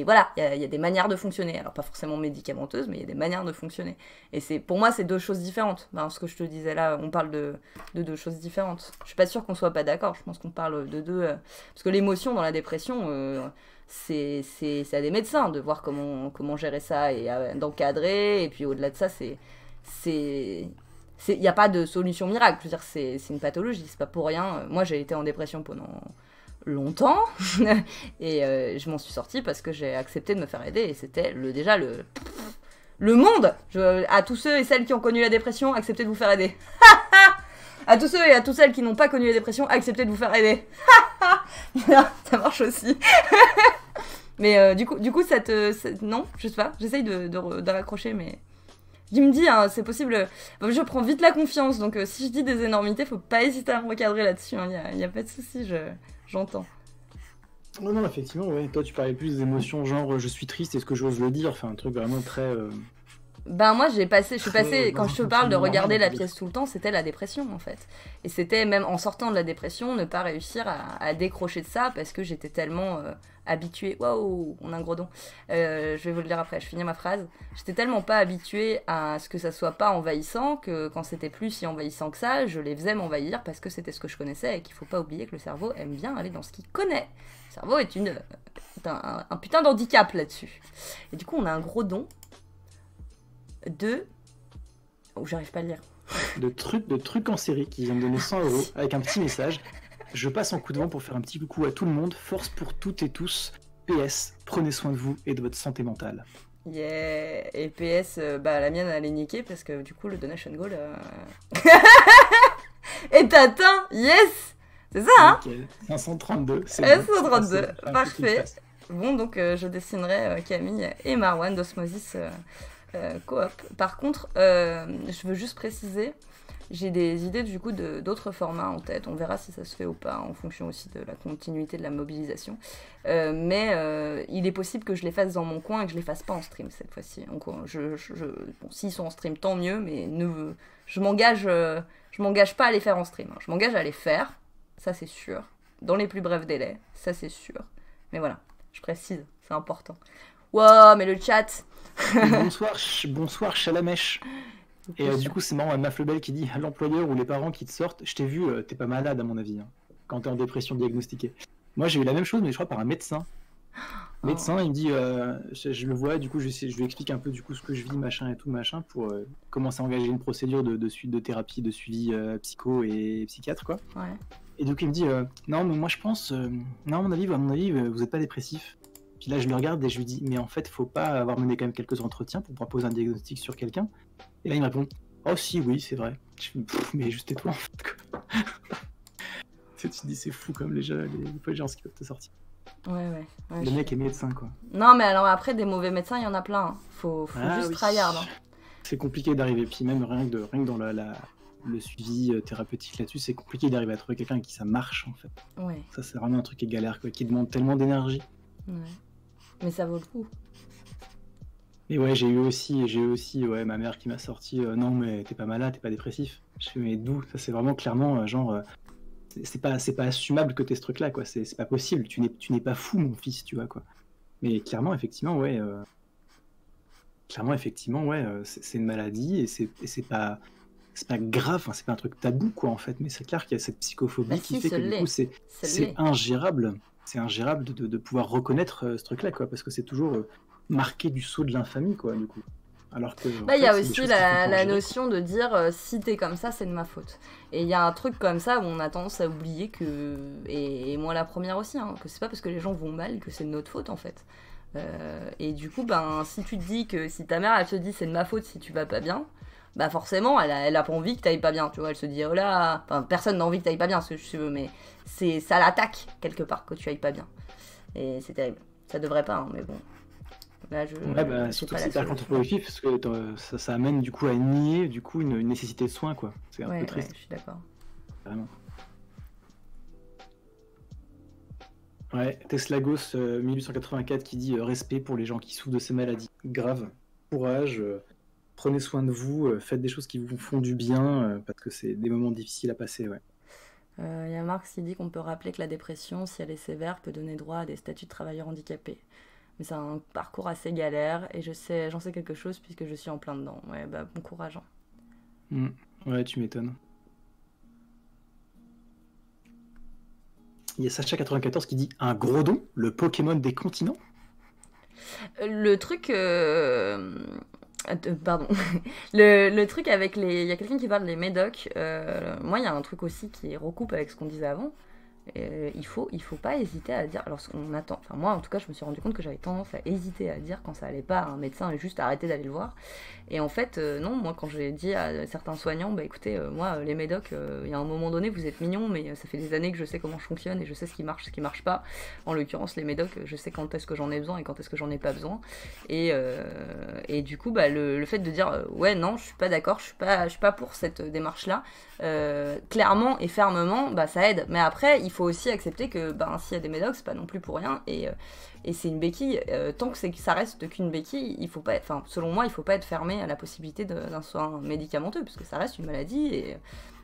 voilà, il y a des manières de fonctionner. Alors, pas forcément médicamenteuses, mais il y a des manières de fonctionner. Et pour moi, c'est deux choses différentes. Ben, ce que je te disais là, on parle de deux choses différentes. Je suis pas sûre qu'on soit pas d'accord. Je pense qu'on parle de deux... Parce que l'émotion dans la dépression, c'est à des médecins de voir comment gérer ça et d'encadrer. Et puis au-delà de ça, il n'y a pas de solution miracle. Je veux dire, c'est une pathologie. C'est pas pour rien. Moi, j'ai été en dépression pendant longtemps. Et je m'en suis sortie parce que j'ai accepté de me faire aider. Et c'était déjà le monde, à tous ceux et celles qui ont connu la dépression, acceptez de vous faire aider. À tous ceux et à toutes celles qui n'ont pas connu la dépression, acceptez de vous faire aider. Ça marche aussi. Mais du coup non, je sais pas, j'essaye de raccrocher, mais... Tu me dis, hein, c'est possible... Je prends vite la confiance, donc si je dis des énormités, faut pas hésiter à me recadrer là-dessus, hein, y a pas de souci, j'entends. Non, effectivement, ouais. Toi, tu parlais plus des émotions, genre je suis triste, est-ce que j'ose le dire? Enfin, un truc vraiment très... Ben moi, je suis passée, quand je te parle de regarder la pièce tout le temps, c'était la dépression, en fait. Et c'était, même en sortant de la dépression, ne pas réussir à décrocher de ça, parce que j'étais tellement habituée... Waouh, on a un gros don. Je vais vous le dire après, je finis ma phrase. J'étais tellement pas habituée à ce que ça soit pas envahissant, que quand c'était plus si envahissant que ça, je les faisais m'envahir, parce que c'était ce que je connaissais, et qu'il faut pas oublier que le cerveau aime bien aller dans ce qu'il connaît. Le cerveau est un putain d'handicap là-dessus. Et du coup, on a un gros don de... Oh, j'arrive pas à le lire. De trucs en série qui vient de donner 100 € avec un petit message. Je passe en coup de vent pour faire un petit coucou à tout le monde. Force pour toutes et tous. PS, prenez soin de vous et de votre santé mentale. Yeah. Et PS, la mienne elle est niquée parce que du coup le donation goal est atteint. Yes. C'est ça, hein? Nickel. 532. 532, parfait. Bon, donc je dessinerai Camille et Marwan d'Osmosis coop. Par contre, je veux juste préciser, j'ai des idées du coup d'autres formats en tête. On verra si ça se fait ou pas en fonction aussi de la continuité de la mobilisation. Mais il est possible que je les fasse dans mon coin et que je les fasse pas en stream cette fois-ci. Donc, bon, s'ils sont en stream, tant mieux, mais je m'engage pas à les faire en stream. Hein. Je m'engage à les faire, ça c'est sûr, dans les plus brefs délais, ça c'est sûr. Mais voilà, je précise, c'est important. Wow, mais le chat. Bonsoir Chalamèche. Et du coup, c'est marrant, Maflebel qui dit à l'employeur ou les parents qui te sortent, je t'ai vu, t'es pas malade à mon avis, hein, quand t'es en dépression diagnostiquée. Moi, j'ai eu la même chose, mais je crois par un médecin. Médecin, il me dit, je le vois, du coup, je lui explique un peu du coup ce que je vis, machin et tout, machin, pour commencer à engager une procédure de thérapie, de suivi psycho et psychiatre, quoi. Ouais. Et donc, il me dit, non, mais moi, je pense, non, à mon avis, vous êtes pas dépressif. Puis là, je le regarde et je lui dis, mais en fait, faut pas avoir mené quand même quelques entretiens pour pouvoir poser un diagnostic sur quelqu'un. Et là, il me répond, oh si, oui, c'est vrai. Je fais, mais juste tais-toi, en fait, quoi. Tu te dis, c'est fou, comme les fois, les gens qui peuvent te sortir. Ouais, le mec est médecin, quoi. Non, mais alors après, des mauvais médecins, il y en a plein. Hein. Faut juste tryhard. Hein. C'est compliqué d'arriver. Puis même rien que dans le suivi thérapeutique là-dessus, c'est compliqué d'arriver à trouver quelqu'un avec qui ça marche, en fait. Ouais. Ça, c'est vraiment un truc qui est galère, quoi, qui demande tellement d'énergie. Ouais. Mais ça vaut le coup. Et ouais, j'ai eu aussi ma mère qui m'a sorti non, mais t'es pas malade, t'es pas dépressif. Je fais, mais d'où? Ça, c'est vraiment clairement genre. C'est pas assumable que t'aies ce truc-là, quoi. C'est pas possible. Tu n'es pas fou, mon fils, tu vois, quoi. Mais clairement, effectivement, ouais. C'est une maladie et c'est pas grave. Enfin, c'est pas un truc tabou, quoi, en fait. Mais c'est clair qu'il y a cette psychophobie qui fait que du coup, c'est ingérable. C'est ingérable de pouvoir reconnaître ce truc-là, quoi, parce que c'est toujours marqué du sceau de l'infamie, quoi, du coup. Alors que il y a aussi la notion de dire si t'es comme ça, c'est de ma faute. Et il y a un truc comme ça où on a tendance à oublier que, et moi la première aussi, hein, que c'est pas parce que les gens vont mal que c'est de notre faute en fait. Et du coup, si tu te dis que si ta mère elle te dit c'est de ma faute si tu vas pas bien, bah forcément elle a pas envie que t'ailles pas bien, tu vois. Elle se dit oh là, enfin personne n'a envie que t'ailles pas bien, si tu veux, mais ça l'attaque quelque part que tu ailles pas bien. Et c'est terrible. Ça devrait pas, hein, mais bon. Là, surtout que c'est hyper contre-productif parce que ça amène du coup à nier du coup une nécessité de soins, quoi. C'est un peu triste. Ouais, je suis d'accord. Vraiment. Ouais, Teslagos 1884 qui dit respect pour les gens qui souffrent de ces maladies graves. Courage, prenez soin de vous, faites des choses qui vous font du bien parce que c'est des moments difficiles à passer, ouais. Y a Marx qui dit qu'on peut rappeler que la dépression, si elle est sévère, peut donner droit à des statuts de travailleurs handicapés. Mais c'est un parcours assez galère et j'en sais quelque chose puisque je suis en plein dedans. Ouais, bon courage. Hein. Ouais, tu m'étonnes. Il y a Sacha94 qui dit un gros don, le Pokémon des continents. Le truc. Pardon. le truc avec les. Il y a quelqu'un qui parle des médocs. Moi, il y a un truc aussi qui recoupe avec ce qu'on disait avant. Il faut pas hésiter à dire. Alors, on attend. Enfin, moi, en tout cas, je me suis rendu compte que j'avais tendance à hésiter à dire quand ça allait pas à un médecin et juste arrêter d'aller le voir. Et en fait, non, moi, quand j'ai dit à certains soignants, bah écoutez, moi, les médocs, il y a un moment donné, vous êtes mignons, mais ça fait des années que je sais comment je fonctionne et je sais ce qui marche pas. En l'occurrence, les médocs, je sais quand est-ce que j'en ai besoin et quand est-ce que j'en ai pas besoin. Et du coup, bah, le fait de dire, ouais, non, je suis pas d'accord, je suis pas pour cette démarche-là, clairement et fermement, bah, ça aide. Mais après, il faut aussi accepter que s'il y a des médocs, c'est pas non plus pour rien et c'est une béquille. Tant que ça reste qu'une béquille, il faut pas, selon moi, il faut pas être fermé à la possibilité d'un soin médicamenteux, parce que ça reste une maladie et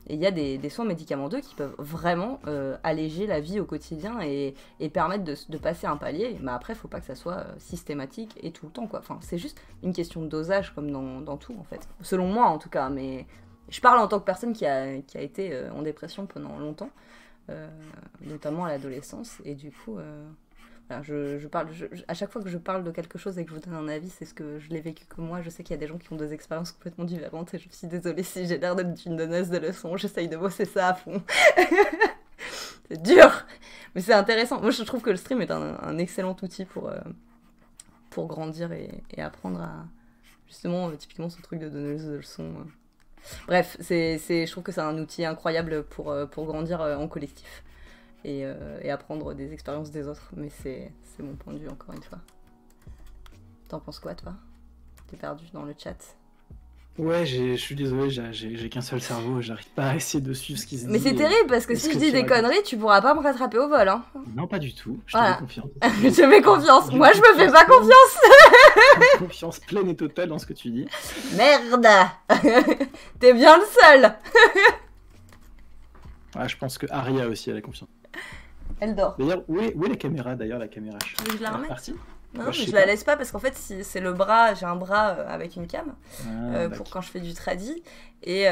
il y a des soins médicamenteux qui peuvent vraiment alléger la vie au quotidien et permettre de passer un palier. Mais après, il faut pas que ça soit systématique et tout le temps, quoi. Enfin, c'est juste une question de dosage comme dans tout, en fait. Selon moi, en tout cas. Mais je parle en tant que personne qui a été en dépression pendant longtemps. Notamment à l'adolescence, et du coup voilà, à chaque fois que je parle de quelque chose et que je vous donne un avis, c'est ce que je l'ai vécu que moi. Je sais qu'il y a des gens qui ont des expériences complètement différentes et je suis désolée si j'ai l'air d'être une donneuse de leçons, j'essaye de bosser ça à fond. C'est dur, mais c'est intéressant. Moi je trouve que le stream est un excellent outil pour grandir et apprendre à justement typiquement ce truc de donneuse de leçons. Bref, je trouve que c'est un outil incroyable pour grandir en collectif. et apprendre des expériences des autres. Mais c'est mon point de vue, encore une fois. T'en penses quoi, toi? T'es perdu dans le chat. Ouais, je suis désolé, j'ai qu'un seul cerveau, j'arrive pas à essayer de suivre ce qui se dit. Mais c'est terrible parce que Est-ce si je que dis tu des racontes conneries, tu pourras pas me rattraper au vol. Hein. Non, pas du tout, je te Voilà. fais confiance. Je te fais confiance. J'ai Moi, je me fais pas confiance. confiance pleine et totale dans ce que tu dis. Merde. T'es bien le seul. Ah, je pense que Aria aussi a la confiance. Elle dort. D'ailleurs, où est la caméra d'ailleurs, la caméra Tu veux que je la Elle est remette? partie Non, Moi, je mais sais je la pas. laisse pas parce qu'en fait, c'est le bras, j'ai un bras avec une cam Ah, pour d'accord. quand je fais du tradi. Et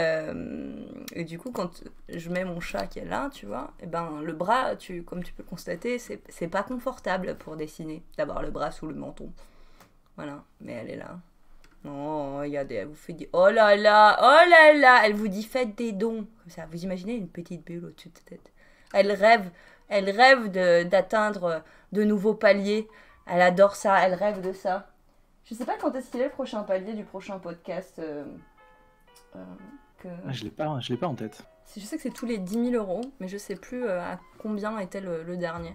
du coup, quand je mets mon chat qui est là, tu vois, et ben le bras, comme tu peux le constater, c'est pas confortable pour dessiner, d'avoir le bras sous le menton. Voilà, mais elle est là. Non, regardez, elle vous fait des... Oh là là, elle vous dit faites des dons. Comme ça, vous imaginez une petite bulle au-dessus de sa tête. Elle rêve d'atteindre de nouveaux paliers. Elle adore ça, elle rêve de ça. Je sais pas quand est-ce qu'il est le prochain palier du prochain podcast. Ah, je l'ai pas en tête. Je sais que c'est tous les 10 000 euros, mais je sais plus à combien était le dernier.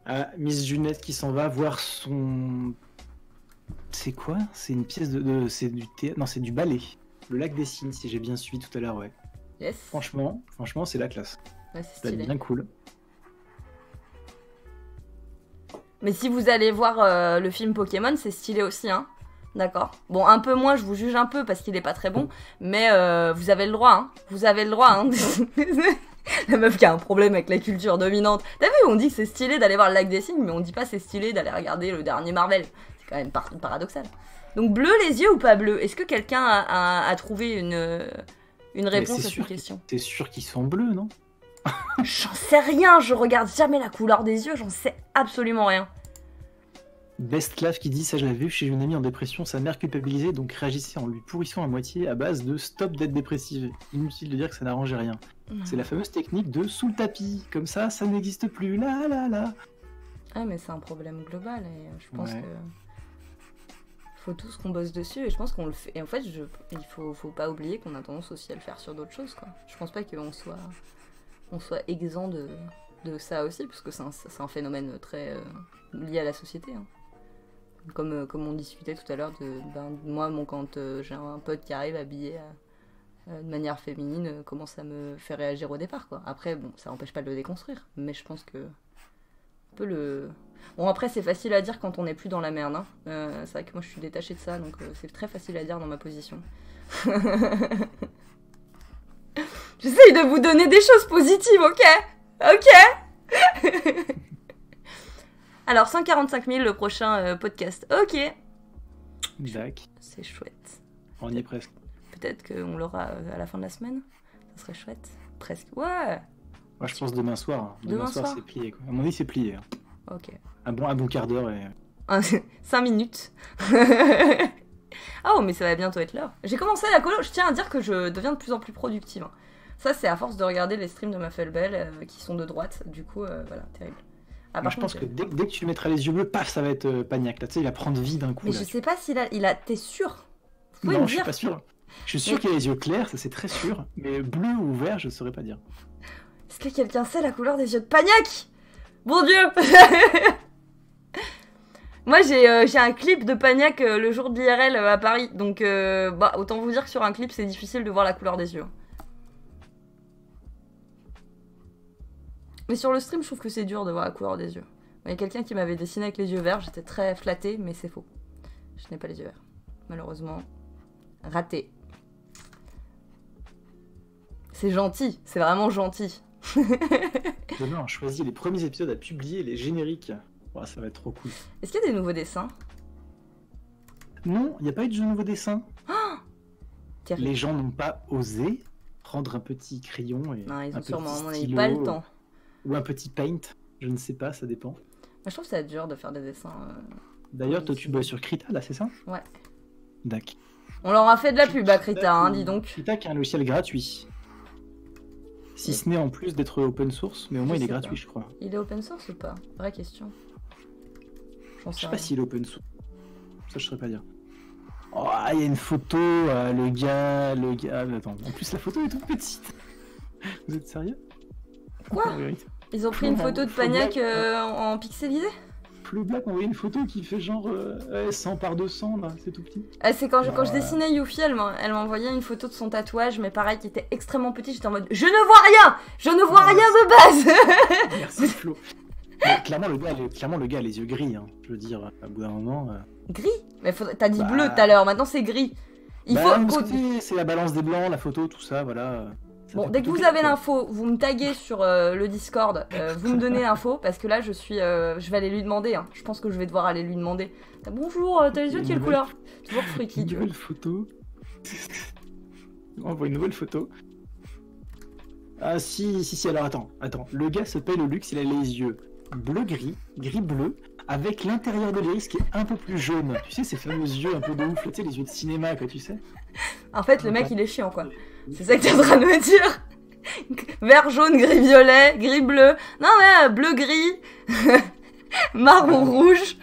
Ah, Miss Junette qui s'en va voir son... C'est quoi? C'est une pièce c'est du théâtre... Non, c'est du ballet. Le lac des Cygnes, si j'ai bien suivi tout à l'heure, ouais. Yes. Franchement, c'est la classe. Ouais, c'est C'est stylé. bien cool. Mais si vous allez voir le film Pokémon, c'est stylé aussi, hein. D'accord. Bon, un peu moins, je vous juge un peu parce qu'il est pas très bon, mais vous avez le droit, hein. Vous avez le droit, hein. La meuf qui a un problème avec la culture dominante. T'as vu, on dit que c'est stylé d'aller voir le lac des Cygnes, mais on dit pas c'est stylé d'aller regarder le dernier Marvel. C'est quand même paradoxal. Donc bleu les yeux ou pas bleu? Est-ce que quelqu'un a trouvé une réponse à cette question? T'es sûr qu'ils sont bleus, non? J'en sais rien, je regarde jamais la couleur des yeux, j'en sais absolument rien. Best Love qui dit ça, je l'avais vu chez une amie en dépression, sa mère culpabilisée, donc réagissait en lui pourrissant à moitié à base de stop d'être dépressive. Inutile de dire que ça n'arrangeait rien. C'est la fameuse technique de sous le tapis, comme ça n'existe plus, là là là. Ah mais c'est un problème global et je pense Ouais. que faut tous qu'on bosse dessus et je pense qu'on le fait. Et en fait, il faut pas oublier qu'on a tendance aussi à le faire sur d'autres choses, quoi. Je pense pas qu'on soit exempt de ça aussi, parce que c'est un phénomène très lié à la société, hein. Comme on discutait tout à l'heure moi, quand j'ai un pote qui arrive habillé de manière féminine, comment ça me fait réagir au départ, quoi. Après, bon, ça n'empêche pas de le déconstruire, mais je pense que on peut le... Bon, après, c'est facile à dire quand on n'est plus dans la merde, hein. C'est vrai que moi, je suis détachée de ça, donc c'est très facile à dire dans ma position. J'essaye de vous donner des choses positives, ok? Ok. Alors, 145 000 le prochain podcast. Ok. Dac, C'est chouette. on y est presque. Peut-être qu'on l'aura à la fin de la semaine. Ça serait chouette. Presque. Ouais. Moi je pense demain soir. Hein. Demain soir c'est plié, quoi. À mon avis c'est plié. Hein. Ok. Un bon quart d'heure et... 5 minutes. Oh, mais ça va bientôt être l'heure. J'ai commencé la colo. Je tiens à dire que je deviens de plus en plus productive, hein. Ça, c'est à force de regarder les streams de Maffelbell qui sont de droite. Du coup, voilà, terrible. Ah, Moi je pense que dès que tu mettras les yeux bleus, paf, ça va être Pagnac. Là, tu sais, il va prendre vie d'un coup. Mais là, je sais pas s'il a... T'es sûr? Vous pouvez Non, me je suis dire? pas sûr. Je suis sûr qu'il a les yeux clairs, ça c'est très sûr. Mais bleu ou vert, je saurais pas dire. Est-ce que quelqu'un sait la couleur des yeux de Pagnac? Bon Dieu. Moi, j'ai un clip de Pagnac le jour de l'IRL à Paris. Donc, autant vous dire que sur un clip, c'est difficile de voir la couleur des yeux. Mais sur le stream, je trouve que c'est dur de voir la couleur des yeux. Il y a quelqu'un qui m'avait dessiné avec les yeux verts, j'étais très flattée, mais c'est faux. Je n'ai pas les yeux verts. Malheureusement, raté. C'est gentil, c'est vraiment gentil. Demain, on choisit les premiers épisodes à publier, les génériques. Oh, ça va être trop cool. Est-ce qu'il y a des nouveaux dessins? Non, il n'y a pas eu de nouveau dessin. Terrible. Les gens n'ont pas osé prendre un petit crayon et Non, ils un ont sûrement, à petit mon avis, stylo, pas le temps. ou un petit paint. Je ne sais pas, ça dépend. Moi, je trouve ça dur de faire des dessins. D'ailleurs, toi, tu bosses sur Krita, là, c'est ça? Ouais. D'accord. On leur a fait de la pub à Krita, hein, dis donc. Krita qui est un logiciel gratuit. Si ce n'est en plus d'être open source, mais au moins Je il est sais gratuit, pas. je crois. Il est open source ou pas? Vraie question. J'en Je sais sais pas rien. s'il est open source. Ça, je saurais pas dire. Oh, il y a une photo, le gars. Attends, en plus la photo est toute petite. Vous êtes sérieux? Quoi? Ils ont pris une photo de Pagnac en pixelisé? Plus Black m'a envoyé une photo qui fait genre 100 par 200 là, c'est tout petit. C'est quand je dessinais Yuffie, elle m'a envoyé une photo de son tatouage, mais pareil, qui était extrêmement petit. J'étais en mode je ne vois rien! Je ne vois rien de base! Merci Flo. Mais clairement, le gars a les yeux gris, hein. Je veux dire, à bout d'un moment. Gris? Mais t'as dit bleu tout à l'heure, maintenant c'est gris. C'est la balance des blancs, la photo, tout ça, voilà. Bon, dès que vous avez l'info, vous me taguez sur le Discord, vous me donnez l'info, parce que là, je vais aller lui demander. Hein. Je pense que je vais devoir aller lui demander. Bonjour, t'as les yeux de quelle couleur? Toujours fruity. Une nouvelle photo. On voit une nouvelle photo. Ah si, alors attends. Le gars se paye le luxe, il a les yeux bleu-gris, gris-bleu, avec l'intérieur de l'iris qui est un peu plus jaune. Tu sais, ces fameux yeux un peu de ouf, tu sais, les yeux de cinéma, quoi, tu sais. En fait, le mec, il est chiant, quoi. C'est ça que t'es en train de me dire? Vert, jaune, gris, violet, gris, bleu. Non, mais bleu, gris, marron, rouge.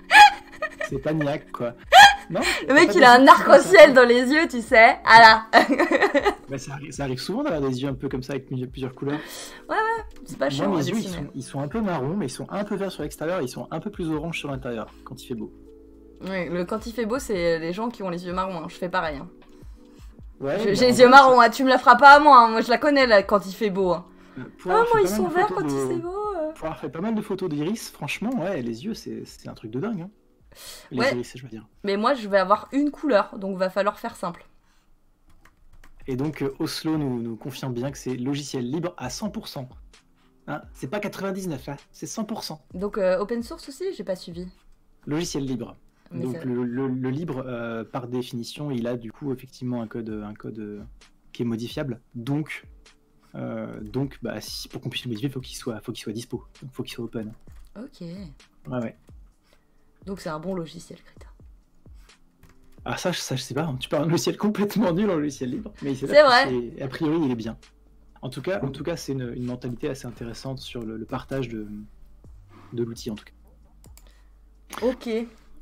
C'est Pagnac, quoi. Non, le mec, il a un arc-en-ciel dans les yeux, tu sais. Ah là. Bah, ça arrive souvent d'avoir des yeux un peu comme ça avec plusieurs couleurs. Ouais, c'est pas chiant. Moi, mes yeux, ils sont un peu marrons, mais ils sont un peu verts sur l'extérieur, ils sont un peu plus orange sur l'intérieur quand il fait beau. Oui, quand il fait beau, c'est les gens qui ont les yeux marrons. Hein. Je fais pareil. Hein. Ouais, j'ai les yeux marrons, hein. Tu me la feras pas à moi. Hein. Moi, je la connais là quand il fait beau. Hein. Moi, ils sont verts quand il fait beau. Pour avoir fait pas mal de photos d'iris, franchement, ouais, les yeux, c'est un truc de dingue. Hein. Les iris, je veux dire. Mais moi, je vais avoir une couleur, donc va falloir faire simple. Et donc, Oslo nous confirme bien que c'est logiciel libre à 100%. Hein, c'est pas 99, là, c'est 100%. Donc, open source aussi, j'ai pas suivi. Logiciel libre. Mais donc, le libre, par définition, il a du coup effectivement un code qui est modifiable. Donc bah, pour qu'on puisse le modifier, il faut qu'il soit dispo. Il faut qu'il soit open. Ok. Ouais. Donc, c'est un bon logiciel, Krita. Ah, ça, je sais pas. Tu parles d'un logiciel complètement nul en logiciel libre. Mais c'est vrai. A priori, il est bien. En tout cas, c'est une mentalité assez intéressante sur le partage de l'outil, en tout cas. Ok.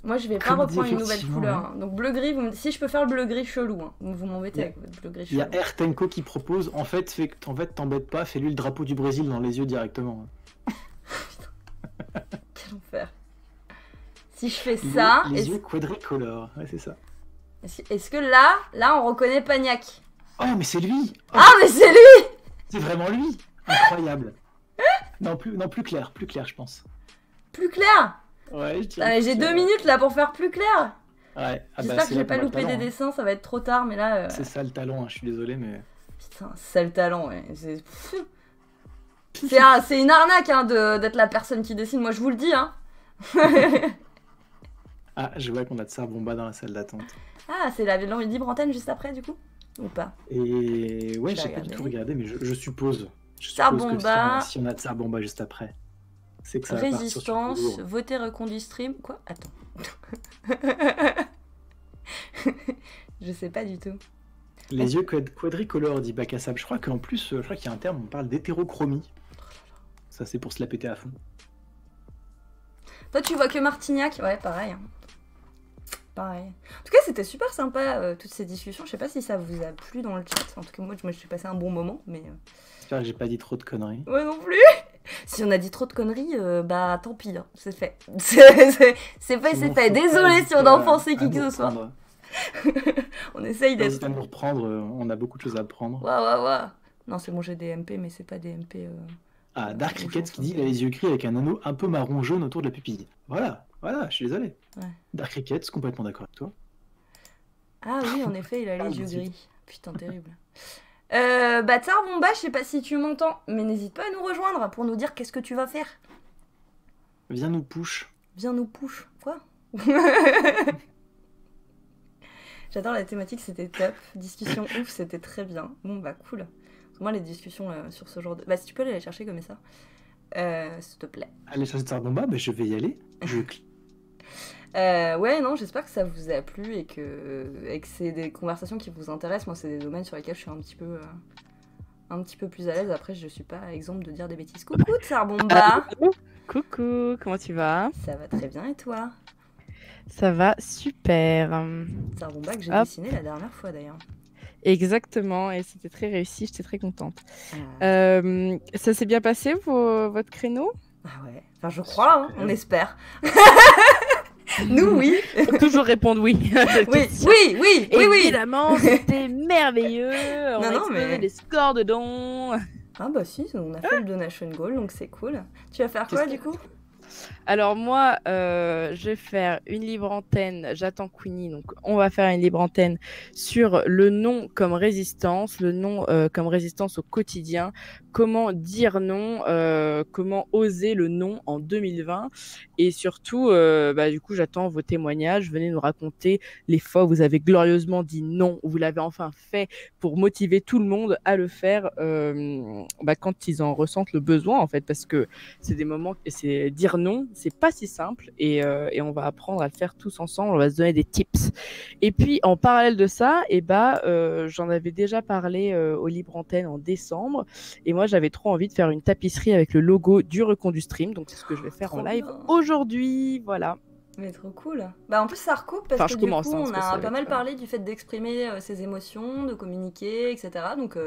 Moi, je vais pas reprendre une nouvelle couleur. Hein. Donc, bleu-gris, si je peux faire le bleu-gris chelou, hein. Vous m'embêtez avec votre bleu-gris chelou. Il y a Air Tenko qui propose, en fait, t'embête pas, fais-lui le drapeau du Brésil dans les yeux directement. Putain. Quel enfer. Si je fais ça... Les yeux quadricolores, ouais, c'est ça. Est-ce que là, on reconnaît Pagnac? Oh, mais c'est lui! Oh, ah, mais c'est lui! C'est vraiment lui! Incroyable. Non, plus clair, je pense. Plus clair? Ouais, je dirais. J'ai 2 minutes là pour faire plus clair. Ouais. J'espère que je vais pas louper des dessins, ça va être trop tard, mais là. C'est ça le talent, hein, je suis désolé, mais. Putain, sale talent, ouais. C'est une arnaque hein, d'être la personne qui dessine, moi je vous le dis. Hein. Ah, je vois qu'on a de Sarbomba dans la salle d'attente. Ah, c'est la libre antenne juste après, du coup? Ou pas? Et ouais, j'ai pas du tout regardé, mais je suppose. Sarbomba. Si on a de Sarbomba juste après. C'est que ça Résistance, voter reconduit stream. Quoi? Attends. Je sais pas du tout. Les yeux quadricolores, dit Bakassab. Je crois qu'en plus, qu'il y a un terme, on parle d'hétérochromie. Ça, c'est pour se la péter à fond. Toi, tu vois que Martignac? Ouais, pareil. Hein. Pareil. En tout cas, c'était super sympa, toutes ces discussions. Je sais pas si ça vous a plu dans le chat. En tout cas, moi, je suis passé un bon moment, mais... J'espère que j'ai pas dit trop de conneries. Ouais, non plus. Si on a dit trop de conneries, bah tant pis, hein. C'est fait. C'est fait. Désolé si on a offensé qui que ce soit. On essaye d'être... N'hésitez à nous reprendre, on a beaucoup de choses à apprendre. Ouais. Non, c'est bon, j'ai des MP, mais c'est pas des MP... Ah, Dark Cricket qui dit il a les yeux gris avec un anneau un peu marron-jaune autour de la pupille. Voilà, je suis désolé. Ouais. Dark Cricket, complètement d'accord avec toi. Ah oui, en effet, il a les yeux gris. Putain, terrible. Bah Sarbomba, je sais pas si tu m'entends, mais n'hésite pas à nous rejoindre pour nous dire qu'est-ce que tu vas faire. Viens nous push. Quoi? J'adore la thématique, c'était top. Discussion ouf, c'était très bien. Bon bah cool. Moi les discussions sur ce genre de... Bah si tu peux aller les chercher comme ça, s'il te plaît. Aller chercher Sarbomba, bah je vais y aller. Ouais, non, j'espère que ça vous a plu et que c'est des conversations qui vous intéressent. Moi, c'est des domaines sur lesquels je suis un petit peu plus à l'aise. Après, je suis pas exemple de dire des bêtises. Coucou, Sarbomba. Coucou, comment tu vas? Ça va très bien et toi? Ça va super. Sarbomba que j'ai dessiné la dernière fois d'ailleurs. Exactement, et c'était très réussi, j'étais très contente. Ah. Ça s'est bien passé, votre créneau? Ah ouais, enfin je crois, hein, Super. on espère. Nous, oui. Faut toujours répondre oui à cette Oui, question. oui, oui, oui, oui. Évidemment, c'était merveilleux. On Non, a non, explosé mais- les scores de dons. Ah bah si, on a fait le donation goal, donc c'est cool. Tu vas faire quoi Qu'est-ce du coup? Alors moi, je vais faire une libre antenne. J'attends Queenie, donc on va faire une libre antenne sur le non comme résistance, le non comme résistance au quotidien. Comment dire non, comment oser le non en 2020, et surtout, du coup, j'attends vos témoignages. Venez nous raconter les fois où vous avez glorieusement dit non, où vous l'avez enfin fait pour motiver tout le monde à le faire quand ils en ressentent le besoin, en fait, parce que c'est des moments, c'est dire non, c'est pas si simple, et on va apprendre à le faire tous ensemble. On va se donner des tips. Et puis en parallèle de ça, j'en avais déjà parlé au Libre Antenne en décembre, et moi j'avais trop envie de faire une tapisserie avec le logo du Recon du Stream, donc c'est ce que je vais faire Trop en live bien. aujourd'hui, voilà. Mais trop cool. Bah en plus ça recoupe parce Enfin, que je du commence, coup hein, on parce que ça a va pas mal être, parlé du fait d'exprimer ses émotions, de communiquer, etc. Donc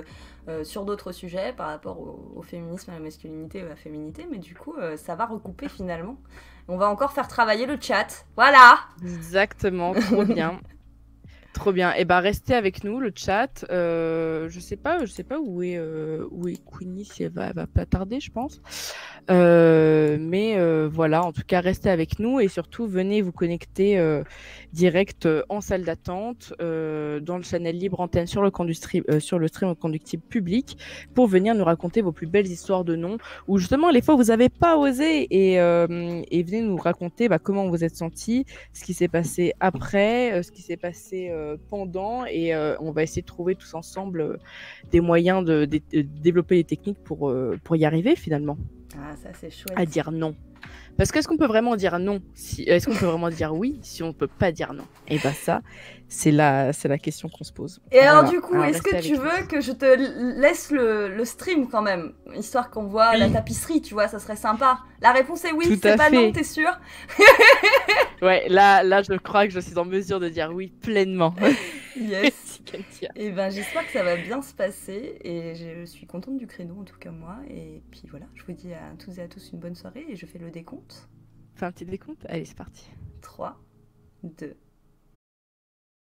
sur d'autres sujets par rapport au féminisme, à la masculinité, à la féminité, mais du coup ça va recouper finalement. On va encore faire travailler le chat. Voilà. Exactement, trop bien. Trop bien. Et bah restez avec nous, le chat. Je sais pas où est Queenie, si elle va pas tarder, je pense. Voilà, en tout cas, restez avec nous, et surtout venez vous connecter direct en salle d'attente dans le channel Libre Antenne sur le stream conductible public, pour venir nous raconter vos plus belles histoires de non, ou justement les fois où vous avez pas osé, et venez nous raconter comment vous êtes sentis, ce qui s'est passé après, ce qui s'est passé pendant, et on va essayer de trouver tous ensemble des moyens de développer les techniques pour y arriver finalement Ah ça c'est chouette. à dire non. Parce qu'est-ce qu'on peut vraiment dire non, est-ce qu'on peut vraiment dire oui si on peut pas dire non? Et ça, c'est la question qu'on se pose. Et alors Voilà. du coup, Alors, est-ce que restez tu avec nous. veux que je te laisse le stream quand même, histoire qu'on voit la tapisserie, tu vois, ça serait sympa. La réponse est oui, Tout c'est à pas fait. non, t'es sûr? Ouais, là, je crois que je suis en mesure de dire oui pleinement. Yes. Si Kentia. Et ben j'espère que ça va bien se passer et je suis contente du créneau en tout cas moi. Et puis voilà, je vous dis à tous et à tous une bonne soirée et je fais le décompte. Fais un petit décompte. Allez, c'est parti. 3, 2,